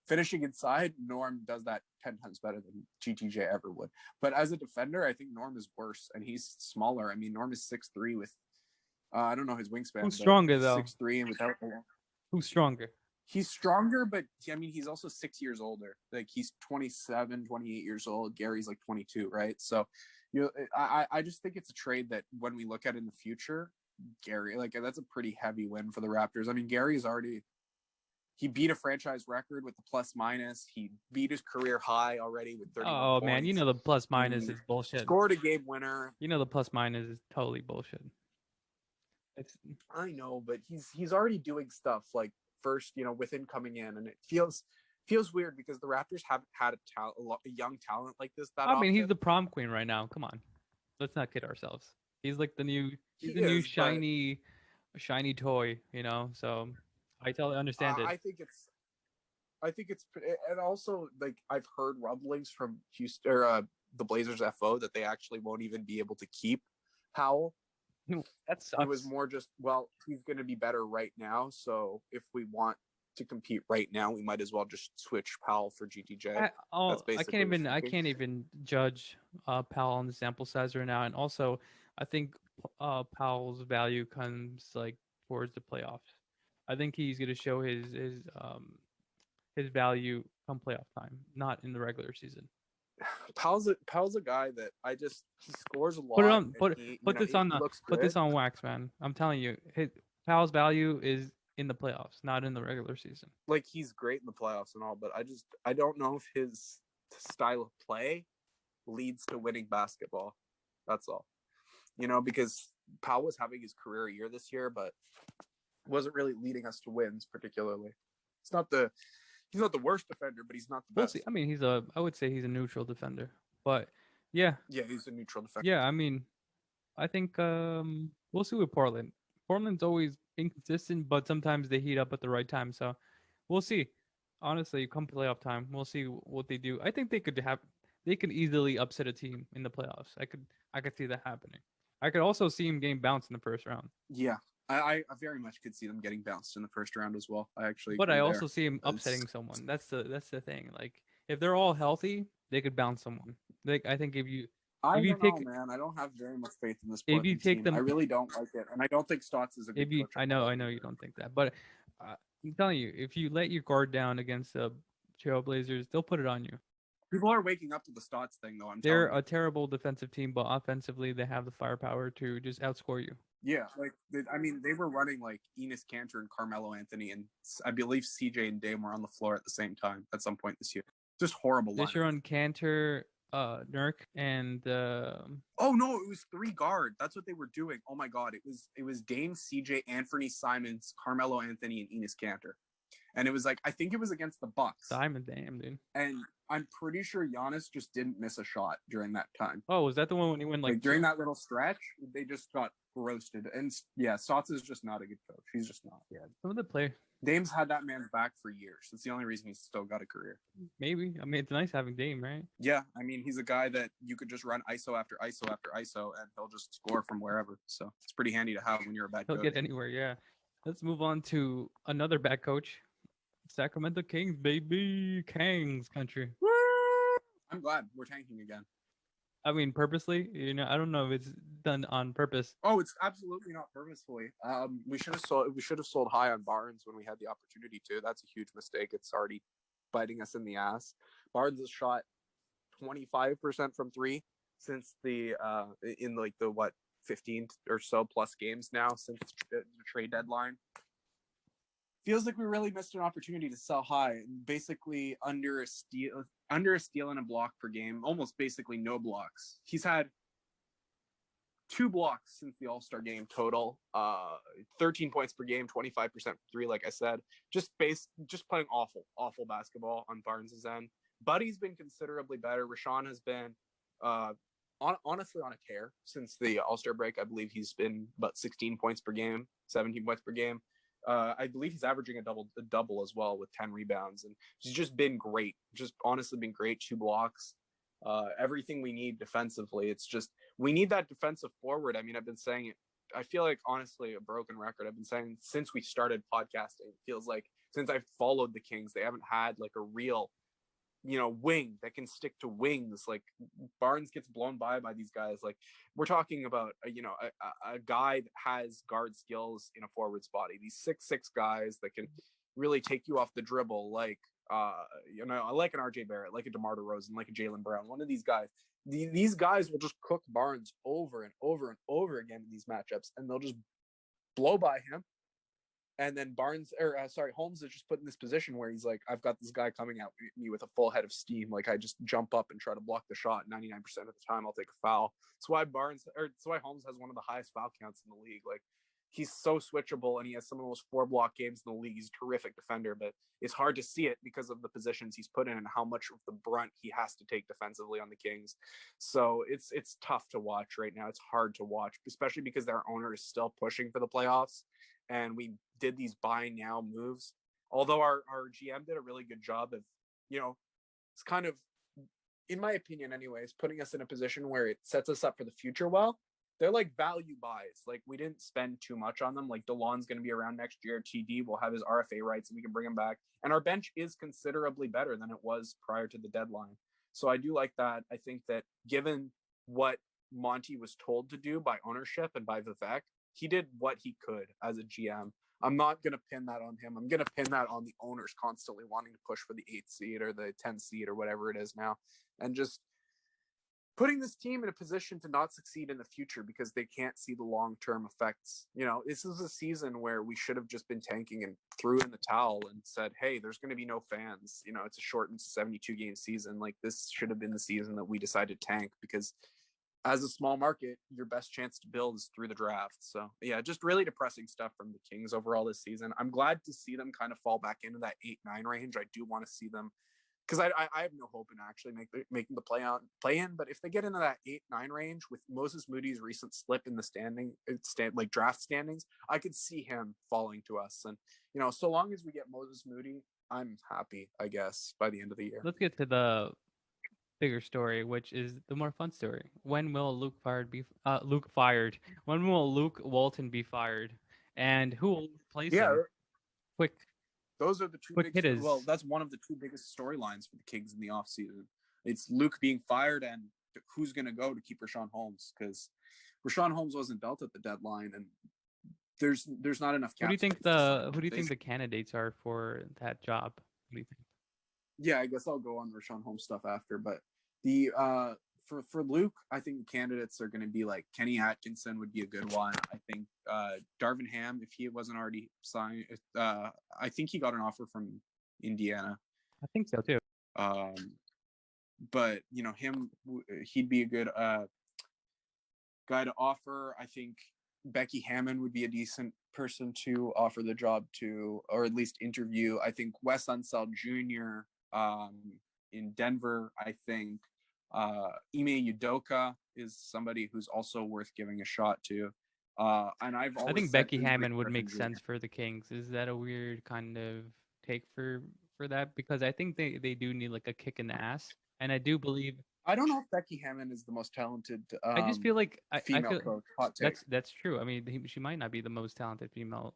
finishing inside, Norm does that 10 times better than GTJ ever would. But as a defender, I think Norm is worse, and he's smaller. I mean, Norm is 6'3" with, I don't know his wingspan.
Who's stronger, though?
6'3" and without the
Who's stronger?
He's stronger, but I mean, he's also 6 years older. Like he's 27, 28 years old. Gary's like 22, right? So, I just think it's a trade that when we look at in the future, Gary, like that's a pretty heavy win for the Raptors. I mean, he beat a franchise record with the plus minus. He beat his career high already with 31
Oh,
points.
man, the plus minus is bullshit.
Scored a game winner.
The plus minus is totally bullshit.
I know, but he's already doing stuff like first, with him coming in, and it feels weird because the Raptors haven't had a young talent like this that often.
He's the prom queen right now. Come on, let's not kid ourselves. He's like the new shiny toy, So I totally understand it.
I think it's, and also like I've heard rumblings from Houston or the Blazers FO that they actually won't even be able to keep Powell.
That sucks.
It was more just, well, he's going to be better right now. So if we want to compete right now, we might as well just switch Powell for GTJ. That's basically
I can't even judge Powell on the sample size right now, and also I think Powell's value comes like towards the playoffs. I think he's going to show his value come playoff time, not in the regular season.
Powell's a guy that he scores a lot.
Put it on
he
put this on wax, man. I'm telling you, Powell's value is in the playoffs, not in the regular season.
Like, he's great in the playoffs and all, but I don't know if his style of play leads to winning basketball. That's all. Because Powell was having his career year this year, but wasn't really leading us to wins particularly. He's not the worst defender, but he's not the best.
We'll see. I mean, I would say he's a neutral defender, but yeah.
Yeah, he's a neutral defender.
Yeah, I mean, I think we'll see with Portland. Portland's always inconsistent, but sometimes they heat up at the right time. So we'll see. Honestly, come playoff time, we'll see what they do. I think they could easily upset a team in the playoffs. I could see that happening. I could also see him getting bounced in the first round.
Yeah, I very much could see them getting bounced in the first round as well.
But I also see him upsetting someone. That's the thing. Like, if they're all healthy, they could bounce someone. Like, I think if you
know, man. I don't have very much faith in this.
If you take
team.
them,
I really don't like it, and I don't think Stotts is a good coach.
I know you don't think that, but I'm telling you, if you let your guard down against the Trailblazers, they'll put it on you.
People are waking up to the Stotts thing, though.
They're a terrible defensive team, but offensively, they have the firepower to just outscore you.
Yeah, they were running like Enes Kanter and Carmelo Anthony, and I believe CJ and Dame were on the floor at the same time at some point this year. Just horrible.
This year on Kanter, Nurk, and
oh no, it was 3 guard. That's what they were doing. Oh my god, it was Dame, CJ, Anthony Simons, Carmelo Anthony, and Enes Kanter. And it was I think it was against the Bucks.
Simon, damn, dude.
And I'm pretty sure Giannis just didn't miss a shot during that time.
Oh, was that the one when he went
during that little stretch? They just got roasted. And yeah, Stotts is just not a good coach. He's just not.
Yeah, some of the play.
Dame's had that man's back for years. That's the only reason he's still got a career.
Maybe. I mean, it's nice having Dame, right?
Yeah, I mean, he's a guy that you could just run ISO after ISO after ISO, and he'll just score from wherever. So it's pretty handy to have when you're a bad coach.
He'll get anywhere, yeah. Let's move on to another bad coach. Sacramento Kings, baby. Kings country.
Woo! I'm glad we're tanking again.
I mean, purposely? I don't know if it's done on purpose.
Oh, it's absolutely not purposefully. We should have sold high on Barnes when we had the opportunity to. That's a huge mistake. It's already biting us in the ass. Barnes has shot 25% from 3 since the 15 or so plus games now since the trade deadline. Feels like we really missed an opportunity to sell high, basically under a steal and a block per game, almost basically no blocks. He's had 2 blocks since the All-Star game total, 13 points per game, 25% from 3, like I said. Just playing awful basketball on Barnes' end. Buddy's been considerably better. Rashawn has been honestly on a tear since the All-Star break. I believe he's been about 16 points per game, 17 points per game. I believe he's averaging a double as well with 10 rebounds, and he's just been great. Just honestly been great. 2 blocks, everything we need defensively. It's just we need that defensive forward. I mean, I've been saying it. I feel like honestly a broken record. I've been saying since we started podcasting. It feels like since I've followed the Kings, they haven't had like a real, wing that can stick to wings. Like Barnes gets blown by these guys. Like we're talking about a guy that has guard skills in a forward spot. These 6'6" guys that can really take you off the dribble, like like an RJ Barrett, like a DeMar DeRozan, like a Jaylen Brown. One of these guys. These guys will just cook Barnes over and over and over again in these matchups, and they'll just blow by him. And then Holmes is just put in this position where he's like, I've got this guy coming at me with a full head of steam. Like I just jump up and try to block the shot. 99% of the time I'll take a foul. That's why Holmes has one of the highest foul counts in the league. Like he's so switchable, and he has some of the most 4-block games in the league. He's a terrific defender, but it's hard to see it because of the positions he's put in and how much of the brunt he has to take defensively on the Kings. So it's tough to watch right now. It's hard to watch, especially because their owner is still pushing for the playoffs. And we did these buy now moves. Although our GM did a really good job of, it's kind of, in my opinion anyways, putting us in a position where it sets us up for the future well. they're like value buys. Like we didn't spend too much on them. Like DeLon's going to be around next year. TD will have his RFA rights and we can bring him back. And our bench is considerably better than it was prior to the deadline. So I do like that. I think that given what Monty was told to do by ownership and by Vivek, he did what he could as a GM. I'm not going to pin that on him. I'm going to pin that on the owners constantly wanting to push for the 8th seed or the 10th seed or whatever it is now. And just putting this team in a position to not succeed in the future because they can't see the long-term effects. You know, this is a season where we should have just been tanking and threw in the towel and said, hey, there's going to be no fans. You know, it's a shortened 72-game season. Like, this should have been the season that we decided to tank because as a small market, your best chance to build is through the draft. So, yeah, just really depressing stuff from the Kings overall this season. I'm glad to see them kind of fall back into that 8-9 range. I do want to see them because I have no hope in actually making the play in. But if they get into that 8-9 range with Moses Moody's recent slip in the like draft standings, I could see him falling to us. And you know, so long as we get Moses Moody, I'm happy, I guess, by the end of the year.
Let's get to the bigger story, which is the more fun story. When will Luke fired? When will Luke Walton be fired? And who will replace him? Quick.
Those are the two
big hitters.
Well, that's one of the two biggest storylines for the Kings in the offseason. It's Luke being fired and who's going to go to keep Richaun Holmes, because Richaun Holmes wasn't dealt at the deadline, and there's not enough cap.
Who do you think the candidates are for that job? What do you think?
Yeah, I guess I'll go on Richaun Holmes stuff after, but the for Luke, I think the candidates are going to be like Kenny Atkinson would be a good one. I think Darvin Ham, if he wasn't already signed, I think he got an offer from Indiana.
I think so too.
But you know, he'd be a good guy to offer. I think Becky Hammond would be a decent person to offer the job to, or at least interview. I think Wes Unseld Jr. In Denver. I think Ime Udoka is somebody who's also worth giving a shot to. And I
think Becky Hammond would make sense for the Kings. Is that a weird kind of take for that? Because I think they do need like a kick in the ass. And I do believe.
I don't know if Becky Hammond is the most talented.
I just feel like
female coach. Hot take.
That's true. I mean, she might not be the most talented female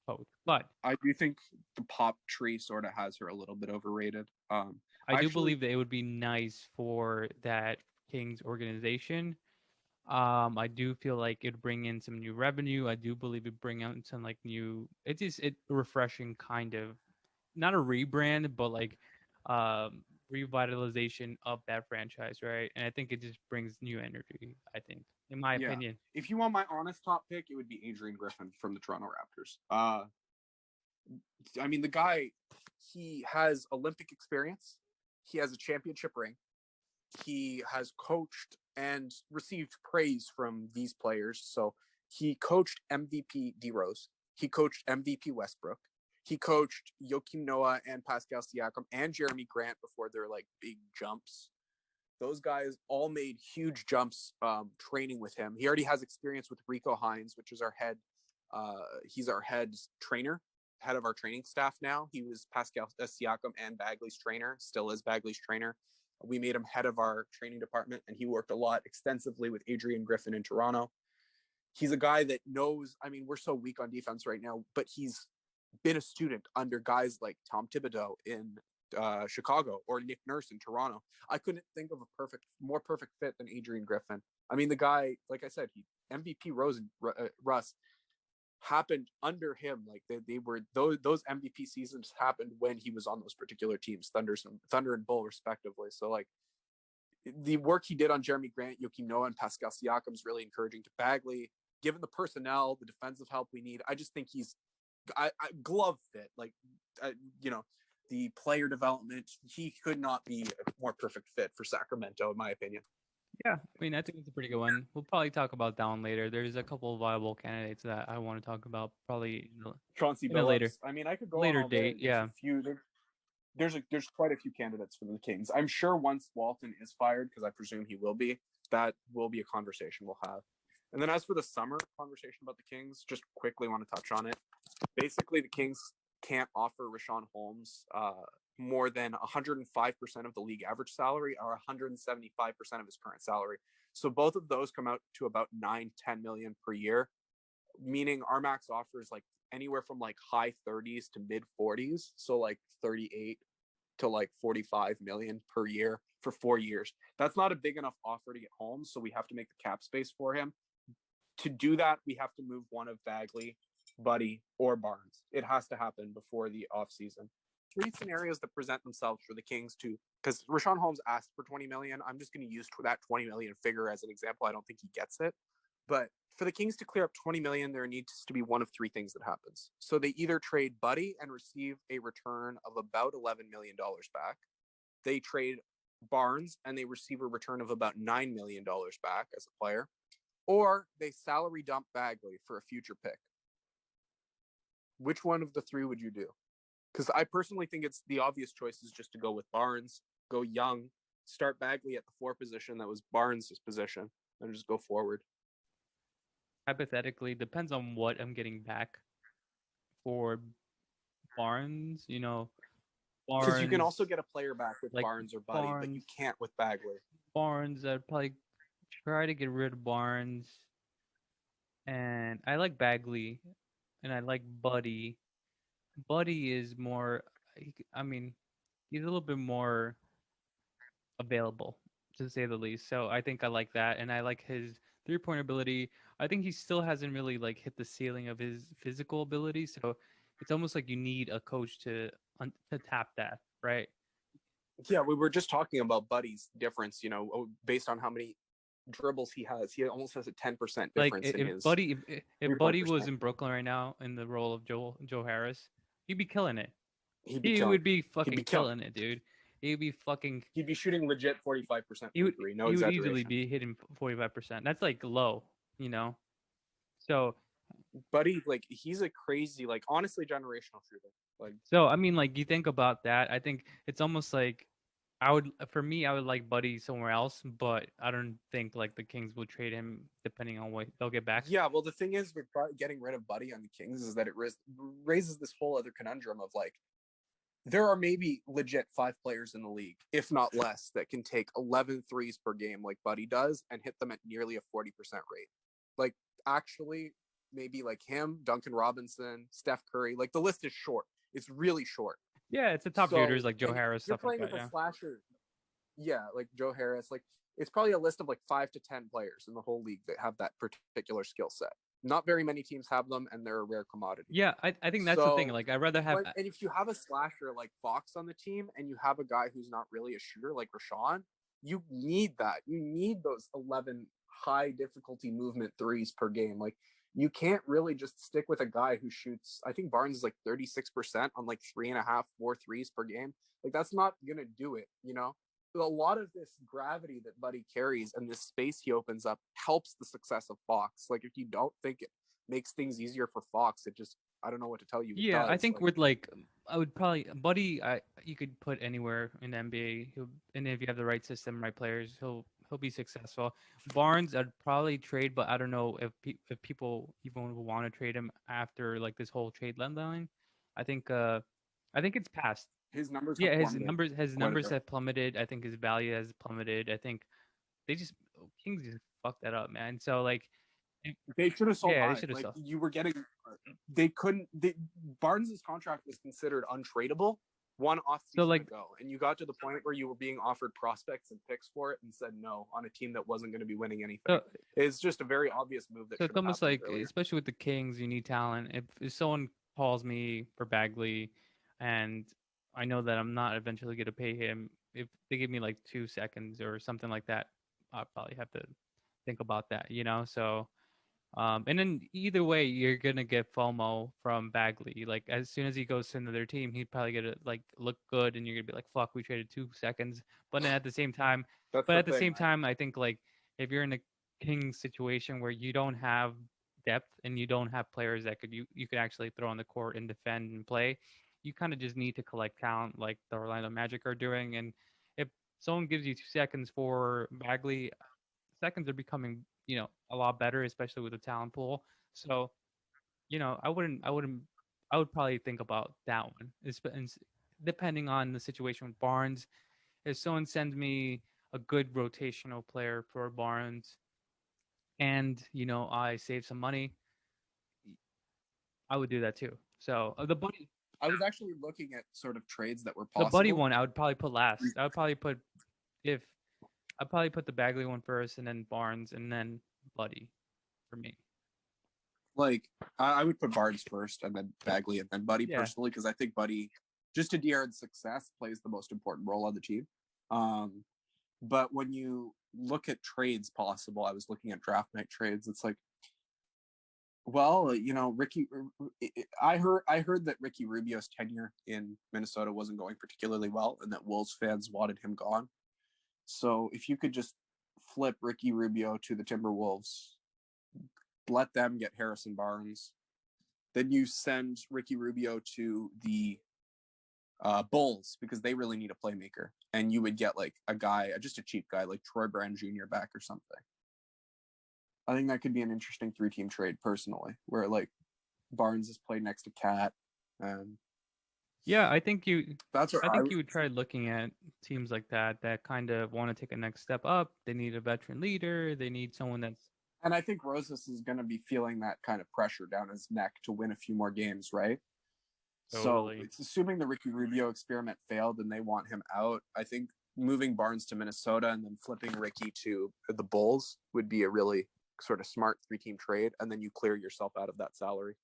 coach, but
I do think the pop tree sort of has her a little bit overrated.
I do believe that it would be nice for that Kings organization. I do feel like it'd bring in some new revenue. I do believe it'd bring out some like new. It's refreshing kind of, not a rebrand, but like revitalization of that franchise, right? And I think it just brings new energy, I think, in my opinion.
If you want my honest top pick, it would be Adrian Griffin from the Toronto Raptors. I mean, the guy, he has Olympic experience. He has a championship ring. He has coached and received praise from these players. So he coached MVP D Rose. He coached MVP Westbrook. He coached Joakim Noah and Pascal Siakam and Jeremy Grant before their like big jumps. Those guys all made huge jumps training with him. He already has experience with Rico Hines, which is our head. He's our head trainer, head of our training staff now. He was Pascal Siakam and Bagley's trainer, still is Bagley's trainer. We made him head of our training department, and he worked a lot extensively with Adrian Griffin in Toronto. He's a guy that knows, I mean, we're so weak on defense right now, but he's been a student under guys like Tom Thibodeau in Chicago or Nick Nurse in Toronto. I couldn't think of a more perfect fit than Adrian Griffin. I mean, the guy, like I said, MVP Russ happened under him. Like they were those MVP seasons happened when he was on those particular teams, Thunder and Bull respectively. So like the work he did on Jeremy Grant, Joakim Noah, and Pascal Siakam is really encouraging to Bagley. Given the personnel, the defensive help we need, I just think he's I glove fit. Like you know, the player development, he could not be a more perfect fit for Sacramento, in my opinion.
Yeah, I mean, I think it's a pretty good one. We'll probably talk about that one later. There's a couple of viable candidates that I want to talk about probably
Chauncey Billups. Later. I mean, I could go
later date.
There's quite a few candidates for the Kings. I'm sure once Walton is fired, because I presume he will be, that will be a conversation we'll have. And then as for the summer conversation about the Kings, just quickly want to touch on it. Basically, the Kings can't offer Richaun Holmes more than 105% of the league average salary or 175% of his current salary. So both of those come out to about 9-10 million per year, meaning our max offer is like anywhere from like high 30s to mid 40s. So like 38 to like 45 million per year for 4 years. That's not a big enough offer to get home. So we have to make the cap space for him. To do that, we have to move one of Bagley, Buddy, or Barnes. It has to happen before the offseason. 3 scenarios that present themselves for the Kings to, because Richaun Holmes asked for 20 million. I'm just going to use that 20 million figure as an example. I don't think he gets it. But for the Kings to clear up 20 million, there needs to be one of 3 things that happens. So they either trade Buddy and receive a return of about $11 million back. They trade Barnes and they receive a return of about $9 million back as a player. Or they salary dump Bagley for a future pick. Which one of the 3 would you do? Because I personally think it's the obvious choice is just to go with Barnes, go young, start Bagley at the 4 position that was Barnes' position, and just go forward.
Hypothetically, depends on what I'm getting back for Barnes.
Because you can
Barnes,
also get a player back with
like
Barnes or Buddy, but you can't with Bagley.
Barnes, I'd probably try to get rid of Barnes. And I like Bagley, and I like Buddy. Buddy is more, I mean, he's a little bit more available, to say the least. So I think I like that, and I like his 3-point ability. I think he still hasn't really like hit the ceiling of his physical ability. So it's almost like you need a coach to tap that, right?
Yeah, we were just talking about Buddy's difference, based on how many dribbles he has. He almost has a 10% difference
Like
in his
Buddy, if Buddy was
percent.
in Brooklyn right now in the role of Joe Harris, he'd be killing it.
He'd be
He
killing.
would be
He'd be
fucking killing it, dude. He'd be fucking.
He'd be shooting legit 45%
He would.
from 3. No
He would
exaggeration.
easily be hitting 45%. That's like low, So.
Buddy, like he's a crazy, like honestly generational shooter. Like
So I mean, like you think about that. I think it's almost like I would like Buddy somewhere else, but I don't think like the Kings will trade him depending on what they'll get back.
Yeah, well, the thing is with getting rid of Buddy on the Kings is that it raises this whole other conundrum of like there are maybe legit 5 players in the league, if not less, that can take 11 threes per game like Buddy does and hit them at nearly a 40% rate. Like actually, maybe like him, Duncan Robinson, Steph Curry. Like the list is short. It's really short.
Yeah, it's the top shooters like Joe Harris,
You're
stuff like
playing
that.
with a slasher. Yeah, like Joe Harris. Like it's probably a list of like 5 to 10 players in the whole league that have that particular skill set. Not very many teams have them, and they're a rare commodity.
Yeah, I think that's the thing. Like, I'd rather have.
And if you have a slasher like Fox on the team, and you have a guy who's not really a shooter like Rashawn, you need that. You need those 11 high difficulty movement threes per game. Like, you can't really just stick with a guy who shoots. I think Barnes is like 36% on like 3.5, 4 threes per game. Like, that's not gonna do it. A lot of this gravity that Buddy carries and this space he opens up helps the success of Fox. Like if you don't think it makes things easier for Fox, it just, I don't know what to tell you.
Yeah, I think with like I would probably Buddy. You could put anywhere in the NBA, and if you have the right system, right players, he'll be successful. Barnes, I'd probably trade, but I don't know if people even want to trade him after like this whole trade deadline. I think it's past.
His numbers.
Yeah, his numbers have plummeted. I think his value has plummeted. I think Kings just fucked that up, man. So like
they should have sold.
Yeah,
high.
they should have
like
sold.
You were getting. They couldn't. Barnes's contract was considered untradeable one off season ago, and you got to the point where you were being offered prospects and picks for it, and said no on a team that wasn't going to be winning anything. So, it's just a very obvious move. That
so it's almost like, earlier. Especially with the Kings, you need talent. If someone calls me for Bagley, and I know that I'm not eventually going to pay him, if they give me like 2 seconds or something like that, I'll probably have to think about that. So. And then either way, you're gonna get FOMO from Bagley. Like as soon as he goes to another team, he'd probably get to like look good, and you're gonna be like, "Fuck, we traded 2 seconds." But then at the same time, I think like if you're in a Kings situation where you don't have depth and you don't have players that you could actually throw on the court and defend and play, you kind of just need to collect talent like the Orlando Magic are doing. And if someone gives you 2 seconds for Bagley, seconds are becoming a lot better, especially with the talent pool. So I would probably think about that one. depending on the situation with Barnes, if someone sends me a good rotational player for Barnes, and I save some money, I would do that too. So
I was actually looking at sort of trades that were
the Buddy
possible.
one, I would probably put last. If I'd probably put the Bagley one first, and then Barnes, and then Buddy for me.
Like I would put Barnes first, and then Bagley, and then Buddy personally, because I think Buddy, just to De'Aaron's success, plays the most important role on the team. But when you look at trades possible, I was looking at draft night trades. It's like, well, Ricky. I heard that Ricky Rubio's tenure in Minnesota wasn't going particularly well, and that Wolves fans wanted him gone. So if you could just flip Ricky Rubio to the Timberwolves, let them get Harrison Barnes, then you send Ricky Rubio to the Bulls because they really need a playmaker, and you would get like a guy, just a cheap guy like Troy Brown Jr. back or something. I think that could be an interesting 3-team trade personally, where like Barnes is played next to Cat.
Yeah, I think you would try
think.
looking at teams like that kind of want to take a next step up. They need a veteran leader. They need someone that's.
And I think Rosas is going to be feeling that kind of pressure down his neck to win a few more games, right? Totally. So it's assuming the Ricky Rubio experiment failed and they want him out. I think moving Barnes to Minnesota and then flipping Ricky to the Bulls would be a really sort of smart 3-team trade, and then you clear yourself out of that salary.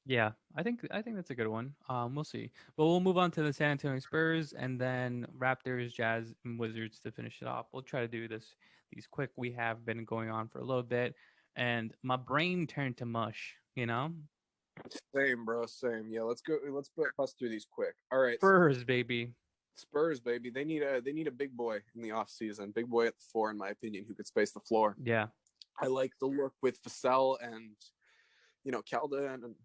Yeah, I think that's a good one. We'll see, but we'll move on to the San Antonio Spurs and then Raptors, Jazz, and Wizards to finish it off. We'll try to do these quick. We have been going on for a little bit, and my brain turned to mush.
Same, bro. Same. Yeah, let's go. Let's bust through these quick. All right,
Spurs, baby.
Spurs, baby. They need a big boy in the offseason. Big boy at the 4, in my opinion, who could space the floor.
Yeah,
I like the look with Vassell and Keldon, and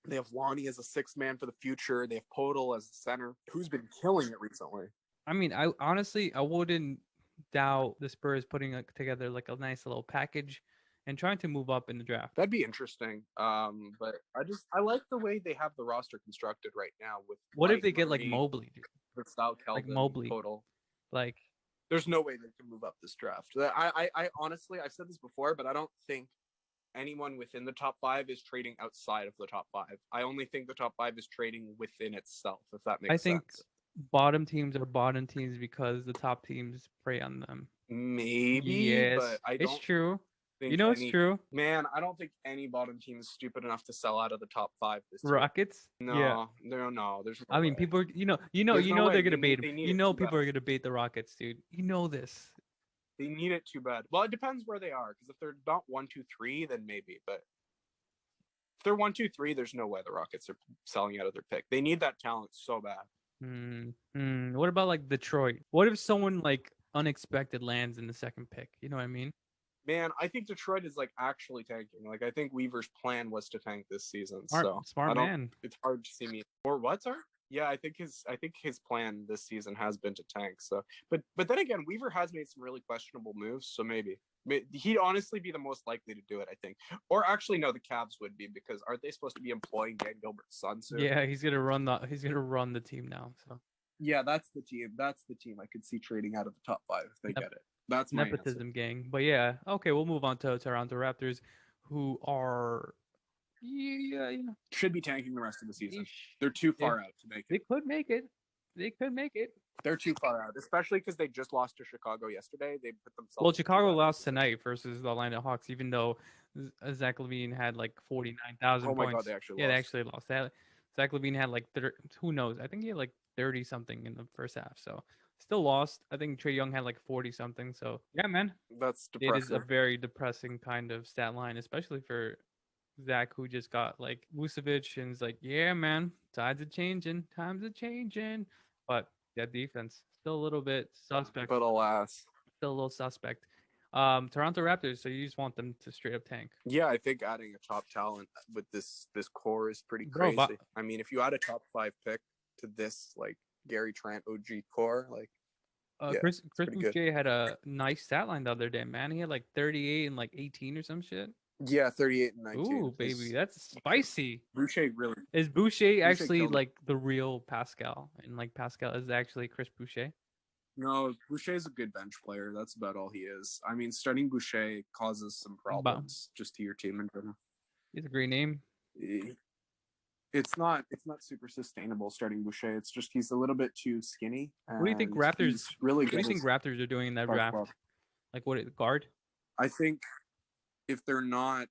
they have Lonnie as a 6th man for the future. They have Podol as a center, who's been killing it recently.
I mean, I honestly wouldn't doubt the Spurs putting together like a nice little package and trying to move up in the draft.
That'd be interesting. But I like the way they have the roster constructed right now. With
what if they get like Mobley, dude?
Vassell, Keldon,
like Mobley,
Podol.
Like,
there's no way they can move up this draft. I honestly, I've said this before, but I don't think anyone within the top 5 is trading outside of the top 5. I only think the top 5 is trading within itself, if that makes sense.
I think bottom teams are bottom teams because the top teams prey on them.
Maybe,
yes,
but I don't.
It's true.
It's
true.
Man, I don't think any bottom team is stupid enough to sell out of the top 5 this
year. Rockets?
No,
yeah.
No. There's.
No way. People are, they're gonna bait. People are gonna bait the Rockets, dude. You know this.
They need it too bad. Well, it depends where they are, because if they're not 1, 2, 3, then maybe. But if they're 1, 2, 3, there's no way the Rockets are selling out of their pick. They need that talent so bad.
What about like Detroit? What if someone like unexpected lands in the 2nd pick? You know what I mean?
Man, I think Detroit is like actually tanking. Like I think Weaver's plan was to tank this season.
Smart man.
It's hard to see me. Or what, sir? Yeah, I think his plan this season has been to tank. So, but then again, Weaver has made some really questionable moves. So maybe he'd honestly be the most likely to do it, I think. Or actually, no, the Cavs would be, because aren't they supposed to be employing Dan Gilbert's son soon?
Yeah, he's gonna run the team now. So
yeah, that's the team. That's the team I could see trading out of the top 5 if they get it. That's my
nepotism
answer.
gang. But yeah, okay, we'll move on to Toronto Raptors, who are
should be tanking the rest of the season. They're too far out to make it.
They could make it.
They're too far out, especially because they just lost to Chicago yesterday. They put themselves.
Well, Chicago lost tonight versus the Atlanta Hawks, even though Zach LaVine had like 49,000 points.
Oh my God, they actually lost.
Yeah, they actually lost. Zach LaVine had like who knows? I think he had like 30 something in the first half. So still lost. I think Trae Young had like 40 something. So yeah, man,
that's depressing.
It is a very depressing kind of stat line, especially for Zach, who just got like Vucevic, and is like, yeah, man, times are changing. But that defense still a little bit suspect.
But alas,
still a little suspect. Toronto Raptors. So you just want them to straight up tank?
Yeah, I think adding a top talent with this core is pretty crazy. I mean, if you add a top 5 pick to this like Gary Trent OG core, like
Chris Boucher had a nice stat line the other day, man. He had like 38 and like 18 or some shit.
Yeah, 38 and 19.
Ooh, baby, that's spicy.
Boucher really
Is Boucher
Boucher
actually
killed it.
like the real Pascal? And like Pascal is actually Chris Boucher?
No, Boucher's a good bench player. That's about all he is. I mean, starting Boucher causes some
But
problems just to your team in general.
he's a great name.
It's not super sustainable starting Boucher. It's just he's a little bit too skinny,
What do you think
and
Raptors?
he's really
What do you
good
think
as
Raptors are doing in that draft?
basketball.
Like what guard?
I think if they're not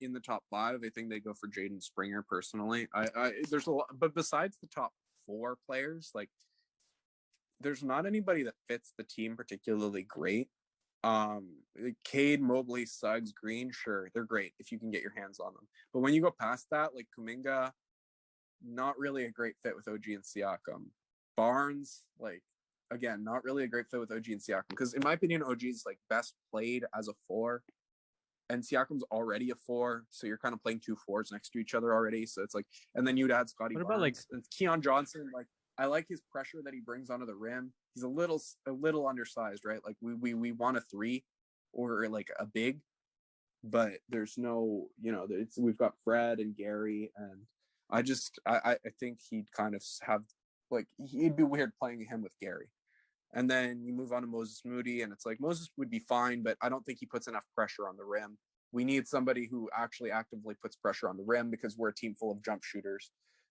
in the top five, I think they go for Jaden Springer personally. There's a lot, but besides the top four players, like there's not anybody that fits the team particularly great. Um, Cade, Mobley, Suggs, Green, sure, they're great if you can get your hands on them. But when you go past that, like Kuminga, not really a great fit with OG and Siakam. Barnes, like again, not really a great fit with OG and Siakam because in my opinion, OG's like best played as a four, and Siakam's already a four, so you're kind of playing two fours next to each other already. So it's like, and then you'd add Scotty
What about like
Barnes and Keon Johnson. Like I like his pressure that he brings onto the rim. He's a little undersized, right? Like we want a three or like a big, but there's no, we've got Fred and Gary, and I think he'd kind of have like it'd be weird playing him with Gary. And then you move on to Moses Moody, and it's like Moses would be fine, but I don't think he puts enough pressure on the rim. We need somebody who actually actively puts pressure on the rim because we're a team full of jump shooters.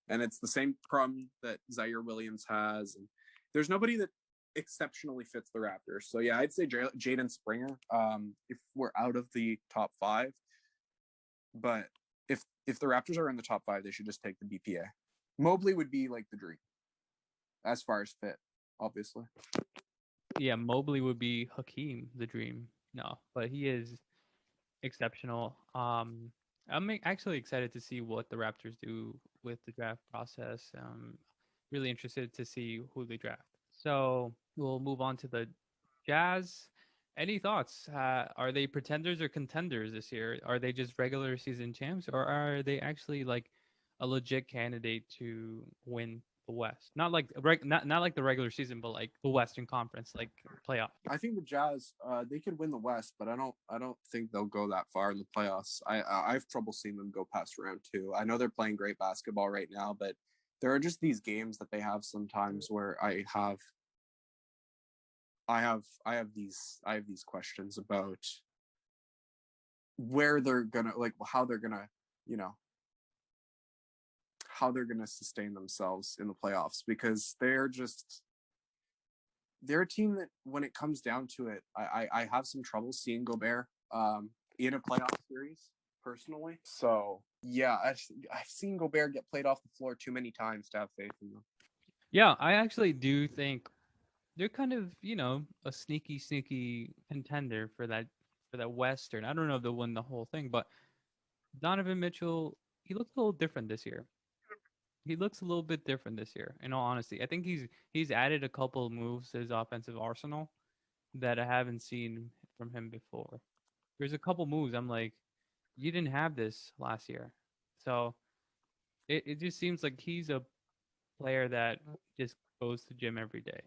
And it's the same problem that Zaire Williams has. And there's nobody that exceptionally fits the Raptors. So, yeah, I'd say Jaden Springer if we're out of the top five. But if the Raptors are in the top five, they should just take the BPA. Mobley would be like the dream as far as fit, obviously.
yeah, Mobley would be Hakeem, the dream. No, but he is exceptional. I'm actually excited to see what the Raptors do with the draft process. Really interested to see who they draft. So we'll move on to the Jazz. Any thoughts? Are they pretenders or contenders this year? Are they just regular season champs, or are they actually like a legit candidate to win the West? Not like not like the regular season, but like the Western Conference, like playoff.
I think the Jazz, they could win the West, but I don't think they'll go that far in the playoffs. I have trouble seeing them go past round two. I know they're playing great basketball right now, but there are just these games that they have sometimes where I have these questions about where they're gonna like how they're gonna you know how they're gonna sustain themselves in the playoffs because they're a team that, when it comes down to it, I have some trouble seeing Gobert in a playoff series personally. So yeah, I've seen Gobert get played off the floor too many times to have faith in them.
Yeah, I actually do think they're kind of, a sneaky contender for that Western. I don't know if they'll win the whole thing, but Donovan Mitchell, he looks a little different this year. He looks a little bit different this year, in all honesty. I think he's added a couple of moves to his offensive arsenal that I haven't seen from him before. There's a couple moves I'm like, you didn't have this last year. So it just seems like he's a player that just goes to gym every day.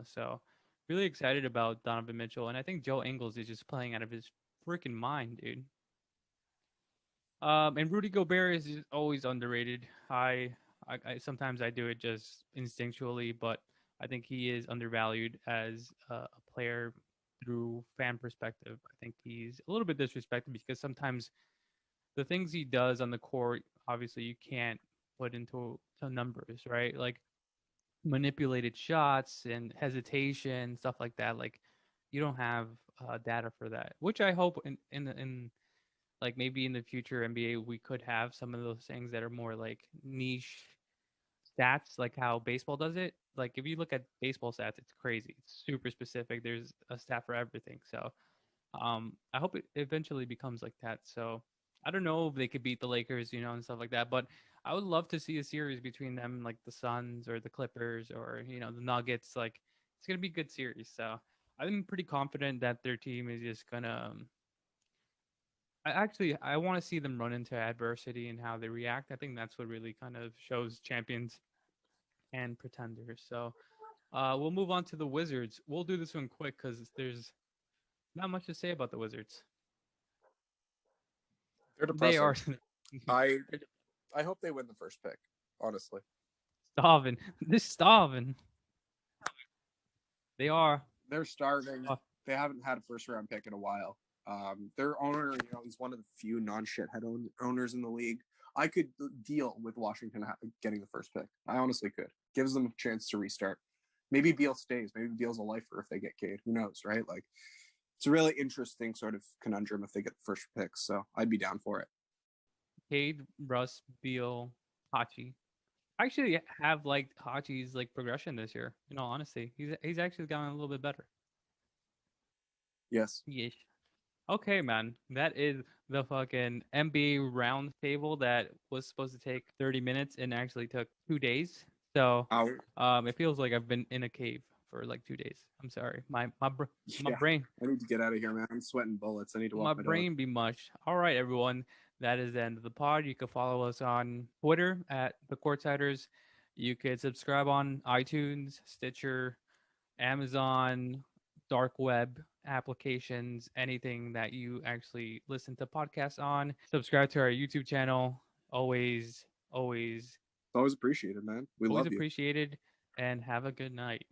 So really excited about Donovan Mitchell, and I think Joe Ingles is just playing out of his freaking mind, dude. And Rudy Gobert is just always underrated. I sometimes I do it just instinctually, but I think he is undervalued as a player through fan perspective. I think he's a little bit disrespected because sometimes the things he does on the court, obviously you can't put into to numbers, right? Like manipulated shots and hesitation, stuff like that. Like you don't have data for that, which I hope in like maybe in the future NBA we could have some of those things that are more like niche stats, like how baseball does it. Like if you look at baseball stats, it's crazy. It's super specific. There's a stat for everything. So I hope it eventually becomes like that. So I don't know if they could beat the Lakers, and stuff like that. But I would love to see a series between them, like the Suns or the Clippers or the Nuggets. Like it's gonna be a good series. So I'm pretty confident that their team is just gonna. I want to see them run into adversity and how they react. I think that's what really kind of shows champions and pretenders. So we'll move on to the Wizards. We'll do this one quick because there's not much to say about the Wizards.
They're
They are
depressing. I I hope they win the first pick. Honestly,
starving. They're starving. They are.
they're starving. They haven't had a first round pick in a while. Their owner, he's one of the few non-shithead owners in the league. I could deal with Washington getting the first pick. I honestly could. Gives them a chance to restart. Maybe Beal stays. Maybe Beal's a lifer if they get Cade. Who knows, right? Like, it's a really interesting sort of conundrum if they get the first pick. So I'd be down for it.
Cade, Russ, Beal, Hachi. I actually have liked Hachi's like progression this year. In all honesty, he's actually gotten a little bit better.
Yes.
Yes. Okay, man. That is the fucking NBA round table that was supposed to take 30 minutes and actually took 2 days. So it feels like I've been in a cave for like 2 days. I'm sorry. My brain
I need to get out of here, man. I'm sweating bullets. I need to walk my
brain
dog.
be mush. All right, everyone. That is the end of the pod. You can follow us on Twitter at the Courtsiders. You could subscribe on iTunes, Stitcher, Amazon, dark web applications, anything that you actually listen to podcasts on. Subscribe to our YouTube channel. Always, always,
It's always appreciated, man. We
always
love you.
appreciated. And have a good night.